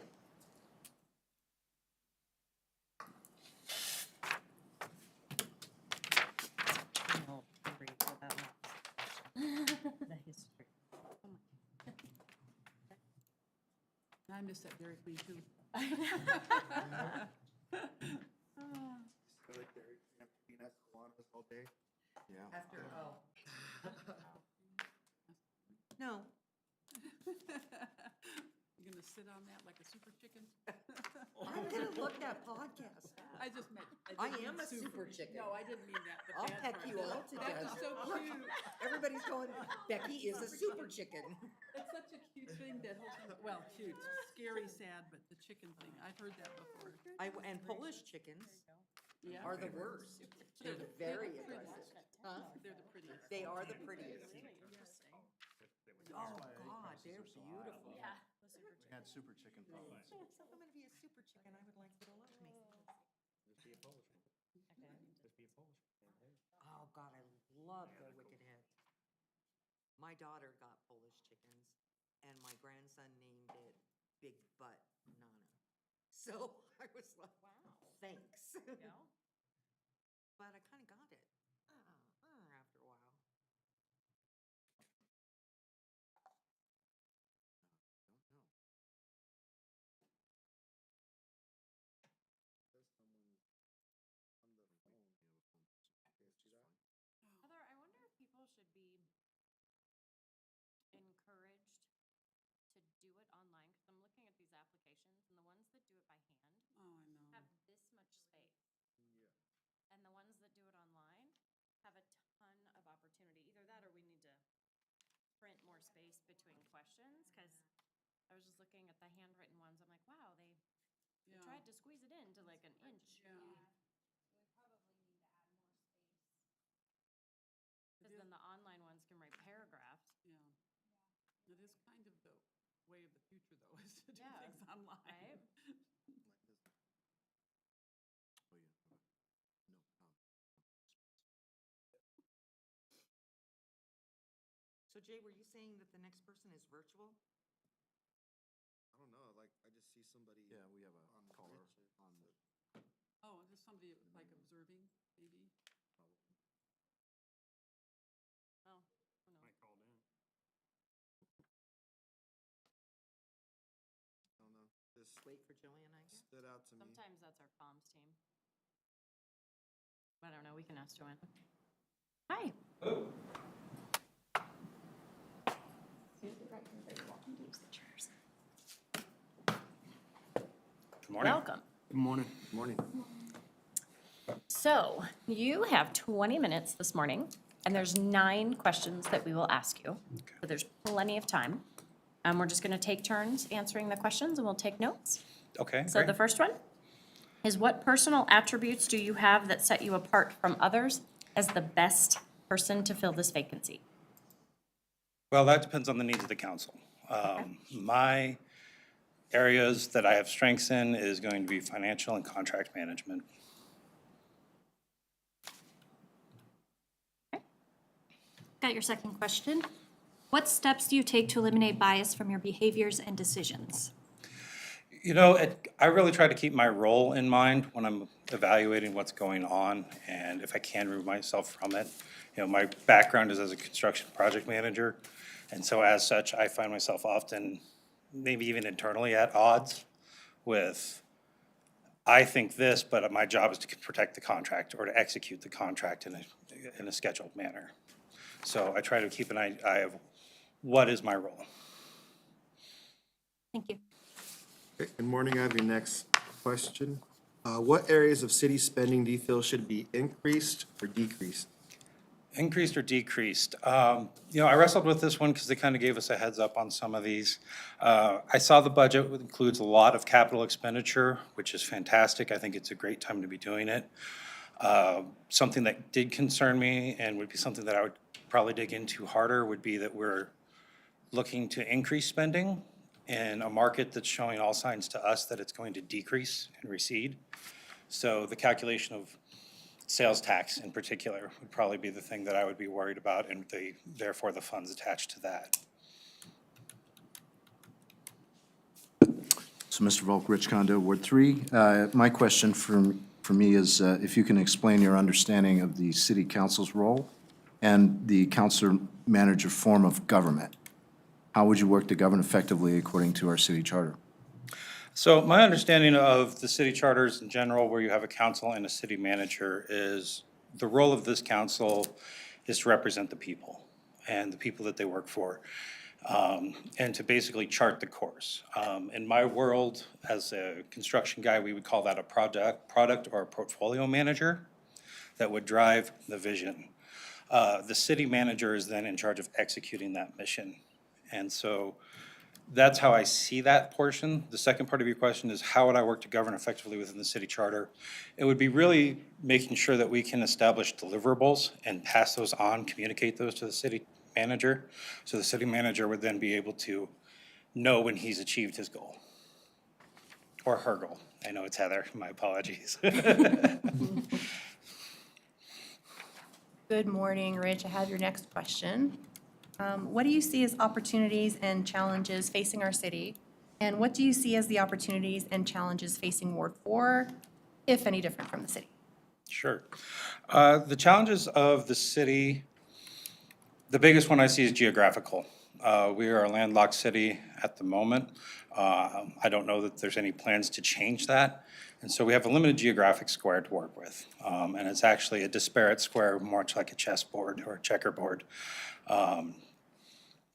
I miss that Dairy Queen too. No. You're gonna sit on that like a super chicken? I'm gonna look that podcast. I just meant. I didn't am mean a super chicken. No, I didn't mean that. the I'll bad peck part. you all to That death. is so cute. Everybody's going, Becky is a super chicken. It's such a cute thing, that whole thing. Well, cute, scary, sad, but the chicken thing, I've heard that before. And Polish chickens Yeah. are the worst. They're very aggressive. Huh? They're the prettiest. They are the prettiest. Oh, God, they're beautiful. Yeah. Had super chicken problems. So if I'm gonna be a super chicken, I would like you to love me. Oh, God, I love the wicked heads. My daughter got Polish chickens, and my grandson named it Big Butt Nana. So I was like, wow, thanks. Yeah. But I kind of got it after a while. Don't know. Heather, I wonder if people should be encouraged to do it online, because I'm looking at these applications, and the ones that do it by hand Oh, I know. have this much space. And the ones that do it online have a ton of opportunity. Either that or we need to print more space between questions, because I was just looking at the handwritten ones, I'm like, wow, they Yeah. tried to squeeze it into like an inch. Yeah. We probably need to add more space. Because then the online ones can write paragraphs. Yeah. It is kind of the way of the future, though, is to do Yeah, things online. right? Oh, yeah. No. So Jay, were you saying that the next person is virtual? I don't know, like, I just see somebody. Yeah, we have on a the caller bridge. on the. Oh, is this somebody like observing, maybe? Oh, who knows? Might called in. I don't know, this Wait for Jillian, I guess. stood out to me. Sometimes that's our comms team. I don't know, we can ask Joanna. Hi. Good morning. Welcome. Good morning. Morning. So you have 20 minutes this morning, and there's 9 questions that we will ask you. So there's plenty of time. We're just going to take turns answering the questions, and we'll take notes. Okay, So the first one is, what personal attributes do you have that set you apart from others as the best person to fill this vacancy? Well, that depends on the needs of the council. My areas that I have strengths in is going to be financial and contract management. Got your second question. What steps do you take to eliminate bias from your behaviors and decisions? You know, I really try to keep my role in mind when I'm evaluating what's going on, and if I can remove myself from it. You know, my background is as a construction project manager, and so as such, I find myself often, maybe even internally, at odds with, I think this, but my job is to protect the contract or to execute the contract in a scheduled manner. So I try to keep an eye of what is my role. Thank you. Okay, good morning, I have your next question. What areas of city spending do you feel should be increased or decreased? Increased or decreased? You know, I wrestled with this one because they kind of gave us a heads up on some of these. I saw the budget includes a lot of capital expenditure, which is fantastic. I think it's a great time to be doing it. Something that did concern me and would be something that I would probably dig into harder would be that we're looking to increase spending in a market that's showing all signs to us that it's going to decrease and recede. So the calculation of sales tax in particular would probably be the thing that I would be worried about, and therefore the funds attached to that. So Mr. Volk, Rich Kondo, Ward 3. My question for me is if you can explain your understanding of the city council's role and the council manager form of government. How would you work to govern effectively according to our city charter? So my understanding of the city charters in general, where you have a council and a city manager, is the role of this council is to represent the people and the people that they work for. and to basically chart the course. In my world, as a construction guy, we would call that a product or a portfolio manager that would drive the vision. The city manager is then in charge of executing that mission. And so that's how I see that portion. The second part of your question is how would I work to govern effectively within the city charter? It would be really making sure that we can establish deliverables and pass those on, communicate those to the city manager. So the city manager would then be able to know when he's achieved his goal. Or her goal. I know it's Heather, my apologies. Good morning, Rich. I have your next question. What do you see as opportunities and challenges facing our city? And what do you see as the opportunities and challenges facing Ward 4, if any different from the city? Sure. The challenges of the city, the biggest one I see is geographical. We are a landlocked city at the moment. I don't know that there's any plans to change that. And so we have a limited geographic square to work with. And it's actually a disparate square, much like a chessboard or a checkerboard.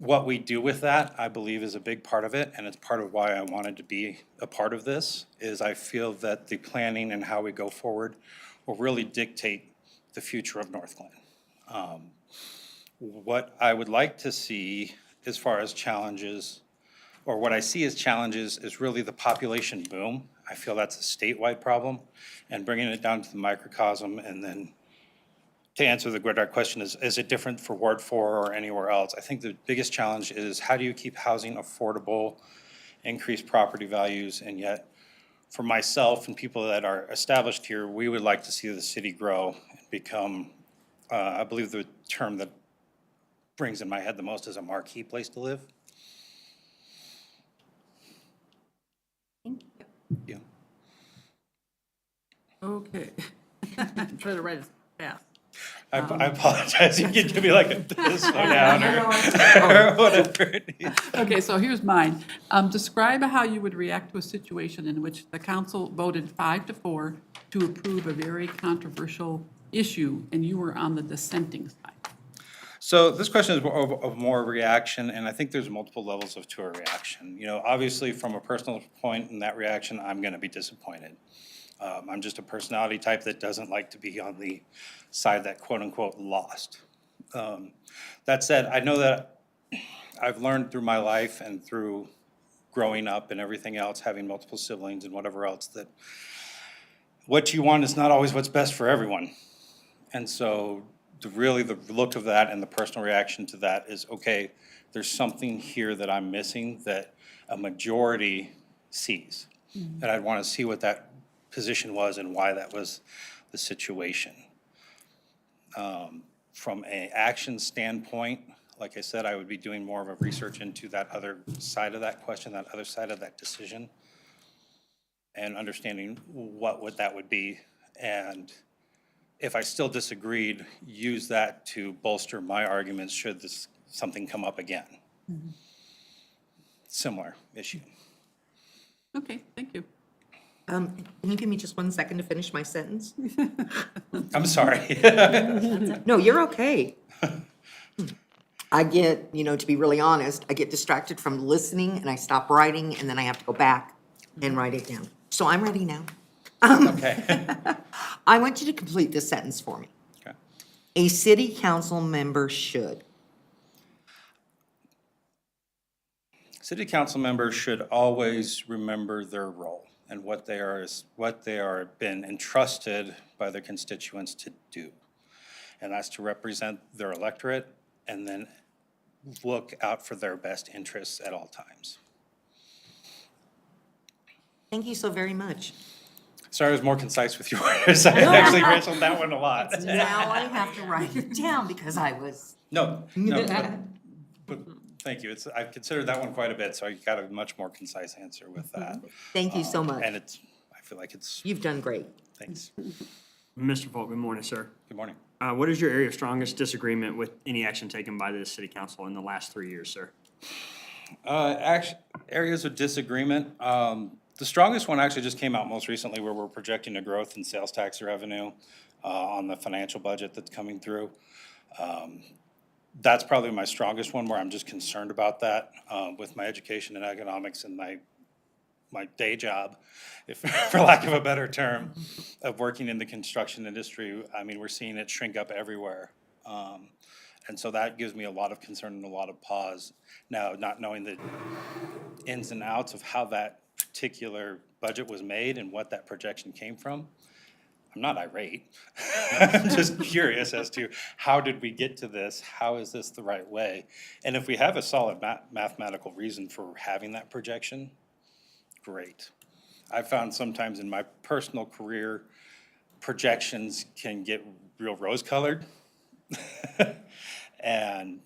What we do with that, I believe, is a big part of it, and it's part of why I wanted to be a part of this, is I feel that the planning and how we go forward will really dictate the future of Northglenn. What I would like to see as far as challenges, or what I see as challenges, is really the population boom. I feel that's a statewide problem, and bringing it down to the microcosm, and then to answer the direct question, is it different for Ward 4 or anywhere else? I think the biggest challenge is how do you keep housing affordable, increase property values, and yet for myself and people that are established here, we would like to see the city grow and become, I believe the term that brings in my head the most is a marquee place to live. Thank you. Okay. Try to write it fast. I apologize, you can give me like a slow down or whatever it needs. Okay, so here's mine. Describe how you would react to a situation in which the council voted 5-4 to approve a very controversial issue, and you were on the dissenting side. So this question is more of a reaction, and I think there's multiple levels to a reaction. You know, obviously, from a personal point in that reaction, I'm gonna be disappointed. I'm just a personality type that doesn't like to be on the side that quote-unquote lost. That said, I know that I've learned through my life and through growing up and everything else, having multiple siblings and whatever else, that what you want is not always what's best for everyone. And so the look of that and the personal reaction to that is, okay, there's something here that I'm missing that a majority sees. And I'd want to see what that position was and why that was the situation. From an action standpoint, like I said, I would be doing more of a research into that other side of that question, that other side of that decision, and understanding what that would be. And if I still disagreed, use that to bolster my arguments should something come up again. Similar issue. Okay, thank you. Can you give me just 1 second to finish my sentence? I'm sorry. No, you're okay. I get, to be really honest, I get distracted from listening and I stop writing and then I have to go back and write it down. So I'm ready now. Okay. I want you to complete this sentence for me. Okay. A city council member should. City council members should always remember their role and what they are been entrusted by their constituents to do. And that's to represent their electorate and then look out for their best interests at all times. Thank you so very much. Sorry, I was more concise with yours. I actually wrestled that one a lot. Now I have to write it down because I was. No, but thank you. I considered that one quite a bit, so I got a much more concise answer with that. Thank you so much. And I feel like it's, You've done great. thanks. Mr. Falk, good morning, sir. Good morning. What is your area of strongest disagreement with any action taken by the city council in the last 3 years, sir? Areas of disagreement. The strongest one actually just came out most recently where we're projecting a growth in sales tax revenue on the financial budget that's coming through. That's probably my strongest one, where I'm just concerned about that, with my education in economics and my day job, if, for lack of a better term, of working in the construction industry. I mean, we're seeing it shrink up everywhere. And so that gives me a lot of concern and a lot of pause. Now, not knowing the ins and outs of how that particular budget was made and what that projection came from, I'm not irate. I'm just curious as to how did we get to this? How is this the right way? And if we have a solid mathematical reason for having that projection, great. I found sometimes in my personal career, projections can get real rose-colored. And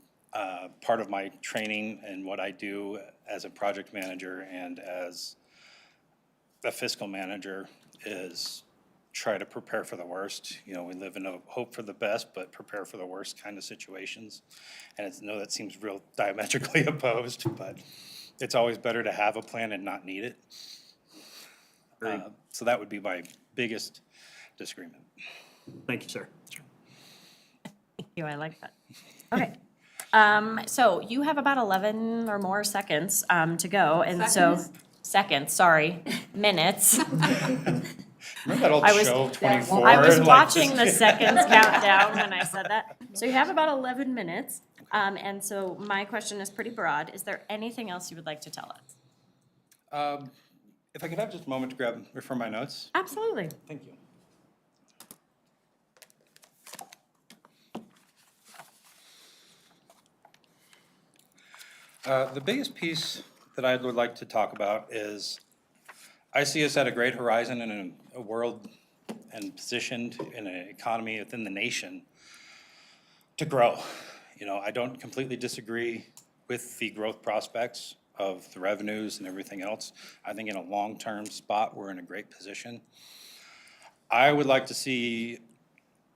part of my training and what I do as a project manager and as a fiscal manager is try to prepare for the worst. You know, we live in a hope for the best, but prepare for the worst kind of situations. And I know that seems real diametrically opposed, but it's always better to have a plan and not need it. So that would be my biggest disagreement. Thank you, sir. Thank you, I like that. Okay. So you have about 11 or more seconds to go, and so, seconds, sorry, minutes. Remember that old I was- show, 24? I was Like, watching the seconds count down when I said that. So you have about 11 minutes, and so my question is pretty broad. Is there anything else you would like to tell us? If I could have just a moment to refer my notes. Absolutely. Thank you. The biggest piece that I would like to talk about is, I see us at a great horizon in a world and positioned in an economy within the nation to grow. You know, I don't completely disagree with the growth prospects of the revenues and everything else. I think in a long-term spot, we're in a great position. I would like to see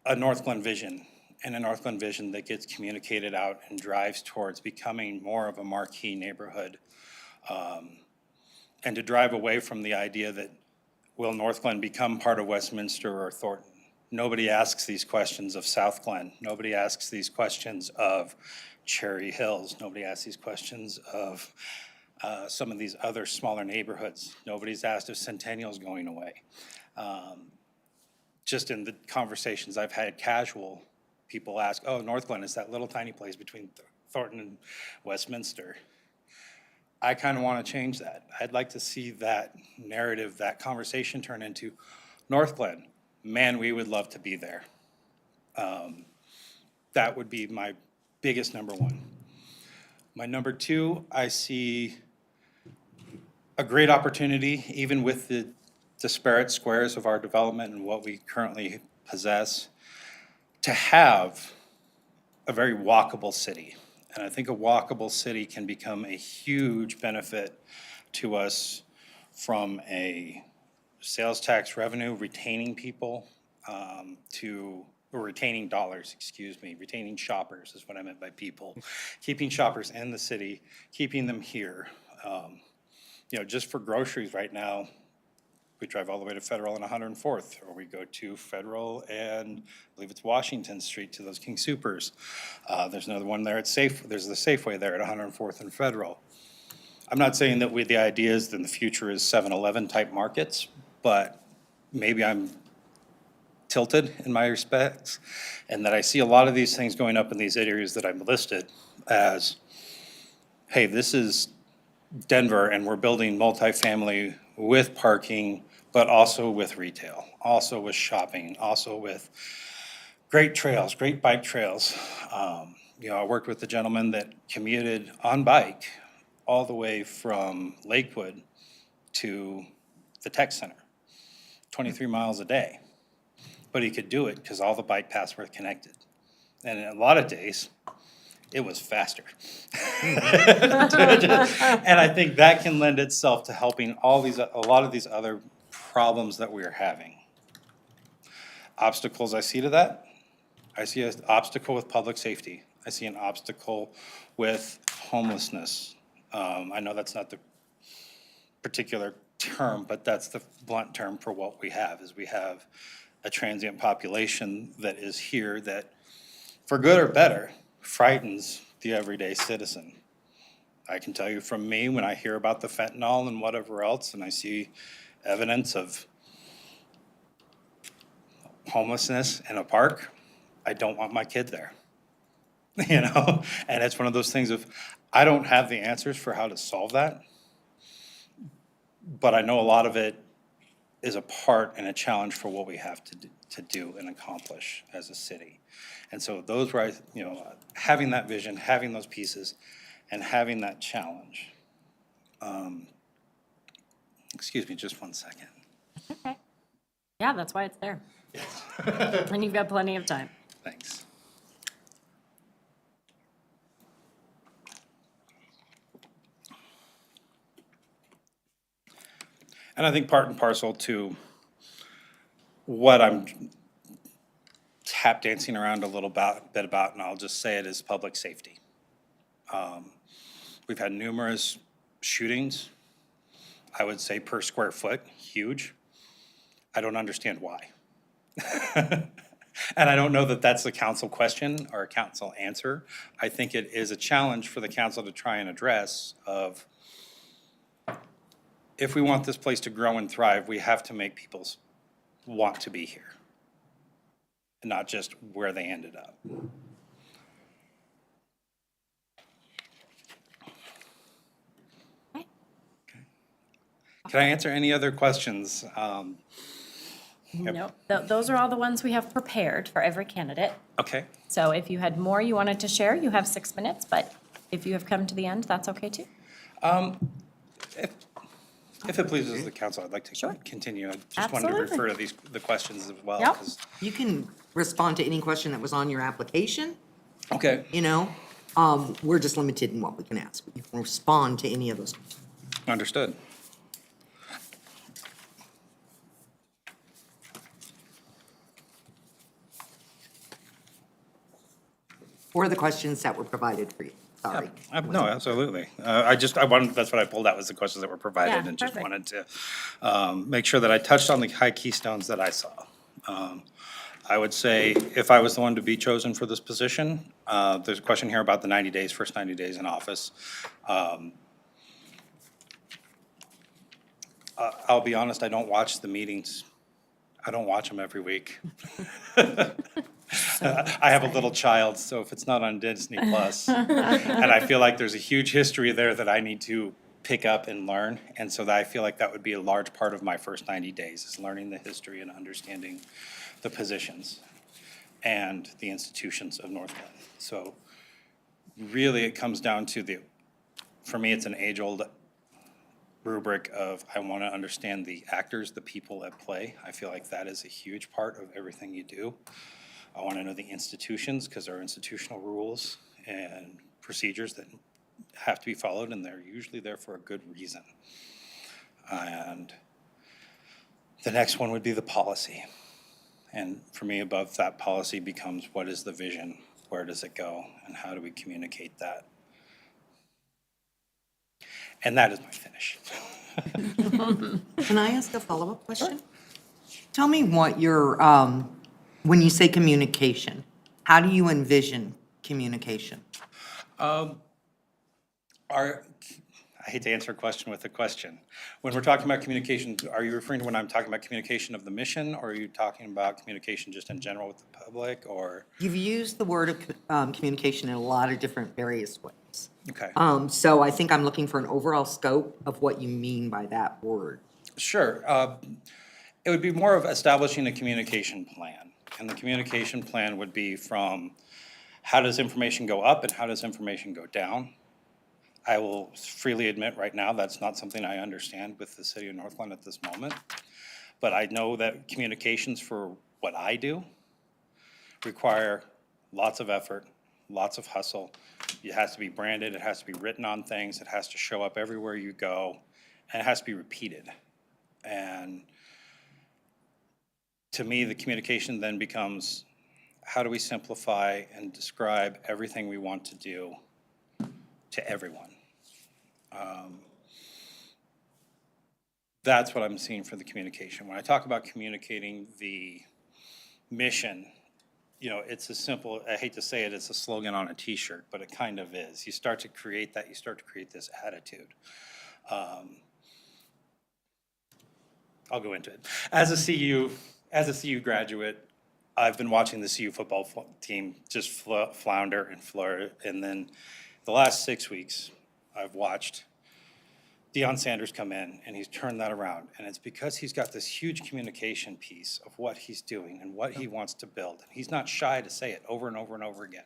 a North Glen vision, and a North Glen vision that gets communicated out and drives towards becoming more of a marquee neighborhood. And to drive away from the idea that, will North Glen become part of Westminster or Thornton? Nobody asks these questions of South Glen. Nobody asks these questions of Cherry Hills. Nobody asks these questions of some of these other smaller neighborhoods. Nobody's asked if Centennial's going away. Just in the conversations I've had casual, people ask, oh, North Glen is that little tiny place between Thornton and Westminster. I kind of want to change that. I'd like to see that narrative, that conversation turn into North Glen. Man, we would love to be there. That would be my biggest number one. My number two, I see a great opportunity, even with the disparate squares of our development and what we currently possess, to have a very walkable city. And I think a walkable city can become a huge benefit to us from a sales tax revenue, retaining people, or retaining dollars, excuse me, retaining shoppers is what I meant by people. Keeping shoppers in the city, keeping them here. You know, just for groceries right now, we drive all the way to Federal and 104th, or we go to Federal and I believe it's Washington Street to those King Soopers. There's another one there at there's the Safeway there at 104th and Federal. I'm not saying that the idea is that in the future is 7-Eleven type markets, but maybe I'm tilted in my respects, and that I see a lot of these things going up in these areas that I've listed as, hey, this is Denver and we're building multifamily with parking, but also with retail, also with shopping, also with great trails, great bike trails. You know, I worked with a gentleman that commuted on bike all the way from Lakewood to the tech center, 23 miles a day. But he could do it because all the bike paths were connected. And a lot of days, it was faster. And I think that can lend itself to helping a lot of these other problems that we're having. Obstacles I see to that, I see an obstacle with public safety. I see an obstacle with homelessness. I know that's not the particular term, but that's the blunt term for what we have, is we have a transient population that is here that, for good or better, frightens the everyday citizen. I can tell you from me, when I hear about the fentanyl and whatever else, and I see evidence of homelessness in a park, I don't want my kid there. You know, and it's one of those things of, I don't have the answers for how to solve that, but I know a lot of it is a part and a challenge for what we have to do and accomplish as a city. And so those were, you know, having that vision, having those pieces, and having that challenge. Excuse me, just one second. Okay. Yeah, that's why it's there. And you've got plenty of time. Thanks. And I think part and parcel to what I'm tap dancing around a little bit about, and I'll just say it, is public safety. We've had numerous shootings, I would say per square foot, huge. I don't understand why. And I don't know that that's a council question or a council answer. I think it is a challenge for the council to try and address of, if we want this place to grow and thrive, we have to make people want to be here, and not just where they ended up. Can I answer any other questions? Nope. Those are all the ones we have prepared for every candidate. Okay, So if you had more you wanted to share, you have 6 minutes, but if you have come to the end, that's okay too. if it pleases the council, I'd like to continue. I just wanted to Absolutely. refer to the questions as well. Yep. 'Cause- You can respond to any question that was on your application, Okay, you know? We're just limited in what we can ask. You can respond to any of those. understood. Or the questions that were provided for you, sorry. No, absolutely. I wanted, that's what I pulled out, was the questions that were provided, Yeah, and just perfect. wanted to make sure that I touched on the high keystones that I saw. I would say, if I was the one to be chosen for this position, there's a question here about the 90 days, first 90 days in office. I'll be honest, I don't watch the meetings. I don't watch them every week. I have a little child, so if it's not on Disney Plus, and I feel like there's a huge history there that I need to pick up and learn, and so that I feel like that would be a large part of my first 90 days, is learning the history and understanding the positions and the institutions of Northland. So really, it comes down to for me, it's an age-old rubric of, I want to understand the actors, the people at play. I feel like that is a huge part of everything you do. I want to know the institutions, because there are institutional rules and procedures that have to be followed, and they're usually there for a good reason. And the next one would be the policy. And for me, above that policy becomes, what is the vision? Where does it go? And how do we communicate that? And that is my finish. Can I ask a follow-up question? Tell me what your, when you say communication, how do you envision communication? I hate to answer a question with a question. When we're talking about communication, are you referring to when I'm talking about communication of the mission, or are you talking about communication just in general with the public, or? You've used the word of communication in a lot of different various ways. Okay. So I think I'm looking for an overall scope of what you mean by that word. Sure. It would be more of establishing a communication plan. And the communication plan would be from, how does information go up and how does information go down? I will freely admit right now, that's not something I understand with the city of Northland at this moment. But I know that communications for what I do require lots of effort, lots of hustle. It has to be branded, it has to be written on things, it has to show up everywhere you go, and it has to be repeated. And to me, the communication then becomes, how do we simplify and describe everything we want to do to everyone? That's what I'm seeing for the communication. When I talk about communicating the mission, you know, it's a simple, I hate to say it, it's a slogan on a T-shirt, but it kind of is. You start to create that, you start to create this attitude. I'll go into it. As a CU graduate, I've been watching the CU football team just flounder and flourish. And then the last 6 weeks, I've watched Deion Sanders come in, and he's turned that around. And it's because he's got this huge communication piece of what he's doing and what he wants to build. And he's not shy to say it over and over and over again.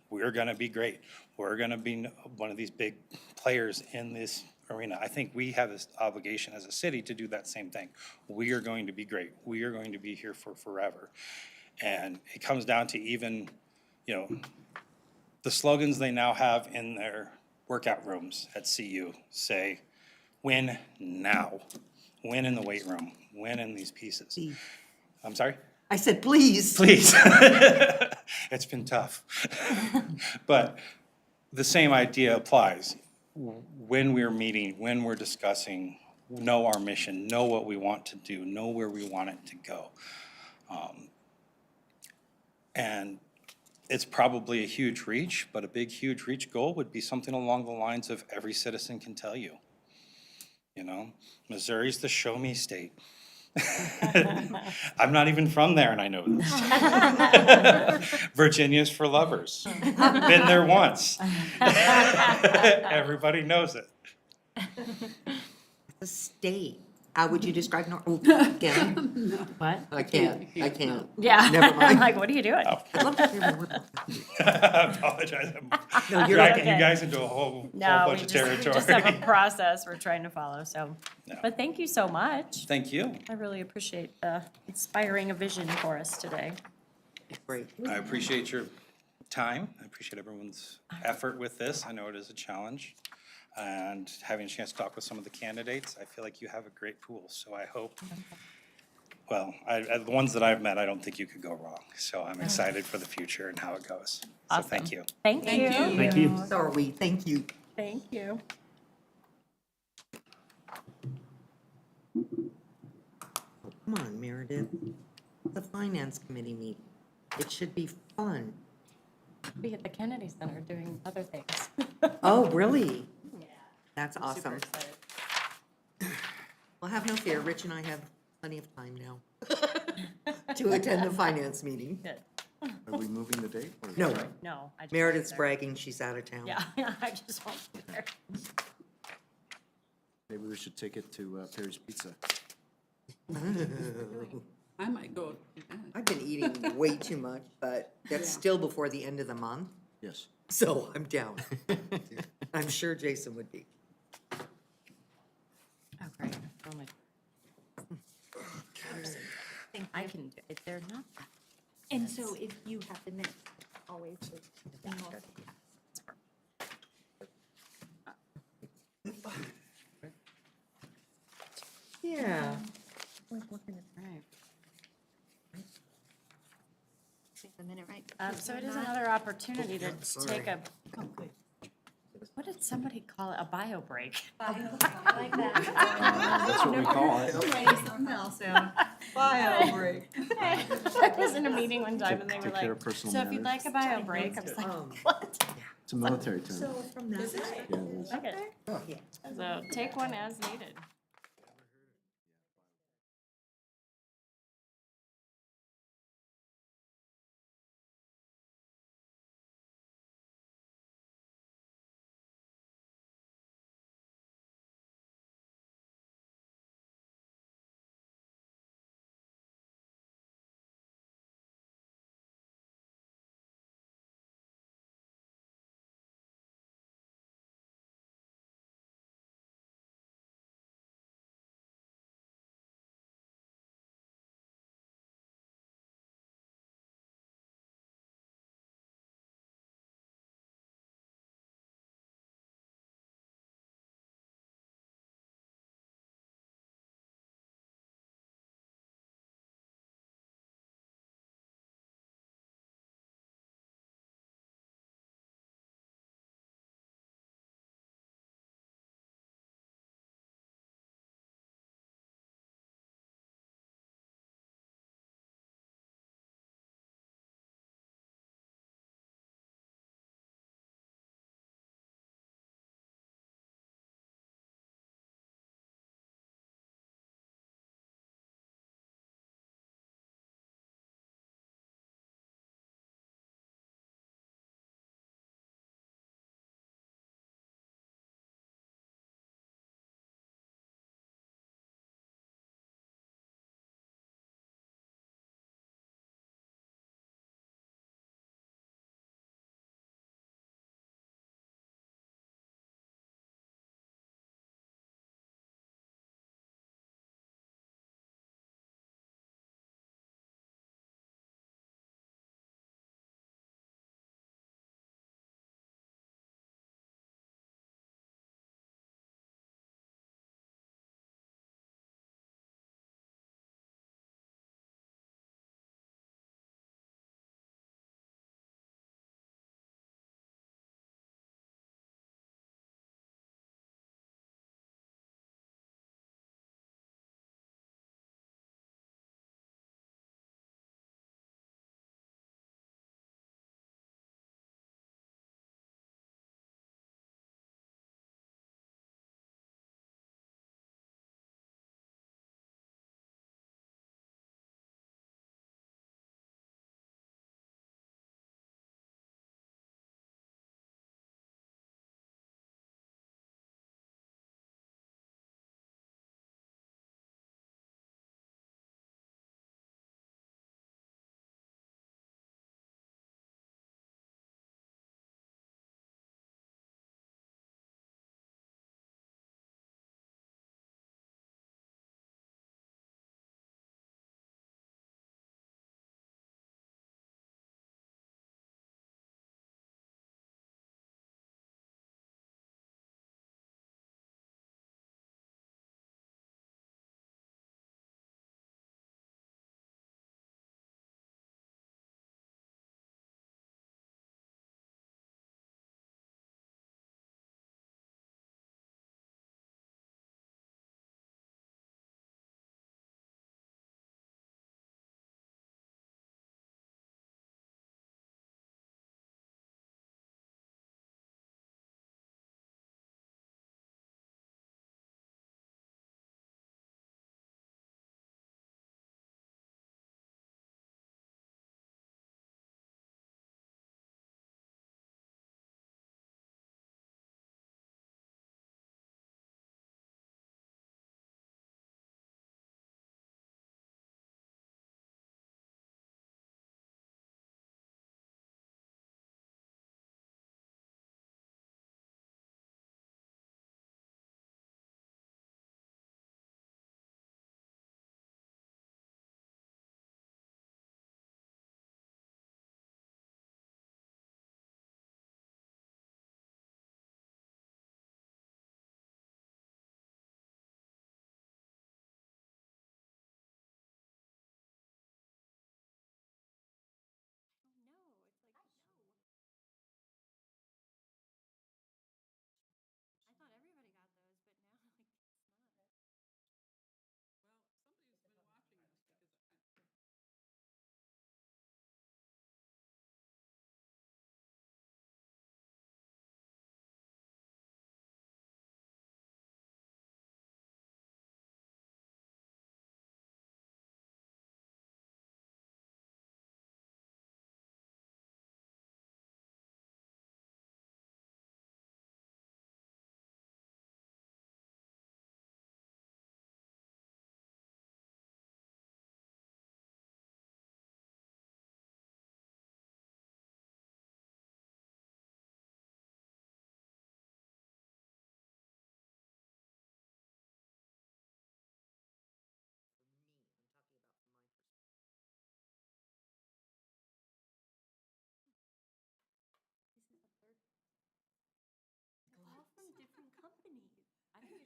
We're going to be great. We're going to be one of these big players in this arena. I think we have this obligation as a city to do that same thing. We are going to be great. We are going to be here for forever. And it comes down to even, you know, the slogans they now have in their workout rooms at CU say, win now, win in the weight room, win in these pieces. I'm sorry? I said, please. Please. It's been tough. But the same idea applies. When we're meeting, when we're discussing, know our mission, know what we want to do, know where we want it to go. And it's probably a huge reach, but a big, huge reach goal would be something along the lines of every citizen can tell you. You know, Missouri's the show me state. I'm not even from there and I know this. Virginia's for lovers. Been there once. Everybody knows it. The state. How would you describe again? What? I can't. Yeah. Never I'm mind. like, what are you doing? I'd love to hear more. I apologize. I'm No, you're dragging okay. you guys into a whole No, bunch we of just have a territory. process we're trying to follow, so. No. But thank you so much. Thank you. I really appreciate inspiring a vision for us today. Great. I appreciate your time. I appreciate everyone's effort with this. I know it is a challenge. And having a chance to talk with some of the candidates, I feel like you have a great pool. So I hope, well, the ones that I've met, I don't think you could go wrong. So I'm excited for the future and how it goes. So thank you. Thank you. Thank you. So are we. Thank you. Thank you. Come on, Meredith. The finance committee meeting. It should be fun. Be at the Kennedy Center doing other things. Oh, really? Yeah. That's Super awesome. excited. Well, have no fear. Rich and I have plenty of time now to attend the finance meeting. Good. Are we moving the date? or is No. it- No. I just Meredith's wasn't there. bragging she's out of town. Yeah, I just won't be there. Maybe we should take it to Perry's Pizza. I might go do that. I've been eating way too much, but that's still before the end of the month, Yes. so I'm down. I'm sure Jason would be. Oh, great. Oh, my. I can do it. They're not that. And so if you have the minutes, always. Yeah. Right. The minute, right? So it is another opportunity to take a, what did somebody call it? A bio break? I like that. That's what we call it. Bio break. I was in a meeting one time and they were Take care of like, personal so if you'd matters. like a bio break, I was like, Um, what? It's a military term. from that side? Yeah, it is. Okay. So take one as needed.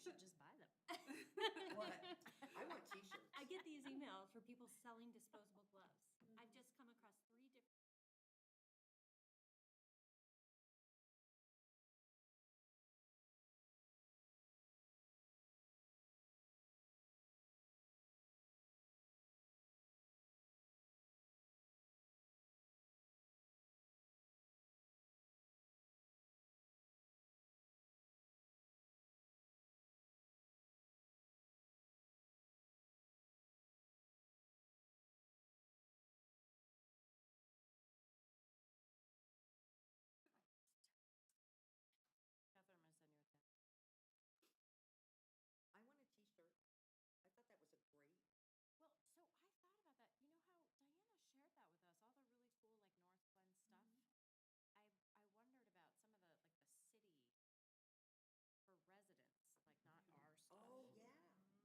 should just buy them. What? I want t-shirts. I get these emails for people selling disposable gloves. I've just come across 3 different. Catherine, I'm gonna send you a text. I want a t-shirt. I thought that was a great. Well, so I thought about that. You know how Diana shared that with us, all the really cool like North Glen stuff? I wondered about some of the city for residents, like not our stuff. Oh, yeah.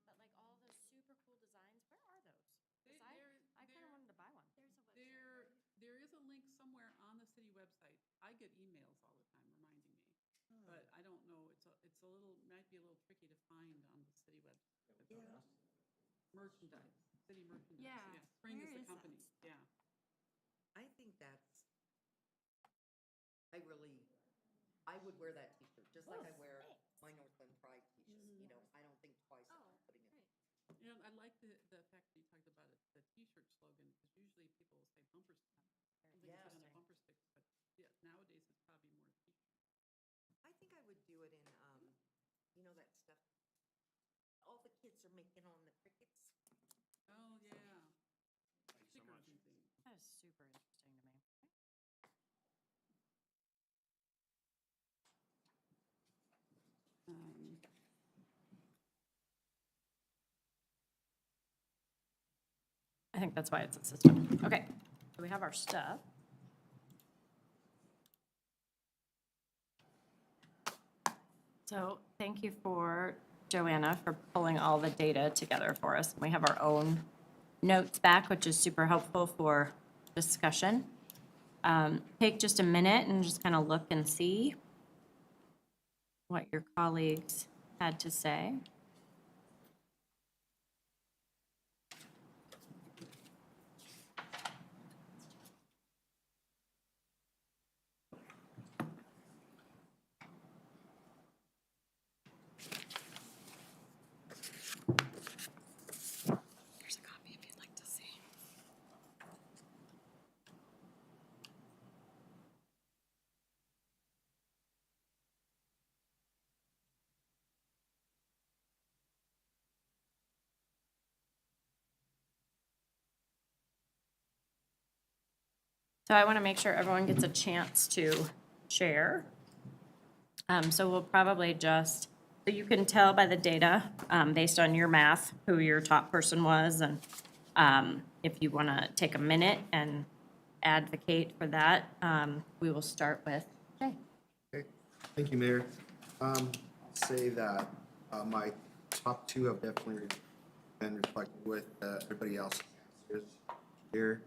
But like all the super cool designs, where are those? 'Cause I kind of wanted to buy one. There's a website. There is a link somewhere on the city website. I get emails all the time reminding me. But I don't know, it's a little, might be a little tricky to find on the city website. Yeah. Merchandise, city merchandise, Yeah, yeah. Spring where is the is company, that? yeah. I think that's, I would wear that t-shirt, just like I wear my Northland Pride t-shirt, you know, I don't think twice about putting it on. You know, I like the fact that you talked about it, the t-shirt slogan, because usually people will say bumper sticker. Something you put on a bumper sticker, but yeah, nowadays it's probably more t-shirt. I think I would do it in, you know, that stuff, all the kids are making on the crickets. Oh, yeah. Thank you so Stickers much. and things. That is super interesting to me. I think that's why it's a system. Okay, so we have our stuff. So thank you for Joanna for pulling all the data together for us. We have our own notes back, which is super helpful for discussion. Take just a minute and just kind of look and see what your colleagues had to say. Here's a copy if you'd like to see. So I want to make sure everyone gets a chance to share. So we'll probably just, so you can tell by the data, based on your math, who your top person was. And if you want to take a minute and advocate for that, we will start with Jay. Okay, thank you, Mayor. I'll say that my top 2 have definitely been reflected with everybody else's answers here.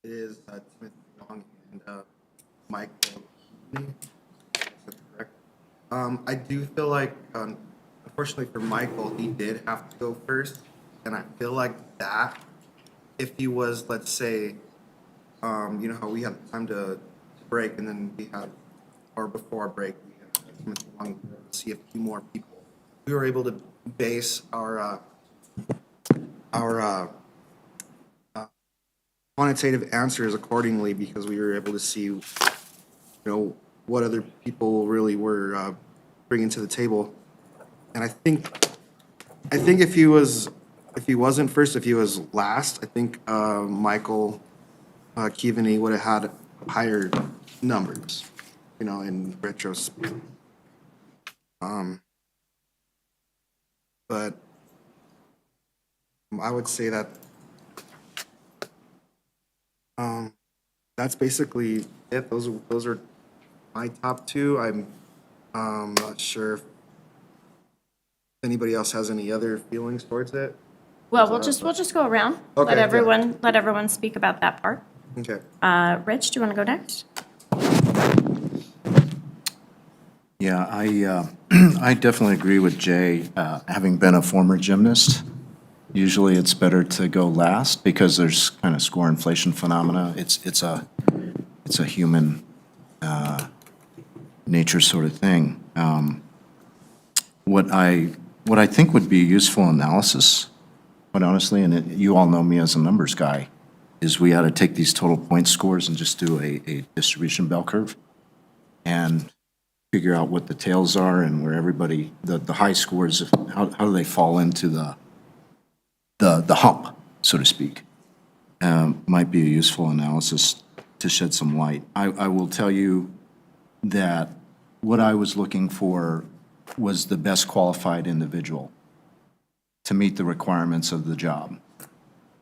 It is Timothy Long and Michael. Is that correct? I do feel like, unfortunately for Michael, he did have to go first, and I feel like that, if he was, let's say, you know how we had time to break, and then we had, or before our break, we had to see a few more people. We were able to base our quantitative answers accordingly, because we were able to see, you know, what other people really were bringing to the table. And I think if he wasn't first, if he was last, I think Michael Keaveney would have had higher numbers, you know, in retrospect. But I would say that that's basically it. Those are my top 2. I'm not sure if anybody else has any other feelings towards it. Well, we'll just go around. Okay, yeah. Let everyone speak about that part. Okay. Rich, do you want to go next? Yeah, I definitely agree with Jay. Having been a former gymnast, usually it's better to go last because there's kind of score inflation phenomena. It's a human nature sort of thing. What I think would be useful analysis, quite honestly, and you all know me as a numbers guy, is we ought to take these total point scores and just do a distribution bell curve and figure out what the tails are and where everybody, the high scores, how do they fall into the hump, so to speak. Might be a useful analysis to shed some light. I will tell you that what I was looking for was the best qualified individual to meet the requirements of the job.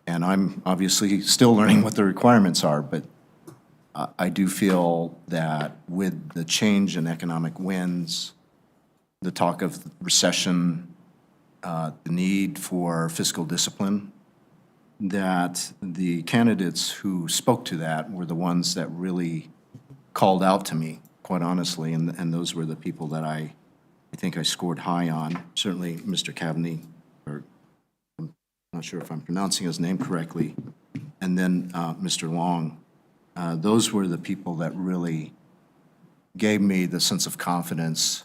And I'm obviously still learning what the requirements are, but I do feel that with the change in economic winds, the talk of recession, the need for fiscal discipline, that the candidates who spoke to that were the ones that really called out to me, quite honestly, and those were the people that I think I scored high on. Certainly Mr. Cavaney, or I'm not sure if I'm pronouncing his name correctly, and then Mr. Long. Those were the people that really gave me the sense of confidence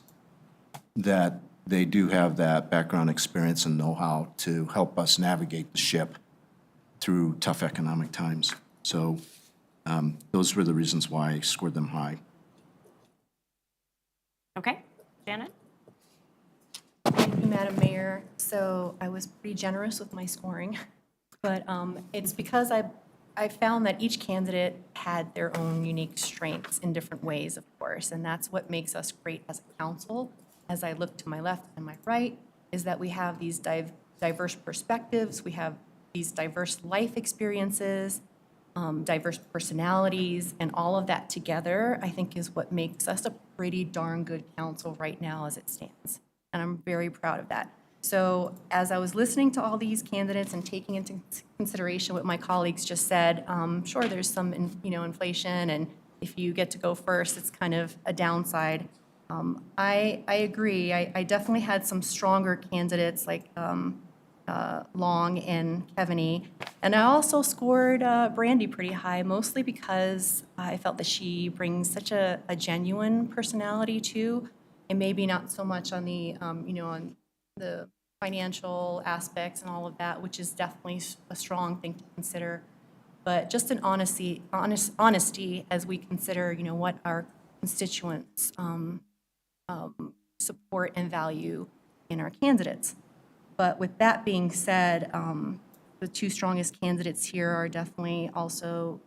that they do have that background experience and know-how to help us navigate the ship through tough economic times. So those were the reasons why I scored them high. Okay, Janet? Thank you, Madam Mayor. So I was pretty generous with my scoring, but it's because I found that each candidate had their own unique strengths in different ways, of course, and that's what makes us great as a council. As I look to my left and my right, is that we have these diverse perspectives, we have these diverse life experiences, diverse personalities, and all of that together, I think, is what makes us a pretty darn good council right now as it stands. And I'm very proud of that. So as I was listening to all these candidates and taking into consideration what my colleagues just said, sure, there's some, inflation, and if you get to go first, it's kind of a downside. I agree. I definitely had some stronger candidates like Long and Kevaney. And I also scored Brandy pretty high, mostly because I felt that she brings such a genuine personality too, and maybe not so much on the, on the financial aspects and all of that, which is definitely a strong thing to consider. But just an honesty as we consider, what our constituents support and value in our candidates. But with that being said, the two strongest candidates here are definitely also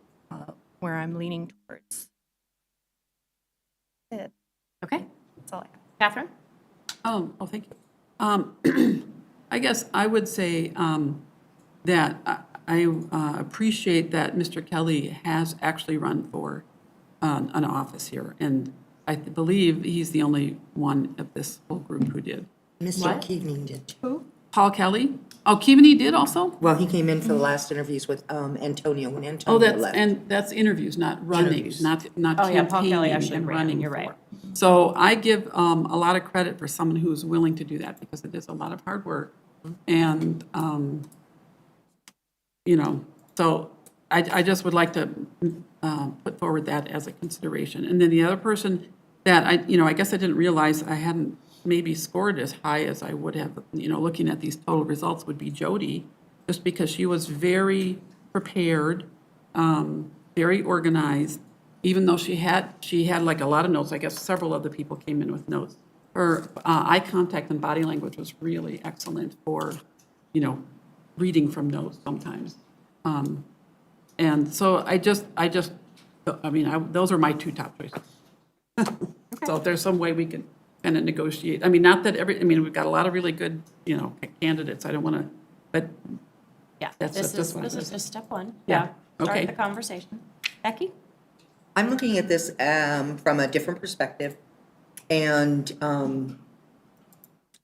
where I'm leaning towards. That's it. Okay, That's all I have. Catherine? Oh, thank you. I guess I would say that I appreciate that Mr. Kelly has actually run for an office here, and I believe he's the only one of this whole group who did. Mr. Keating did too. Paul Kelly? Oh, Keaveney did also? Well, he came in for the last interviews with Antonio when Oh, Antonio left. that's interviews, not running, Interviews. not Oh, yeah, Paul Kelly campaigning actually and ran, running you're right. for. So I give a lot of credit for someone who is willing to do that, because it is a lot of hard work. And, so I just would like to put forward that as a consideration. And then the other person that I guess I didn't realize I hadn't maybe scored as high as I would have, looking at these total results, would be Jody, just because she was very prepared, very organized, even though she had like a lot of notes. I guess several of the people came in with notes. Her eye contact and body language was really excellent for, reading from notes sometimes. And so those are my two top choices. So if there's some way we can kind of negotiate, not that we've got a lot of really good, candidates. I don't want to, but Yeah, That's this just is, what this I'm is just step one. Yeah, Start okay. the conversation. Becky? I'm looking at this from a different perspective, and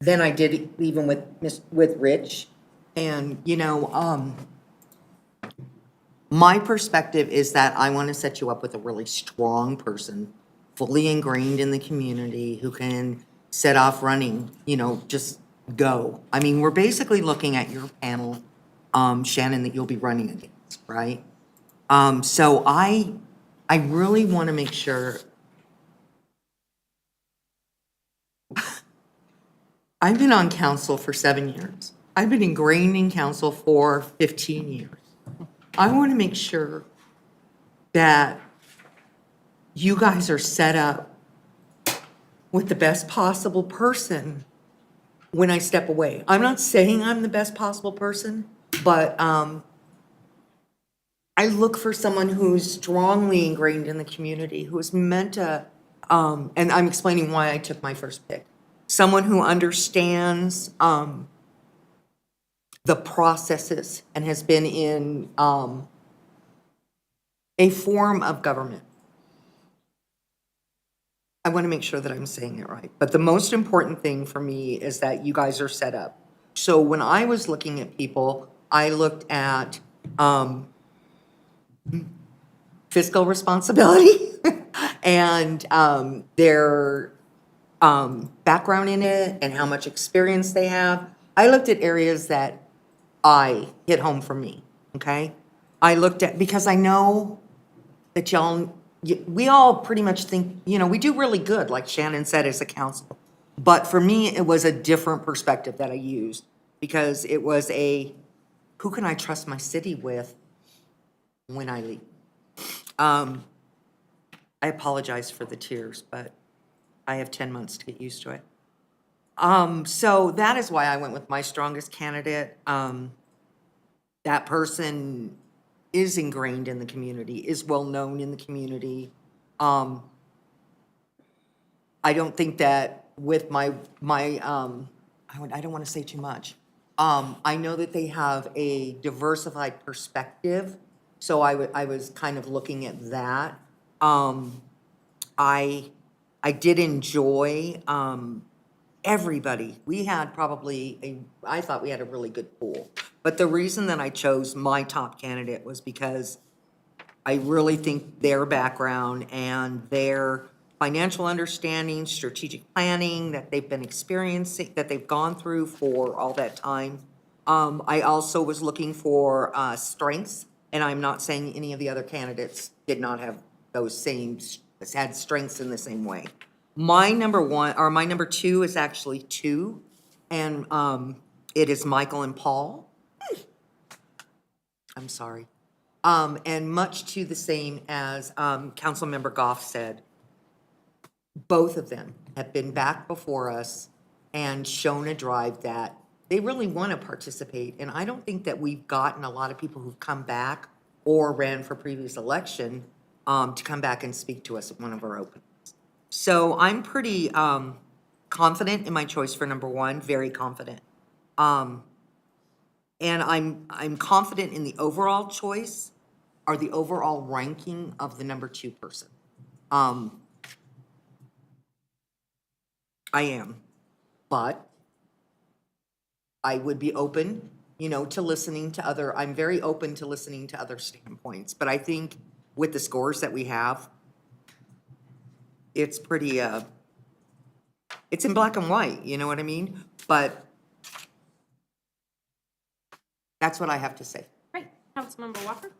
than I did even with Rich. And, my perspective is that I want to set you up with a really strong person fully ingrained in the community, who can set off running, just go. I mean, we're basically looking at your panel, Shannon, that you'll be running against, right? So I really want to make sure. I've been on council for 7 years. I've been ingrained in council for 15 years. I want to make sure that you guys are set up with the best possible person when I step away. I'm not saying I'm the best possible person, but I look for someone who's strongly ingrained in the community, who is meant to, and I'm explaining why I took my first pick. Someone who understands the processes and has been in a form of government. I want to make sure that I'm saying it right. But the most important thing for me is that you guys are set up. So when I was looking at people, I looked at fiscal responsibility and their background in it and how much experience they have. I looked at areas that I hit home for me, okay? I looked at, because I know that we all pretty much think, we do really good, like Shannon said, as a council. But for me, it was a different perspective that I used, because it was who can I trust my city with when I leave? I apologize for the tears, but I have 10 months to get used to it. So that is why I went with my strongest candidate. That person is ingrained in the community, is well-known in the community. I don't think that with I don't want to say too much. I know that they have a diversified perspective, so I was kind of looking at that. I did enjoy everybody. We had I thought we had a really good pool. But the reason that I chose my top candidate was because I really think their background and their financial understanding, strategic planning that they've been experiencing, that they've gone through for all that time. I also was looking for strengths, and I'm not saying any of the other candidates did not have had strengths in the same way. My number two is actually two, and it is Michael and Paul. I'm sorry. And much to the same as Councilmember Goff said, both of them have been back before us and shown a drive that they really want to participate. And I don't think that we've gotten a lot of people who've come back or ran for previous election to come back and speak to us at one of our openings. So I'm pretty confident in my choice for number one, very confident. And I'm confident in the overall choice or the overall ranking of the number two person. I am, but I would be open, to listening to I'm very open to listening to other standpoints. But I think with the scores that we have, it's pretty, it's in black and white, you know what I mean? But that's what I have to say. Great. Councilmember Walker?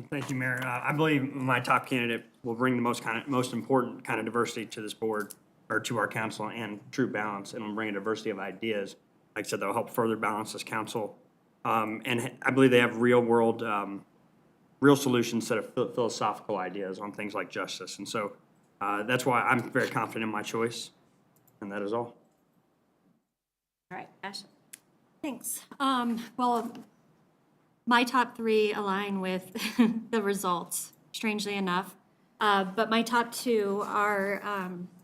Thank you, Mayor. I believe my top candidate will bring the most important kind of diversity to this board, or to our council, and true balance, and will bring a diversity of ideas. Like I said, they'll help further balance this council. And I believe they have real solutions instead of philosophical ideas on things like justice. And so that's why I'm very confident in my choice, and that is all. All right, Ashley? Thanks. Well, my top three align with the results, strangely enough. But my top two are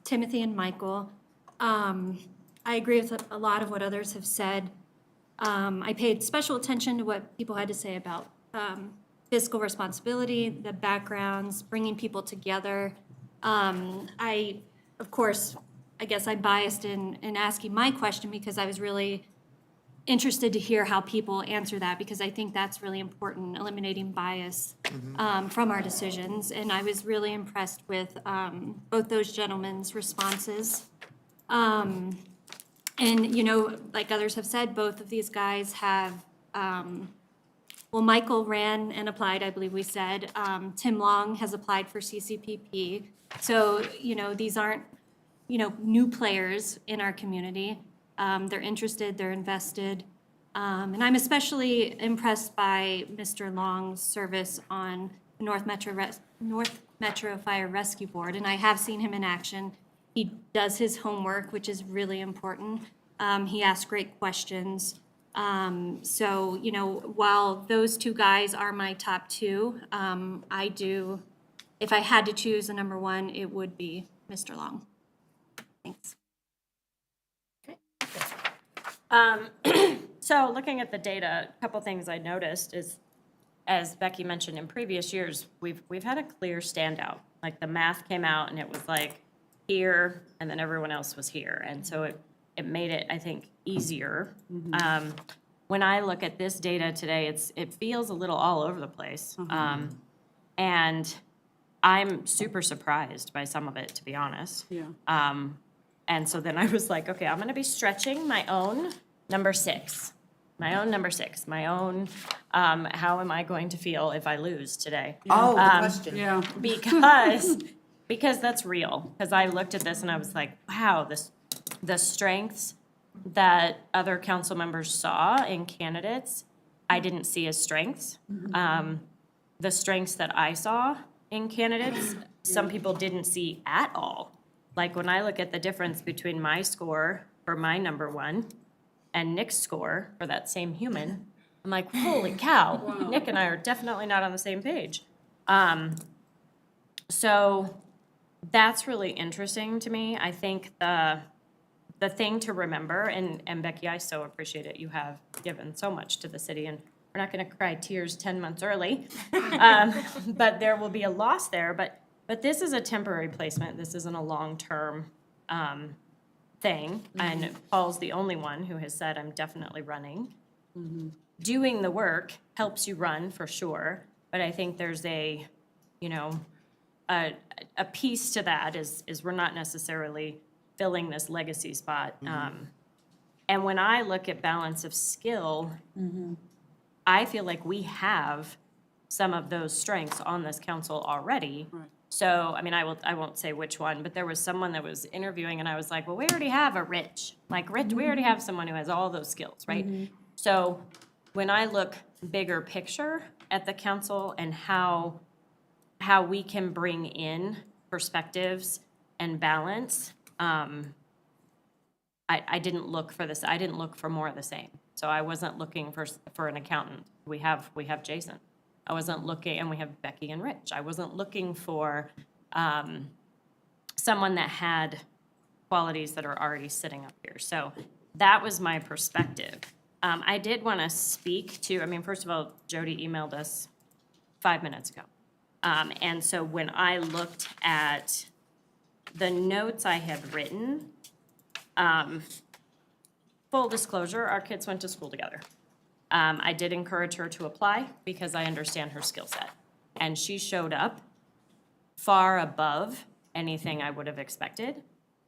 Timothy and Michael. I agree with a lot of what others have said. I paid special attention to what people had to say about fiscal responsibility, the backgrounds, bringing people together. Of course, I guess I biased in asking my question because I was really interested to hear how people answer that, because I think that's really important, eliminating bias from our decisions. And I was really impressed with both those gentlemen's responses. And, you know, like others have said, both of these guys have, well, Michael ran and applied, I believe we said. Tim Long has applied for CCPP. So, you know, these aren't, you know, new players in our community. They're interested, they're invested. And I'm especially impressed by Mr. Long's service on the North Metro Fire Rescue Board, and I have seen him in action. He does his homework, which is really important. He asks great questions. So, you know, while those two guys are my top two, if I had to choose a number one, it would be Mr. Long. Thanks. So looking at the data, a couple things I noticed is, as Becky mentioned in previous years, we've had a clear standout. Like the math came out and it was like here, and then everyone else was here. And so it made it, I think, easier. When I look at this data today, it feels a little all over the place. And I'm super surprised by some of it, to be honest. Yeah. And so then I was like, okay, I'm going to be stretching my own number six, how am I going to feel if I lose today? Oh, the question. Yeah. Because that's real. Because I looked at this and I was like, wow, the strengths that other council members saw in candidates, I didn't see as strengths. The strengths that I saw in candidates, some people didn't see at all. Like when I look at the difference between my score for my number one and Nick's score for that same human, I'm like, holy cow, Nick and I are definitely not on the same page. So that's really interesting to me. I think the thing to remember, and Becky, I so appreciate it, you have given so much to the city, and we're not gonna cry tears 10 months early, but there will be a loss there, but this is a temporary placement. This isn't a long-term thing. And Paul's the only one who has said, I'm definitely running. Doing the work helps you run for sure. But I think there's a piece to that is we're not necessarily filling this legacy spot. And when I look at balance of skill, I feel like we have some of those strengths on this council already. Right. So, I mean, I won't say which one, but there was someone that was interviewing and I was like, well, we already have a Rich. Like Rich, we already have someone who has all those skills, right? So when I look bigger picture at the council and how we can bring in perspectives and balance, I didn't look for this. I didn't look for more of the same. So I wasn't looking for an accountant. We have Jason. I wasn't looking, and we have Becky and Rich. I wasn't looking for someone that had qualities that are already sitting up here. So that was my perspective. I did want to speak to, I mean, first of all, Jody emailed us 5 minutes ago. And so when I looked at the notes I had written, full disclosure, our kids went to school together. I did encourage her to apply because I understand her skill set. And she showed up far above anything I would have expected.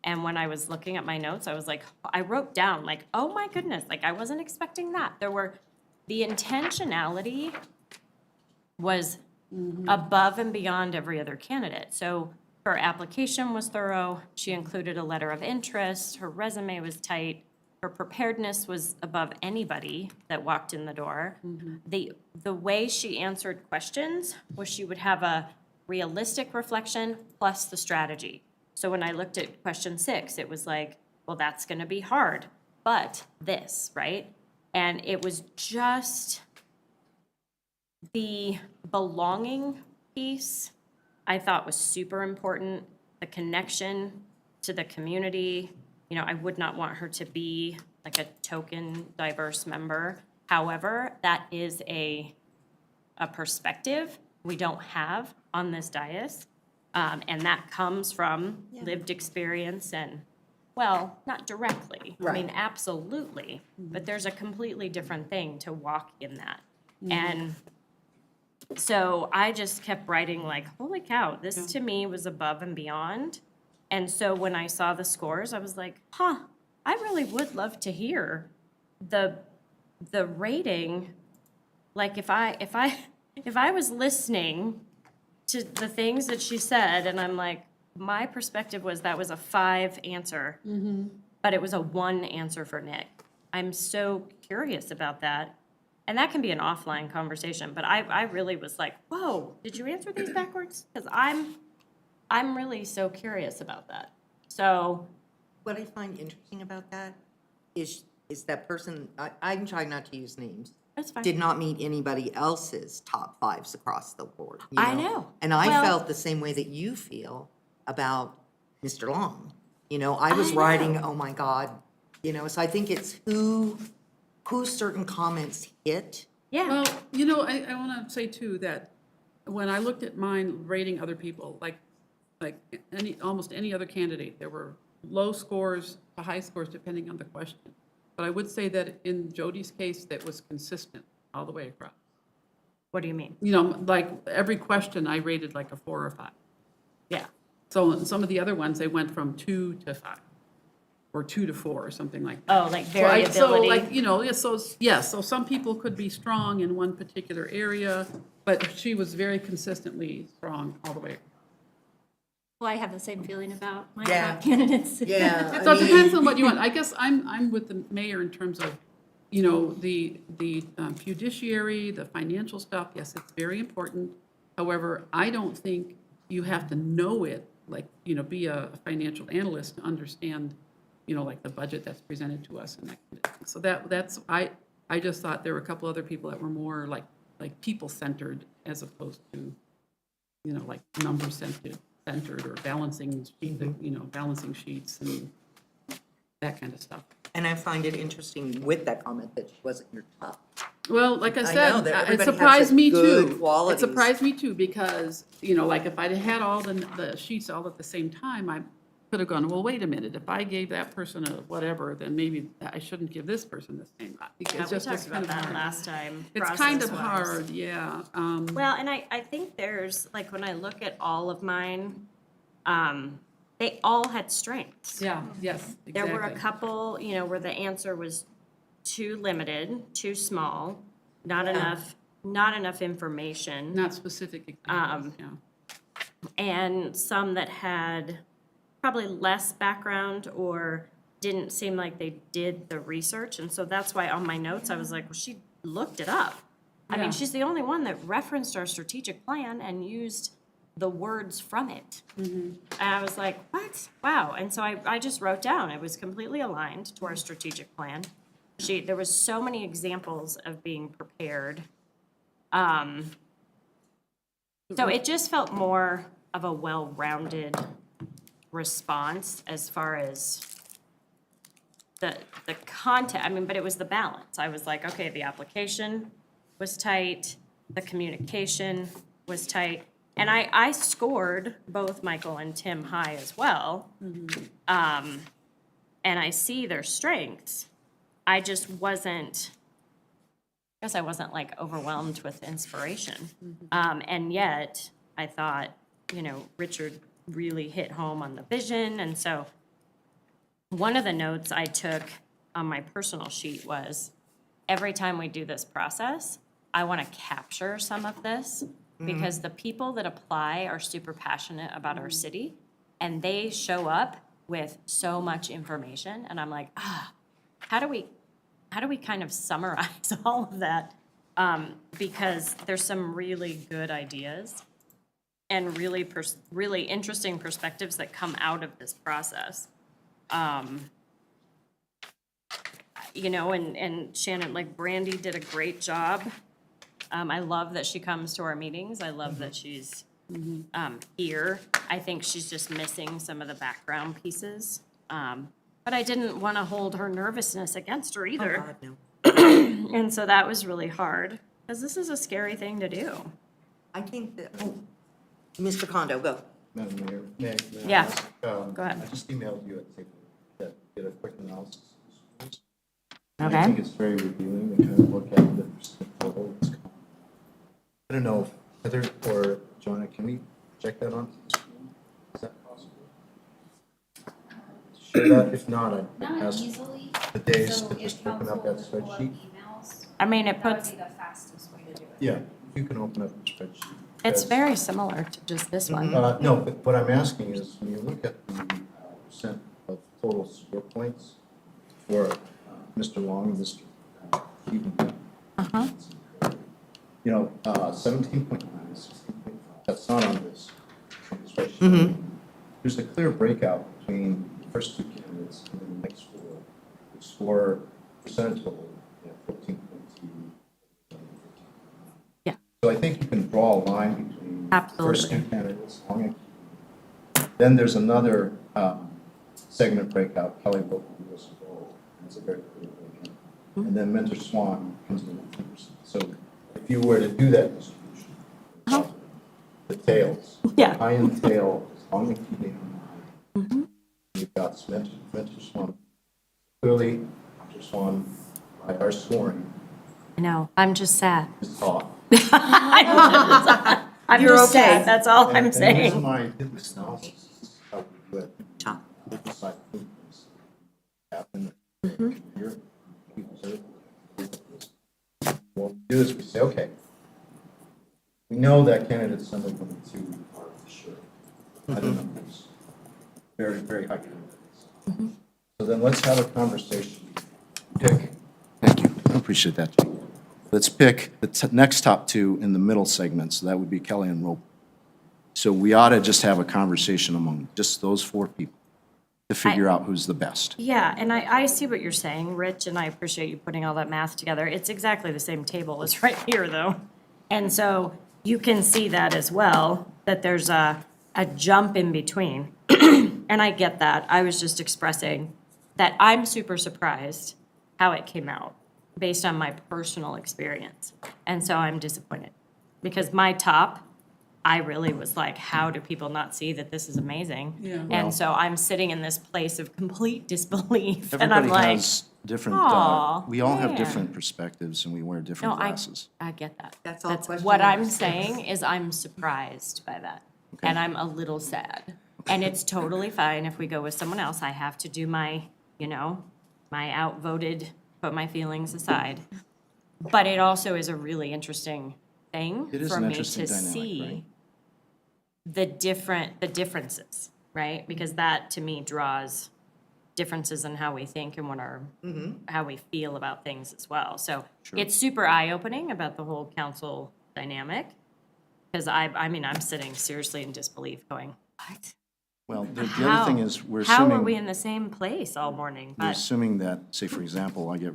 And when I was looking at my notes, I was like, I wrote down like, oh my goodness, like I wasn't expecting that. The intentionality was above and beyond every other candidate. So her application was thorough. She included a letter of interest. Her resume was tight. Her preparedness was above anybody that walked in the door. The way she answered questions was she would have a realistic reflection plus the strategy. So when I looked at question 6, it was like, well, that's going to be hard, but this, right? And it was just the belonging piece I thought was super important, the connection to the community. You know, I would not want her to be like a token diverse member. However, that is a perspective we don't have on this dais. And that comes from lived experience and Well, not directly. I mean, Right. absolutely. But there's a completely different thing to walk in that. And so I just kept writing like, holy cow, this to me was above and beyond. And so when I saw the scores, I was like, huh, I really would love to hear the rating. Like if I was listening to the things that she said, and I'm like, my perspective was that was a 5 answer, but it was a 1 answer for Nick. I'm so curious about that. And that can be an offline conversation, but I really was like, whoa, did you answer these backwards? Because I'm really so curious about that. So, What I find interesting about that is that person, I'm trying not to use names. that's fine. Did not meet anybody else's top 5s across the board. you I know. And I Well- felt the same way that you feel about Mr. Long. I was I writing, know. oh my God, so I think it's who certain comments hit. Yeah. Well, I want to say too that when I looked at mine rating other people, like almost any other candidate, there were low scores to high scores depending on the question. But I would say that in Jody's case, that was consistent all the way across. What do you mean? Like every question I rated like a 4 or 5. Yeah. So in some of the other ones, they went from 2 to 5 or 2 to 4 or something like that. Oh, like So variability. so some people could be strong in one particular area, but she was very consistently strong all the way. Well, I have the same feeling about my Yeah. top candidates. Yeah. So it depends on what you want. I guess I'm with the mayor in terms of, the judiciary, the financial stuff. Yes, it's very important. However, I don't think you have to know it, like, be a financial analyst to understand, like the budget that's presented to us and that kind of thing. So that's, I just thought there were a couple other people that were more like people-centered as opposed to, like number-centered or balancing sheets and that kind of stuff. And I find it interesting with that comment that she wasn't your top. Well, like I I know said, that it everybody has surprised such me good too. It qualities. surprised me too, because, like if I'd had all the sheets all at the same time, I could have gone, well, wait a minute, if I gave that person a whatever, then maybe I shouldn't give this person the same. It's Yeah, we just- talked it's about kind of that hard. last time. It's kind of process-wise. hard, yeah. Well, and I think there's, like, when I look at all of mine, they all had strengths. Yeah, yes, There were a exactly. couple, where the answer was too limited, too small, not enough information. Not specific examples, yeah. And some that had probably less background or didn't seem like they did the research. And so that's why on my notes, I was like, well, she looked it up. I Yeah. mean, she's the only one that referenced our strategic plan and used the words from it. And I was like, what? Wow. And so I just wrote down, it was completely aligned to our strategic plan. There was so many examples of being prepared. So it just felt more of a well-rounded response as far as the content. I mean, but it was the balance. I was like, okay, the application was tight, the communication was tight, and I scored both Michael and Tim high as well. And I see their strengths. I just wasn't, I guess I wasn't like overwhelmed with inspiration. And yet, I thought, Richard really hit home on the vision. And so one of the notes I took on my personal sheet was, every time we do this process, I want to capture some of this because the people that apply are super passionate about our city and they show up with so much information. And I'm like, how do we kind of summarize all of that? Because there's some really good ideas and really interesting perspectives that come out of this process. And Shannon, like Brandy did a great job. I love that she comes to our meetings. I love that she's here. I think she's just missing some of the background pieces. But I didn't want to hold her nervousness against her either. God, no. And so that was really hard, because this is a scary thing to do. I think that, Mr. Kondo, go. Madam Mayor, may I Yeah. ask, Go ahead. I just emailed you at the table that get a quick analysis. Okay. I think it's very revealing to kind of look at the percent total. I don't know, Heather or Joanna, can we check that on? Is that possible? Share that, if not, I Not ask easily. the days So to if just open up council that will pull up spreadsheet. emails, I mean, it that would puts, be the fastest way to do it. Yeah, you can open up the spreadsheet. it's because- very similar to just this one. No, but what I'm asking is, when you look at the percent of total score points for Mr. Long and Mr. Keaton. Uh-huh. You know, 17.9, 16.5, that's not on this spreadsheet. There's a clear breakout between the first two candidates and then the next four, who score percent total, 14.2. Yeah. So I think you can draw a line between the first two Absolutely. candidates, Long and Keaton. Then there's another segment breakout, Kelly Book, US Gold, that's a very clear breakout. And then Mentor Swan comes in at 2%. So if you were to do that distribution, the tails, Yeah. high end tail is Long and Keaton. You've got Mentor Swan. Clearly, Mentor Swan, by our scoring, I know, I'm just sad. is top. I'm You're just okay. sad, that's all I'm And the reason saying. why I did this analysis is how we do it. Top. Decide who is captain, here, we observe. What we do is we say, okay, we know that candidates number 1 and 2 are for sure. I don't know, there's very, very high candidates. So then let's have a conversation. Pick. Thank you, I appreciate that. Let's pick the next top two in the middle segment, so that would be Kelly and Rope. So we ought to just have a conversation among just those 4 people to figure out who's the best. Yeah, and I see what you're saying, Rich, and I appreciate you putting all that math together. It's exactly the same table as right here, though. And so you can see that as well, that there's a jump in between. And I get that. I was just expressing that I'm super surprised how it came out based on my personal experience. And so I'm disappointed because my top, I really was like, how do people not see that this is amazing? Yeah. And so I'm sitting in this place of complete disbelief and I'm Everybody like, has different, "Aw, we all have man." different perspectives and we wear different no, glasses. I get that. That's all question What I'm number 6. saying is I'm surprised by that. And I'm a little sad. And it's totally fine if we go with someone else. I have to do my, my outvoted, put my feelings aside. But it also is a really interesting thing It is for an me interesting to dynamic, see right? the differences, right? Because that to me draws differences in how we think and what our, how we feel about things as well. So it's super eye-opening about the whole council dynamic. Because I mean, I'm sitting seriously in disbelief going, what? Well, the other thing How? is, we're How are we assuming, in the same place all morning? we're But assuming that, say, for example, I get,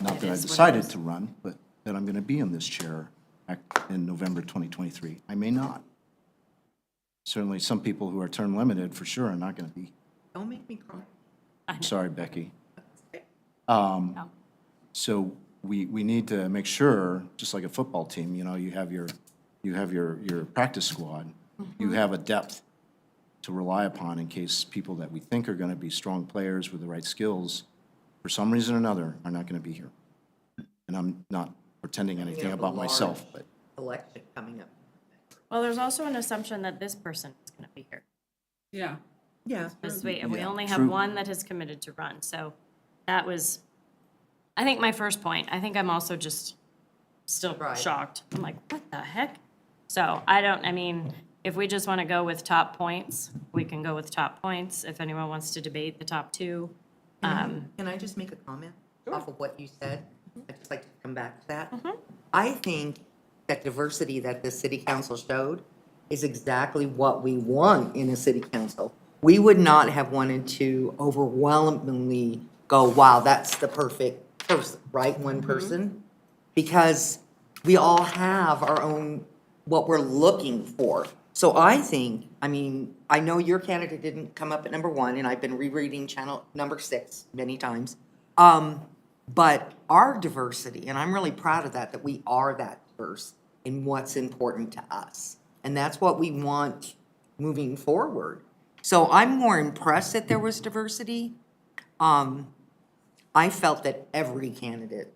not It that I is what it decided is. to run, but that I'm gonna be in this chair in November 2023. I may not. Certainly, some people who are term limited, for sure, are not gonna be. Don't make me cry. I'm sorry, Becky. No. So we need to make sure, just like a football team, you have your practice squad. You have a depth to rely upon in case people that we think are going to be strong players with the right skills, for some reason or another, are not going to be here. And I'm not pretending anything about myself, but Election coming up. well, there's also an assumption that this person is going to be here. Yeah. Yeah. Because we Yeah, only have true. one that has committed to run. So that was, I think, my first point. I think I'm also just still Right. shocked. I'm like, what the heck? So I mean, if we just want to go with top points, we can go with top points. If anyone wants to debate the top 2. Can I just make a comment off of what you said? I'd just like to come back to that. I think that diversity that the city council showed is exactly what we want in a city council. We would not have wanted to overwhelmingly go, wow, that's the perfect person, right? One person. Because we all have our own, what we're looking for. So I think, I mean, I know your candidate didn't come up at number 1, and I've been rereading channel number 6 many times. But our diversity, and I'm really proud of that we are that diverse in what's important to us. And that's what we want moving forward. So I'm more impressed that there was diversity, I felt that every candidate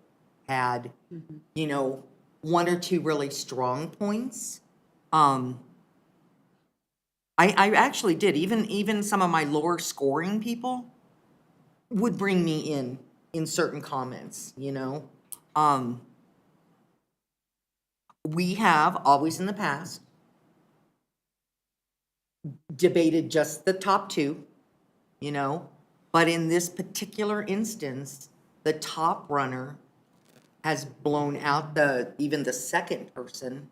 had, you know, one or two really strong points. I actually did, even some of my lower scoring people would bring me in certain comments, you know? We have always in the past debated just the top two, you know? But in this particular instance, the top runner has blown out even the second person.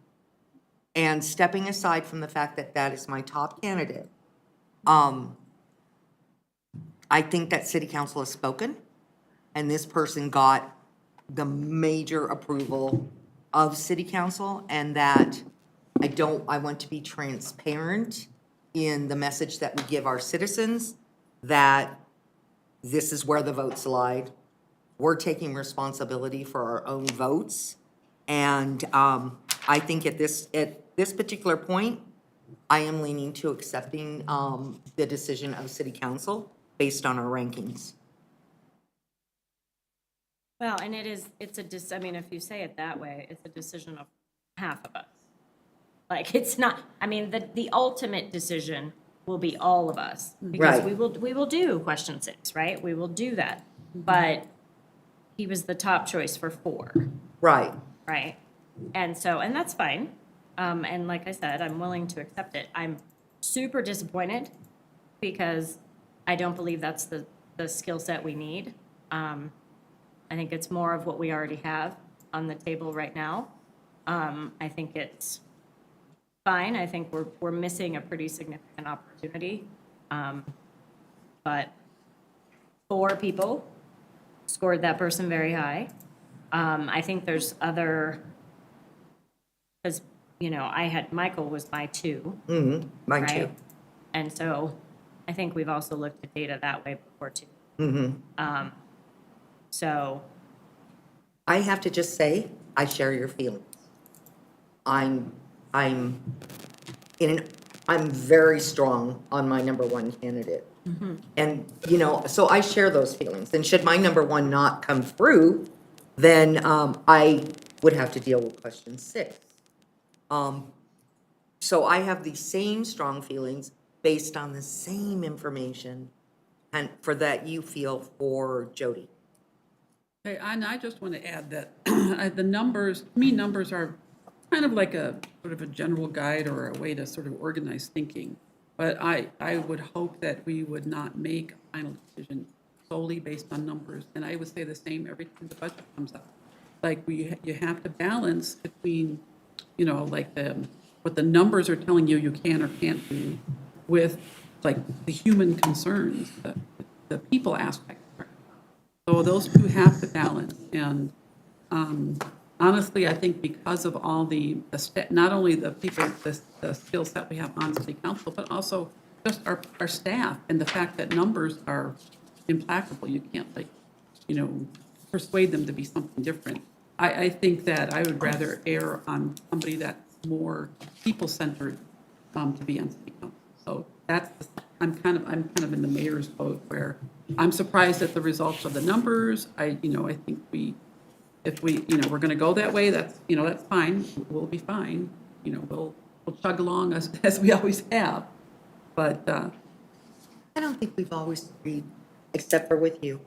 And stepping aside from the fact that that is my top candidate, I think that city council has spoken, and this person got the major approval of city council, and that I want to be transparent in the message that we give our citizens, that this is where the votes lied. We're taking responsibility for our own votes. And I think at this particular point, I am leaning to accepting the decision of city council based on our rankings. Well, and I mean, if you say it that way, it's a decision of half of us. Like, it's not, I mean, the ultimate decision will be all of us. Because Right. we will do question 6, right? We will do that. But he was the top choice for 4, Right. right? And that's fine. And like I said, I'm willing to accept it. I'm super disappointed because I don't believe that's the skill set we need. I think it's more of what we already have on the table right now. I think it's fine. I think we're missing a pretty significant opportunity. But 4 people scored that person very high. I think there's other, because, you know, Michael was my 2. Mm-hmm, mine too. right? And so I think we've also looked at data that way before too. Mm-hmm. So, I have to just say, I share your feelings. I'm very strong on my number 1 candidate. And, you know, so I share those feelings. And should my number 1 not come through, then I would have to deal with question 6. So I have the same strong feelings based on the same information and for that you feel for Jody. Okay, and I just want to add that the numbers, to me, numbers are kind of like a sort of a general guide or a way to sort of organize thinking. But I would hope that we would not make a final decision solely based on numbers. And I would say the same every time the budget comes up. Like you have to balance between, you know, like what the numbers are telling you you can or can't do with like the human concerns, the people aspect. So those two have to balance. And honestly, I think because of all not only the people, the skill set we have on city council, but also just our staff and the fact that numbers are implacable. You can't persuade them to be something different. I think that I would rather err on somebody that's more people-centered to be on city council. So I'm kind of in the mayor's boat where I'm surprised at the results of the numbers. I think if we're going to go that way, that's fine. We'll be fine. We'll chug along as we always have. But I don't think we've always agreed, except for with you,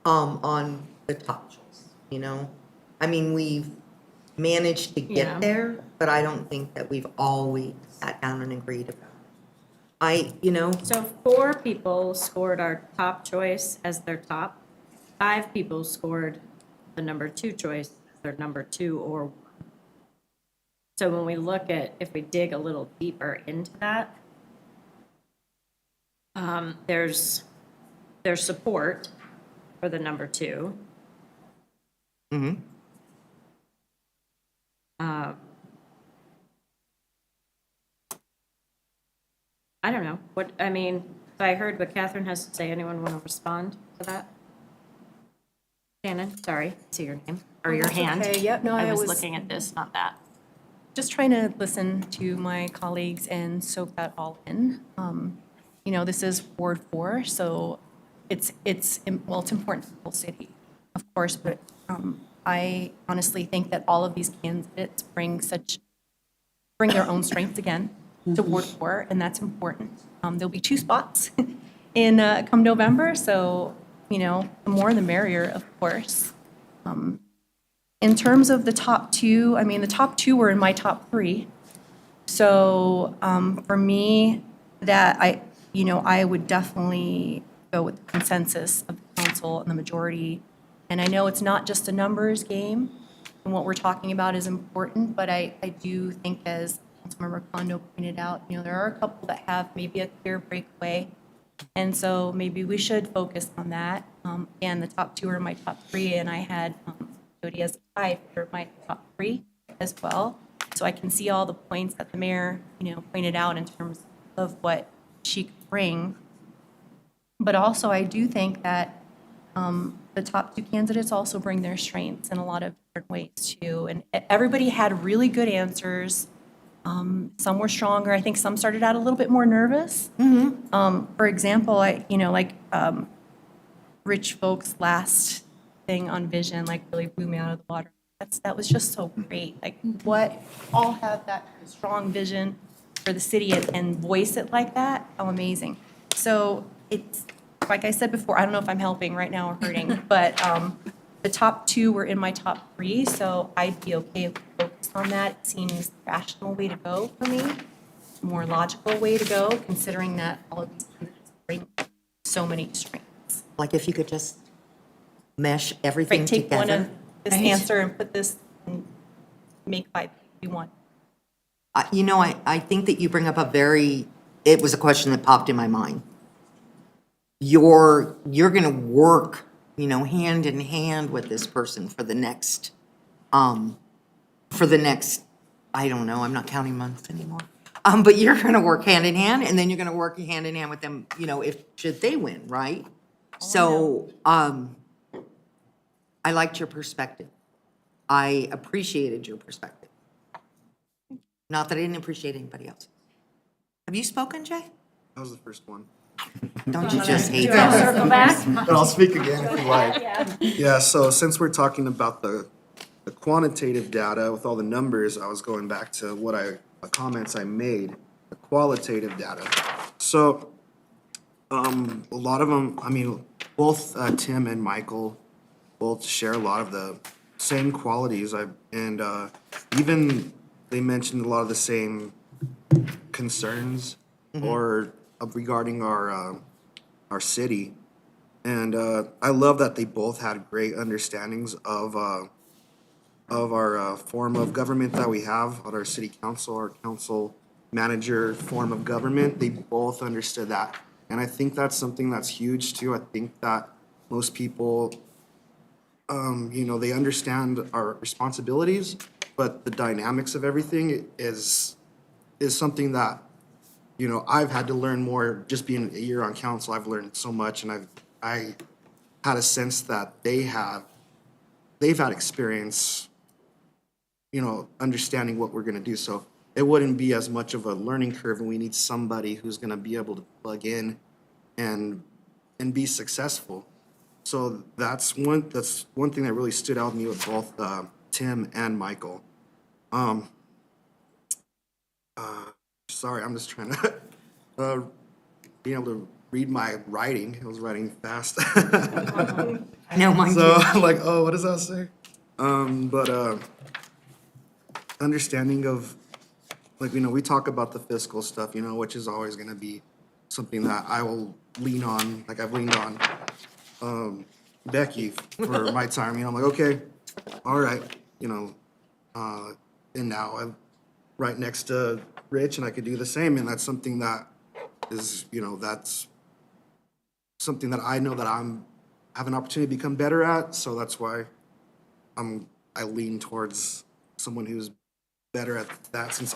on the top choice, you know? I mean, we've managed to Yeah. get there, but I don't think that we've always sat down and agreed about it. So 4 people scored our top choice as their top. 5 people scored the number 2 choice as their number 2 or 1. So when we look at, if we dig a little deeper into that, there's support for the number 2. Mm-hmm. I don't know, I heard what Catherine has to say. Anyone want to respond to that? Shannon, sorry, I see your name, or your That's hand. okay. Yep, no, I I was was- looking at this, not that. Just trying to listen to my colleagues and soak that all in. This is Ward 4, so it's important to the whole city, of course, but I honestly think that all of these candidates bring their own strengths again to Ward 4, and that's important. There'll be 2 spots in, come November, so, you know, the more the merrier, of course. In terms of the top 2, I mean, the top 2 were in my top 3. So for me, that I would definitely go with the consensus of the council and the majority. And I know it's not just a numbers game, and what we're talking about is important, but I do think, as Councilmember Kondo pointed out, you know, there are a couple that have maybe a clear breakaway. And so maybe we should focus on that. And the top 2 are my top 3, and I had Jody as a tie for my top 3 as well. So I can see all the points that the mayor, you know, pointed out in terms of what she could bring. But also, I do think that the top 2 candidates also bring their strengths in a lot of different ways too. And everybody had really good answers. Some were stronger. I think some started out a little bit more nervous. For example, Rich Folk's last thing on vision, like, really blew me out of the water. That was just so great. Like, what, all have that strong vision for the city and voice it like that. Oh, amazing. So it's, like I said before, I don't know if I'm helping right now or hurting, but the top 2 were in my top 3, so I'd be okay if we focused on that. It seems the rational way to go for me, more logical way to go, considering that all of these candidates bring so many strengths. Like if you could just mesh everything Right, take one of together. this answer and put this and make 5 you want. You know, I think that you bring up it was a question that popped in my mind. You're going to work, you know, hand in hand with this person for the next, I don't know, I'm not counting months anymore. But you're going to work hand in hand, and then you're going to work hand in hand with them, you know, should they win, right? So, I liked your perspective. I appreciated your perspective. Not that I didn't appreciate anybody else. Have you spoken, Jay? That was the first one. Don't you just hate Circle that? back? But I'll speak again if you like. Yeah, so since we're talking about the quantitative data with all the numbers, I was going back to the comments I made, the qualitative data. So, a lot of them, I mean, both Tim and Michael both share a lot of the same qualities. Even they mentioned a lot of the same concerns or regarding our city. And I love that they both had great understandings of our form of government that we have, on our city council, our council manager form of government. They both understood that. And I think that's something that's huge too. I think that most people, you know, they understand our responsibilities, but the dynamics of everything is something that, you know, I've had to learn more. Just being a year on council, I've learned so much, and I had a sense that they've had experience, you know, understanding what we're gonna do. So it wouldn't be as much of a learning curve, and we need somebody who's gonna be able to plug in and be successful. So that's one thing that really stood out to me with both Tim and Michael. Sorry, I'm just trying to be able to read my writing. I was writing fast. I know, mine So too. I'm like, oh, what does that say? But understanding of, like, you know, we talk about the fiscal stuff, you know, which is always going to be something that I will lean on. Like, I've leaned on Becky for my time. You know, I'm like, okay, all right, you know, and now I'm right next to Rich, and I could do the same. And that's something that is, you know, that's something that I know that I have an opportunity to become better at. So that's why I lean towards someone who's better at that, since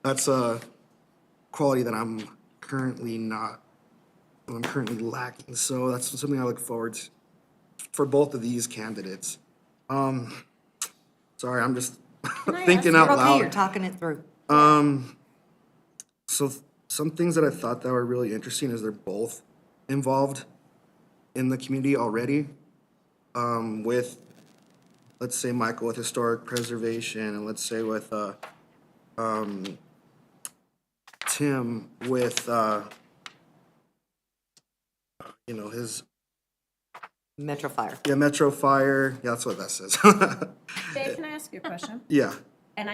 that's a quality that I'm currently lacking. So that's something I look forward to for both of these candidates. Sorry, I'm just thinking out You're okay, loud. you're talking it through. So some things that I thought that were really interesting is they're both involved in the community already, with, let's say, Michael with historic preservation, and let's say with, Tim with, you know, his, Metro Fire. yeah, Metro Fire, yeah, that's what that says. Dave, can I ask you a question? Yeah, And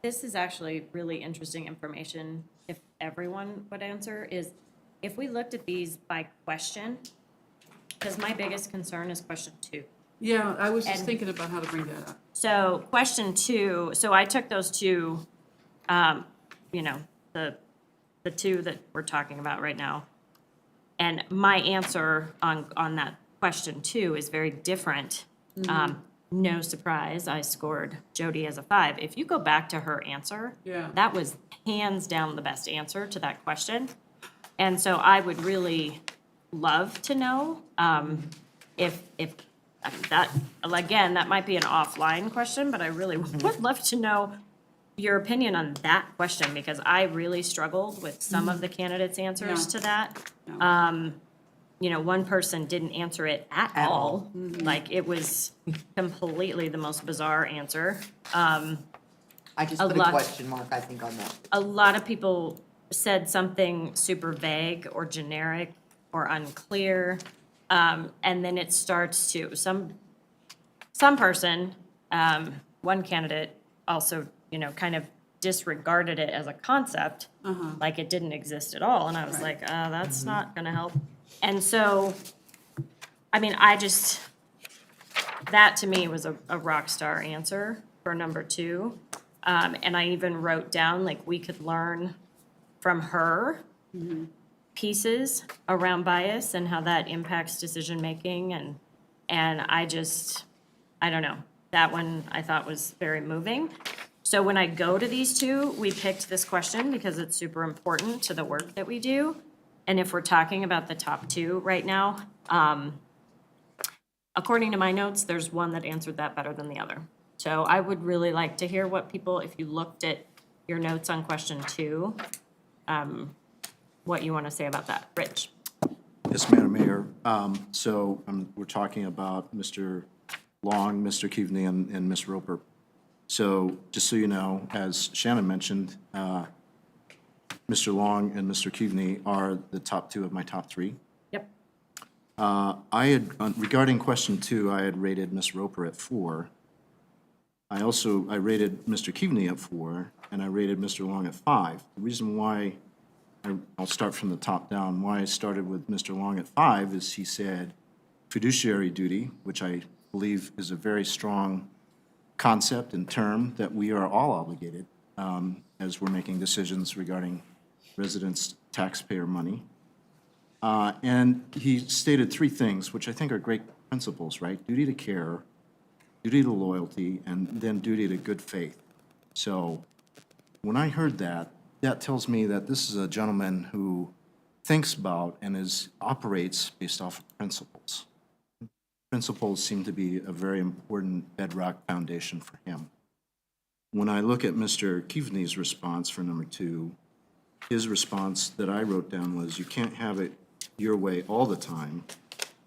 this is actually really interesting information, if everyone would answer, is if we looked at these by question, because my biggest concern is question 2. Yeah, I was just And- thinking about how to bring that up. So question 2, so I took those two, you know, the two that we're talking about right now. And my answer on that question 2 is very different. No surprise, I scored Jody as a 5. If you go back to her answer, Yeah. that was hands down the best answer to that question. And so I would really love to know if that, again, that might be an offline question, but I really would love to know your opinion on that question, because I really struggled with some of the candidates' answers Yeah. to that. You know, one person didn't answer it at all. Like, it was completely the most bizarre answer. I just A put a lot- question mark, I think, on that. A lot of people said something super vague or generic or unclear. And then it starts to, some person, one candidate also, you know, kind of disregarded it as a concept, like it didn't exist at all. And I was like, that's not gonna help. And so, I mean, that to me was a rock star answer for number 2. And I even wrote down, like, we could learn from her pieces around bias and how that impacts decision-making. And I don't know, that one I thought was very moving. So when I go to these two, we picked this question because it's super important to the work that we do. And if we're talking about the top 2 right now, according to my notes, there's one that answered that better than the other. So I would really like to hear what people, if you looked at your notes on question 2, what you want to say about that. Rich? Yes, Madam Mayor. So we're talking about Mr. Long, Mr. Keaveney, and Ms. Roper. So just so you know, as Shannon mentioned, Mr. Long and Mr. Keaveney are the top 2 of my top 3. Yep. Regarding question 2, I had rated Ms. Roper at 4. I rated Mr. Keaveney at 4, and I rated Mr. Long at 5. The reason why, I'll start from the top down, why I started with Mr. Long at 5 is he said fiduciary duty, which I believe is a very strong concept and term that we are all obligated as we're making decisions regarding residents' taxpayer money. And he stated 3 things, which I think are great principles, right? Duty to care, duty to loyalty, and then duty to good faith. So when I heard that, that tells me that this is a gentleman who thinks about and operates based off of principles. Principles seem to be a very important bedrock foundation for him. When I look at Mr. Keaveney's response for number 2, his response that I wrote down was, you can't have it your way all the time.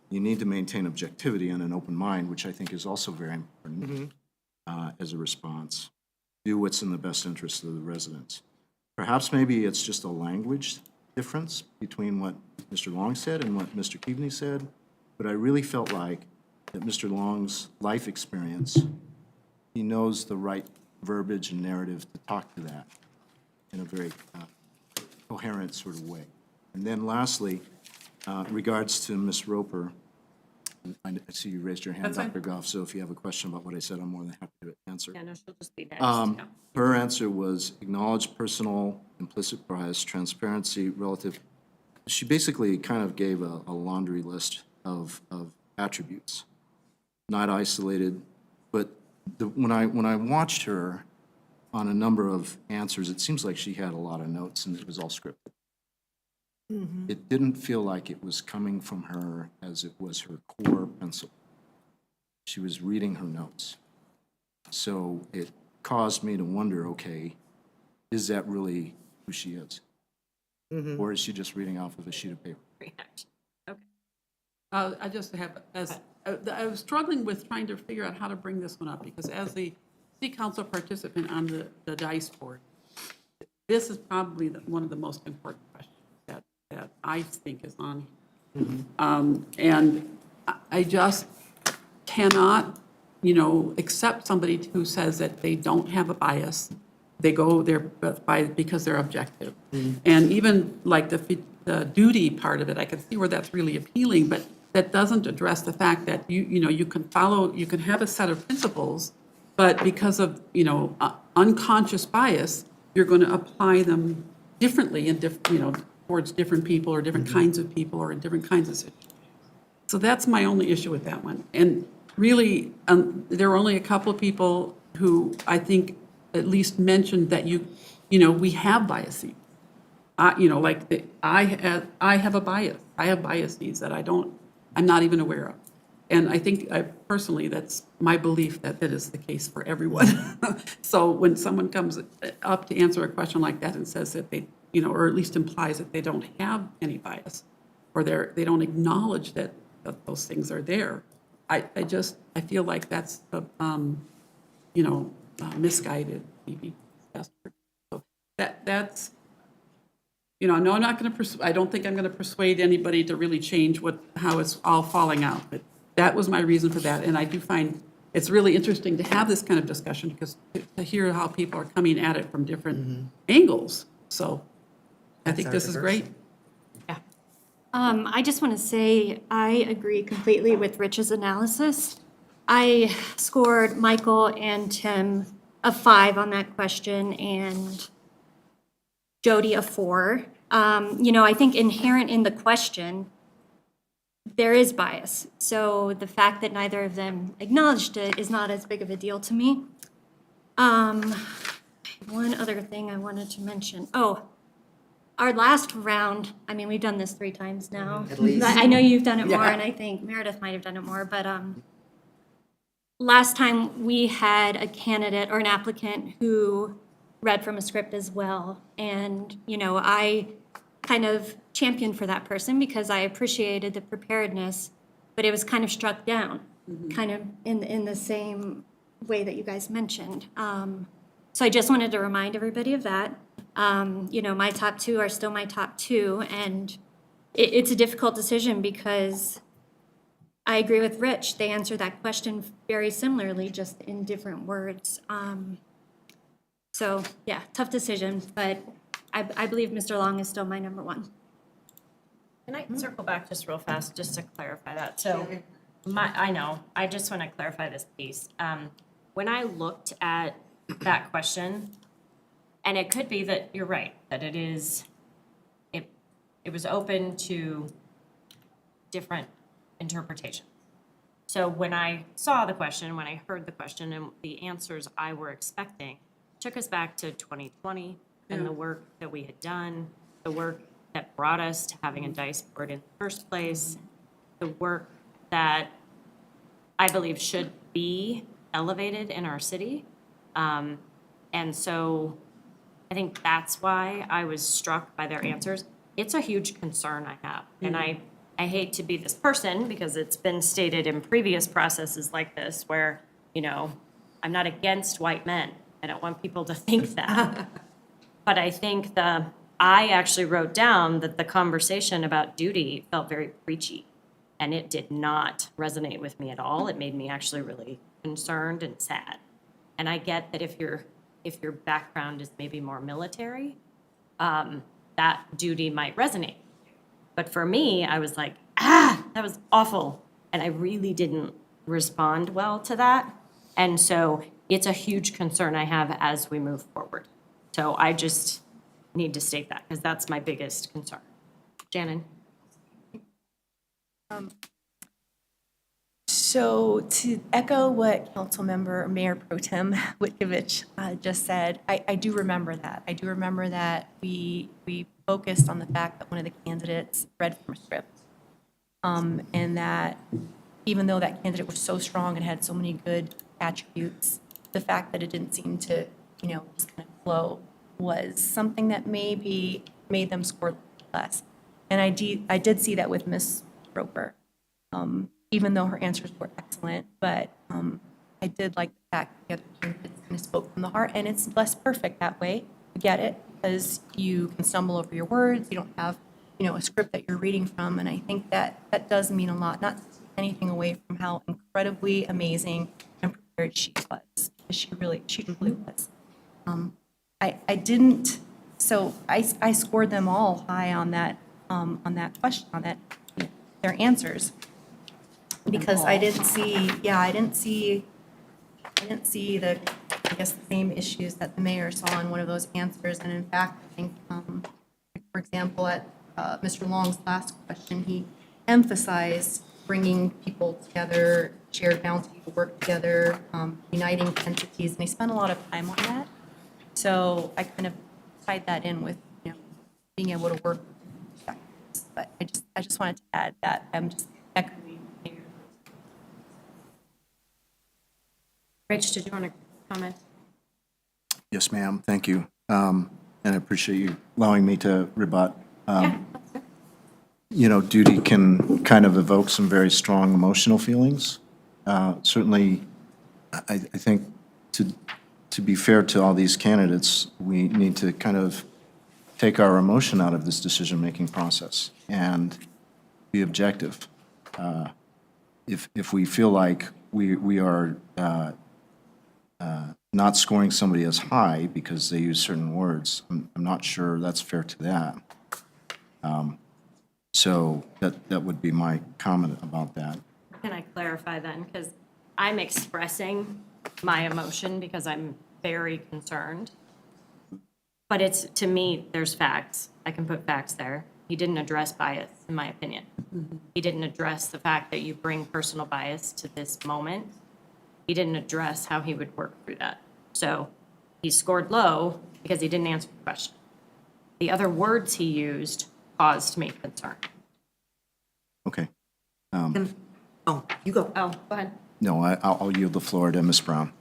You need to maintain objectivity and an open mind, which I think is also very important as a response. Do what's in the best interest of the residents. Perhaps maybe it's just a language difference between what Mr. Long said and what Mr. Keaveney said, but I really felt like that Mr. Long's life experience, he knows the right verbiage and narrative to talk to that in a very coherent sort of way. And then lastly, regards to Ms. Roper, I see you raised your hand, That's fine. Dr. Goff, so if you have a question about what I said, I'm more than happy to answer. Yeah, no, she'll just be next. Yeah. Her answer was acknowledge personal, implicit bias, transparency relative. She basically kind of gave a laundry list of attributes, not isolated, but when I watched her on a number of answers, it seems like she had a lot of notes and it was all scripted. It didn't feel like it was coming from her as it was her core principle. She was reading her notes. So it caused me to wonder, okay, is that really who she is? Or is she just reading off of a sheet of paper? React. Okay. I just have, I was struggling with trying to figure out how to bring this one up, because as the city council participant on the DICE board, this is probably one of the most important questions that I think is on. And I just cannot, accept somebody who says that they don't have a bias. They go there because they're objective. And even like the duty part of it, I can see where that's really appealing, but that doesn't address the fact that you can have a set of principles, but because of, unconscious bias, you're going to apply them differently in towards different people or different kinds of people or in different kinds of situations. So that's my only issue with that one. And really, there are only a couple of people who I think at least mentioned that we have biases. I have a bias. I have biases that I'm not even aware of. And I think personally, that's my belief that is the case for everyone. So when someone comes up to answer a question like that and says that they, or at least implies that they don't have any bias, or they don't acknowledge that those things are there, I feel like that's misguided, maybe. So that's. No, I'm not going to. I don't think I'm going to persuade anybody to really change how it's all falling out. But that was my reason for that, and I do find it's really interesting to have this kind of discussion because to hear how people are coming at it from different angles. So I think this is great. I just want to say I agree completely with Rich's analysis. I scored Michael and Tim a 5 on that question and Jody a 4. I think inherent in the question, there is bias. So the fact that neither of them acknowledged it is not as big of a deal to me. One other thing I wanted to mention. Oh, our last round, we've done this 3 times now. At least. I know you've done it more, Yeah. and I think Meredith might have done it more, but last time we had a candidate or an applicant who read from a script as well. And, I kind of championed for that person because I appreciated the preparedness, but it was kind of struck down, kind of in the same way that you guys mentioned. So I just wanted to remind everybody of that. My top 2 are still my top 2, and it's a difficult decision because I agree with Rich. They answer that question very similarly, just in different words. So, yeah, tough decision, but I believe Mr. Long is still my number 1. Can I circle back just real fast, just to clarify that? So, I just want to clarify this piece. When I looked at that question, and it could be that you're right, that it was open to different interpretations. So when I saw the question, when I heard the question and the answers I were expecting, took us back to 2020 and the work that we had done, the work that brought us to having a DICE board in the first place, the work that I believe should be elevated in our city. And so I think that's why I was struck by their answers. It's a huge concern I have. And I hate to be this person because it's been stated in previous processes like this where, I'm not against white men. I don't want people to think that. But I think I actually wrote down that the conversation about duty felt very preachy, and it did not resonate with me at all. It made me actually really concerned and sad. And I get that if your background is maybe more military, that duty might resonate. But for me, I was like, that was awful. And I really didn't respond well to that. And so it's a huge concern I have as we move forward. So I just need to state that because that's my biggest concern. Shannon? So to echo what Councilmember Mayor Pro Tem Witkevich just said, I do remember that. I do remember that we focused on the fact that one of the candidates read from a script. And that even though that candidate was so strong and had so many good attributes, the fact that it didn't seem to, just kind of flow was something that maybe made them score less. And I did see that with Ms. Roper. even though her answers were excellent. But I did like the fact that the other candidates kind of spoke from the heart, and it's less perfect that way. I get it, because you can stumble over your words, you don't have, a script that you're reading from, and I think that does mean a lot, not to take anything away from how incredibly amazing and prepared she was. She really was. I didn't, so I scored them all high on that question, their answers. Because I didn't see the, I guess, the same issues that the mayor saw in one of those answers. And in fact, I think, for example, at Mr. Long's last question, he emphasized bringing people together, shared bounty to work together, uniting entities, and he spent a lot of time on that. So I kind of tied that in with, being able to work with perspectives. But I just wanted to add that I'm just echoing. Rich, did you want to comment? Yes, ma'am, thank you. And I appreciate you allowing me to rebut. Duty can kind of evoke some very strong emotional feelings. Certainly, I think to be fair to all these candidates, we need to kind of take our emotion out of this decision-making process and be objective. If we feel like we are not scoring somebody as high because they use certain words, I'm not sure that's fair to that. So that would be my comment about that. Can I clarify then? Because I'm expressing my emotion because I'm very concerned. But it's, to me, there's facts. I can put facts there. He didn't address bias, in my opinion. He didn't address the fact that you bring personal bias to this moment. He didn't address how he would work through that. So he scored low because he didn't answer the question. The other words he used caused me concern. Okay. Oh, you go. Oh, go ahead. No, I'll yield the floor to Ms. Brown.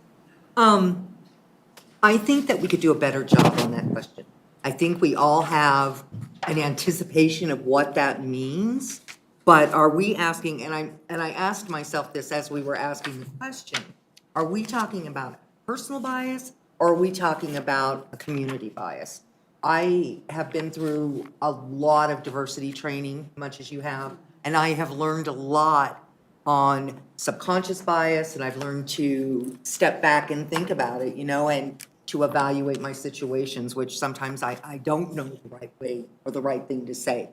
I think that we could do a better job on that question. I think we all have an anticipation of what that means, but are we asking, and I asked myself this as we were asking the question, are we talking about personal bias or are we talking about a community bias? I have been through a lot of diversity training, much as you have, and I have learned a lot on subconscious bias, and I've learned to step back and think about it, and to evaluate my situations, which sometimes I don't know the right way or the right thing to say.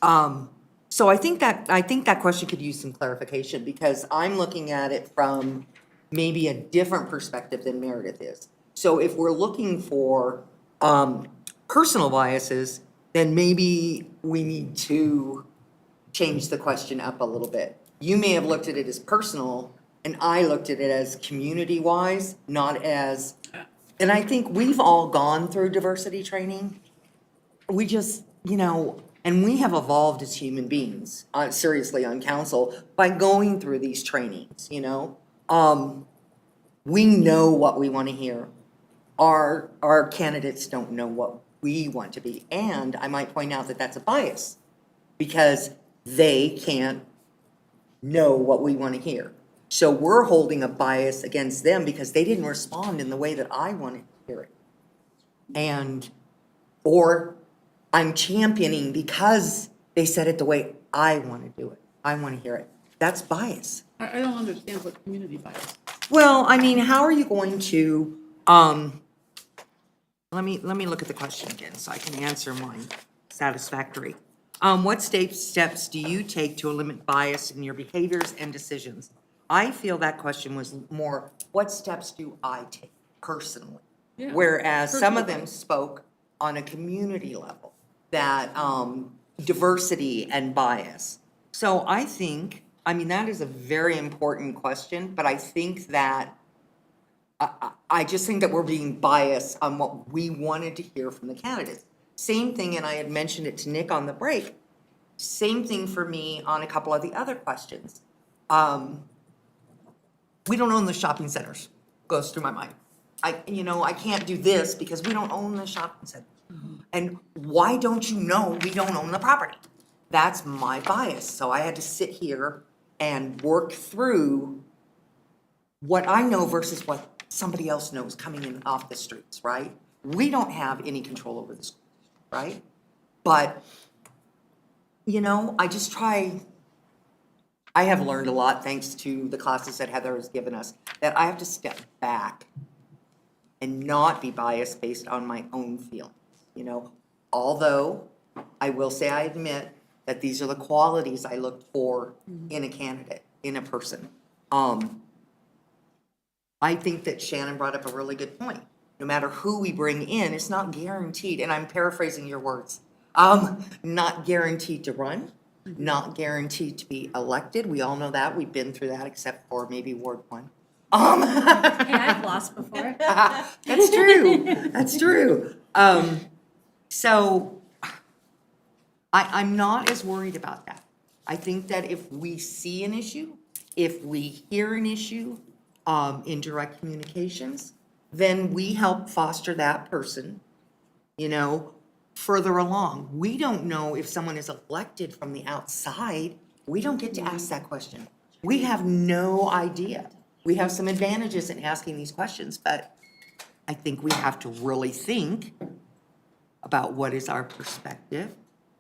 So I think that question could use some clarification because I'm looking at it from maybe a different perspective than Meredith is. So if we're looking for personal biases, then maybe we need to change the question up a little bit. You may have looked at it as personal, and I looked at it as community-wise, not as, and I think we've all gone through diversity training. We just, and we have evolved as human beings, seriously, on council, by going through these trainings, we know what we want to hear. Our candidates don't know what we want to be. And I might point out that that's a bias because they can't know what we want to hear. So we're holding a bias against them because they didn't respond in the way that I wanted to hear it. Or I'm championing because they said it the way I want to do it. I want to hear it. That's bias. I don't understand what community bias. Well, I mean, how are you going to, let me look at the question again so I can answer mine satisfactory. What steps do you take to eliminate bias in your behaviors and decisions? I feel that question was more, what steps do I take personally? Yeah, Whereas some of personal them bias. spoke on a community level, that diversity and bias. So I think, that is a very important question, but I think that, I just think that we're being biased on what we wanted to hear from the candidates. Same thing, and I had mentioned it to Nick on the break, same thing for me on a couple of the other questions. We don't own the shopping centers, goes through my mind. I can't do this because we don't own the shopping center. And why don't you know we don't own the property? That's my bias. So I had to sit here and work through what I know versus what somebody else knows coming in off the streets, right? We don't have any control over this, right? But, you know, I just try, I have learned a lot thanks to the classes that Heather has given us, that I have to step back and not be biased based on my own feelings, you know? Although, I will say I admit that these are the qualities I look for in a candidate, in a person. I think that Shannon brought up a really good point. No matter who we bring in, it's not guaranteed, and I'm paraphrasing your words, not guaranteed to run, not guaranteed to be elected. We all know that. We've been through that, except for maybe Ward 1. Hey, I've lost before. That's true. That's true. So I'm not as worried about that. I think that if we see an issue, if we hear an issue in direct communications, then we help foster that person, you know, further along. We don't know if someone is elected from the outside. We don't get to ask that question. We have no idea. We have some advantages in asking these questions, but I think we have to really think about what is our perspective,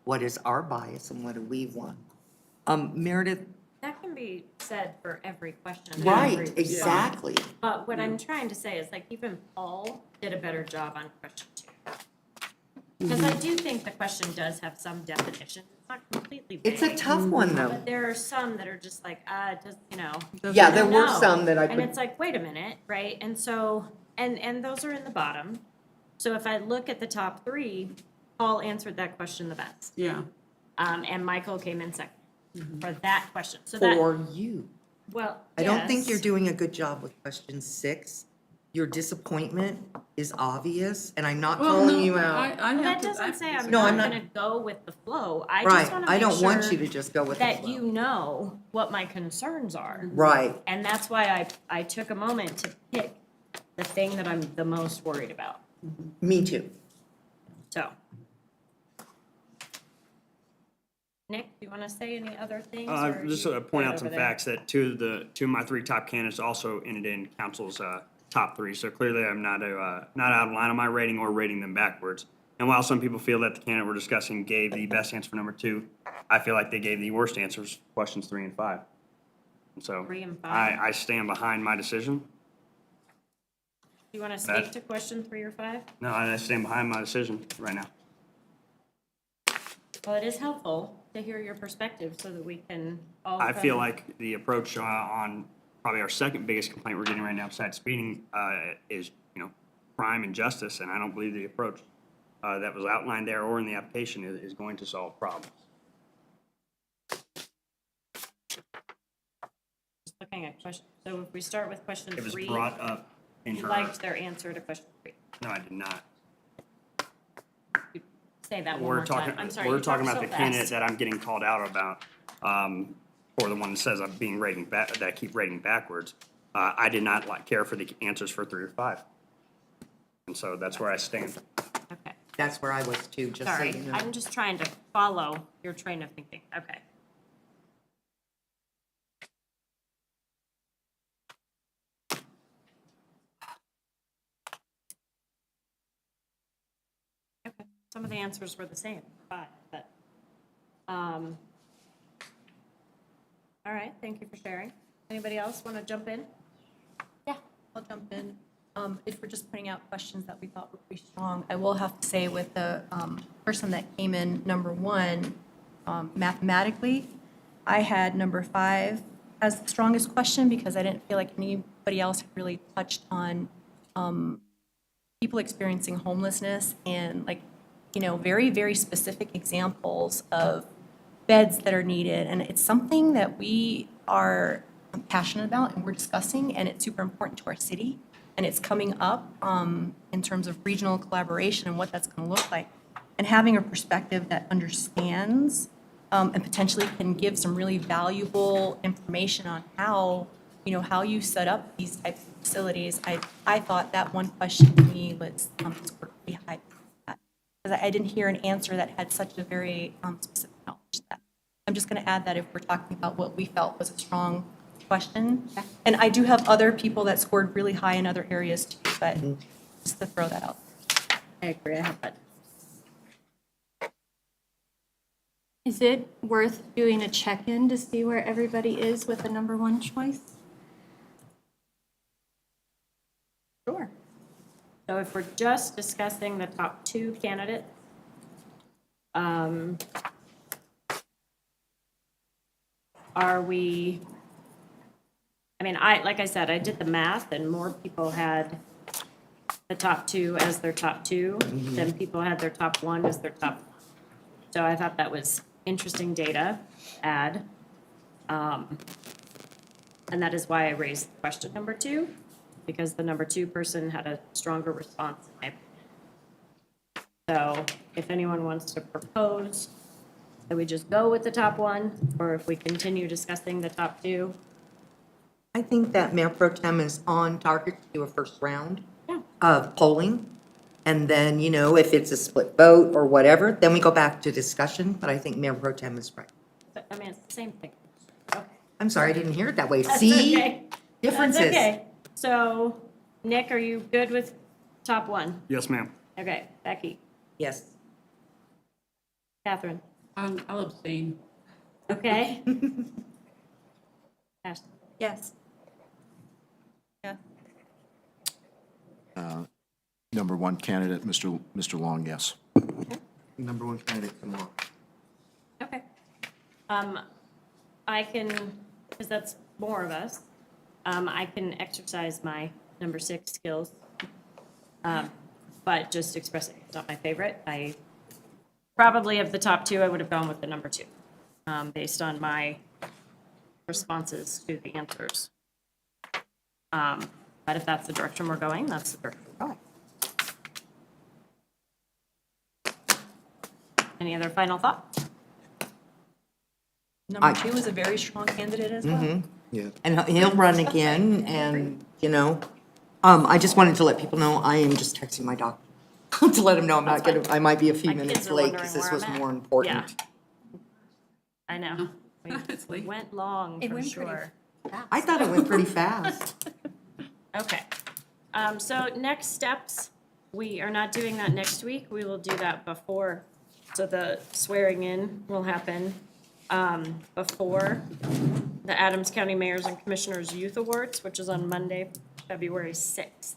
what is our bias, and what do we want. Meredith? That can be said for every question. and Right, every response. exactly. But what I'm trying to say is like even Paul did a better job on question 2. Because I do think the question does have some definition. It's not completely vague. It's a tough one, though. But there are some that are just like, it does, you know. Yeah, there were No. some that I And could, it's like, wait a minute, right? And so, and those are in the bottom. So if I look at the top 3, Paul answered that question the best. Yeah. And Michael came in second for that question. So that, for you. well, I don't think yes. you're doing a good job with question 6. Your disappointment is obvious, and I'm not Well, calling no, you out. I Well, have that to. doesn't say I'm No, I'm not not- gonna go with the flow. I Right, just wanna I make don't want sure you to just go with the that flow. you know what my concerns are. Right, And that's why I took a moment to pick the thing that I'm the most worried about. me too. So. Nick, do you want to say any other things? or Just you to point good out some over there? facts that two of my 3 top candidates also ended in council's top 3. So clearly I'm not out of line on my rating or rating them backwards. And while some people feel that the candidate we're discussing gave the best answer for number 2, I feel like they gave the worst answers, questions 3 and 5. And so 3 and 5. I stand behind my decision. Do you want to speak to question 3 or 5? No, I stand behind my decision right now. Well, it is helpful to hear your perspective so that we can all. I feel come- like the approach on probably our second biggest complaint we're getting right now besides speeding is, you know, crime and justice, and I don't believe the approach that was outlined there or in the application is going to solve problems. Just looking at question, so if we start with question It was 3, brought up in you her, liked their answer to question 3. no, I did not. Say that one We're more time. talking, I'm sorry. we're you talking talk about so the candidate fast. that I'm getting called out about, or the one that says I'm being rating back, that I keep rating backwards. I did not care for the answers for 3 or 5. And so that's where I stand. Okay, That's where I was too, just so sorry. you know. I'm just trying to follow your train of thinking. Okay. Okay, some of the answers were the same, 5, but, all right, thank you for sharing. Anybody else want to jump in? Yeah, I'll jump in. If we're just putting out questions that we thought were pretty strong, I will have to say with the person that came in number 1, mathematically, I had number 5 as the strongest question because I didn't feel like anybody else had really touched on people experiencing homelessness and like, you know, very, very specific examples of beds that are needed. And it's something that we are passionate about and we're discussing, and it's super important to our city. And it's coming up in terms of regional collaboration and what that's going to look like. And having a perspective that understands and potentially can give some really valuable information on how, you know, how you set up these types of facilities. I thought that one question to me was scored pretty high. Because I didn't hear an answer that had such a very specific knowledge to that. I'm just going to add that if we're talking about what we felt was a strong question. And I do have other people that scored really high in other areas too, but just to throw that out. I agree, I have that. Is it worth doing a check-in to see where everybody is with the number one choice? Sure. So if we're just discussing the top 2 candidates, are we, I mean, like I said, I did the math and more people had the top 2 as their top 2 than people had their top 1 as their top 1. So I thought that was interesting data, add. And that is why I raised question number 2, because the number 2 person had a stronger response in my opinion. So if anyone wants to propose that we just go with the top 1, or if we continue discussing the top 2. I think that Mayor Pro Tem is on target to do a first round of polling. And then, you know, if it's a split vote or whatever, then we go back to discussion, but I think Mayor Pro Tem is right. But, I mean, it's the same thing. Okay. I'm sorry, I didn't hear it that way. That's See? okay. Differences. That's okay. So, Nick, are you good with top 1? Yes, ma'am. Okay, Becky, Yes. Catherine, I'll abstain. okay? Ashley, Yes. Number 1 candidate, Mr. Long, yes. Number 1 candidate, Tim Long. okay. I can, because that's more of us, I can exercise my number 6 skills. But just expressing, it's not my favorite. I probably of the top 2, I would have gone with the number 2, based on my responses to the answers. But if that's the direction we're going, that's the direction we're going. Any other final thoughts? Number 2 is a very strong candidate as well. Yeah. And he'll run again, and, you know, I just wanted to let people know, I am just texting my doctor to let him know I'm not gonna, I might be a few My minutes kids are late, wondering because this where was I'm at. more important. I know. It's We late. went long, It for went pretty sure. I thought it went pretty fast. Okay. So next steps, we are not doing that next week. We will do that before. So the swearing in will happen before the Adams County Mayors and Commissioners Youth Awards, which is on Monday, February 6th.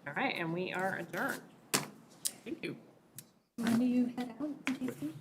All right, and we are adjourned. Thank you. When do you head out, Casey?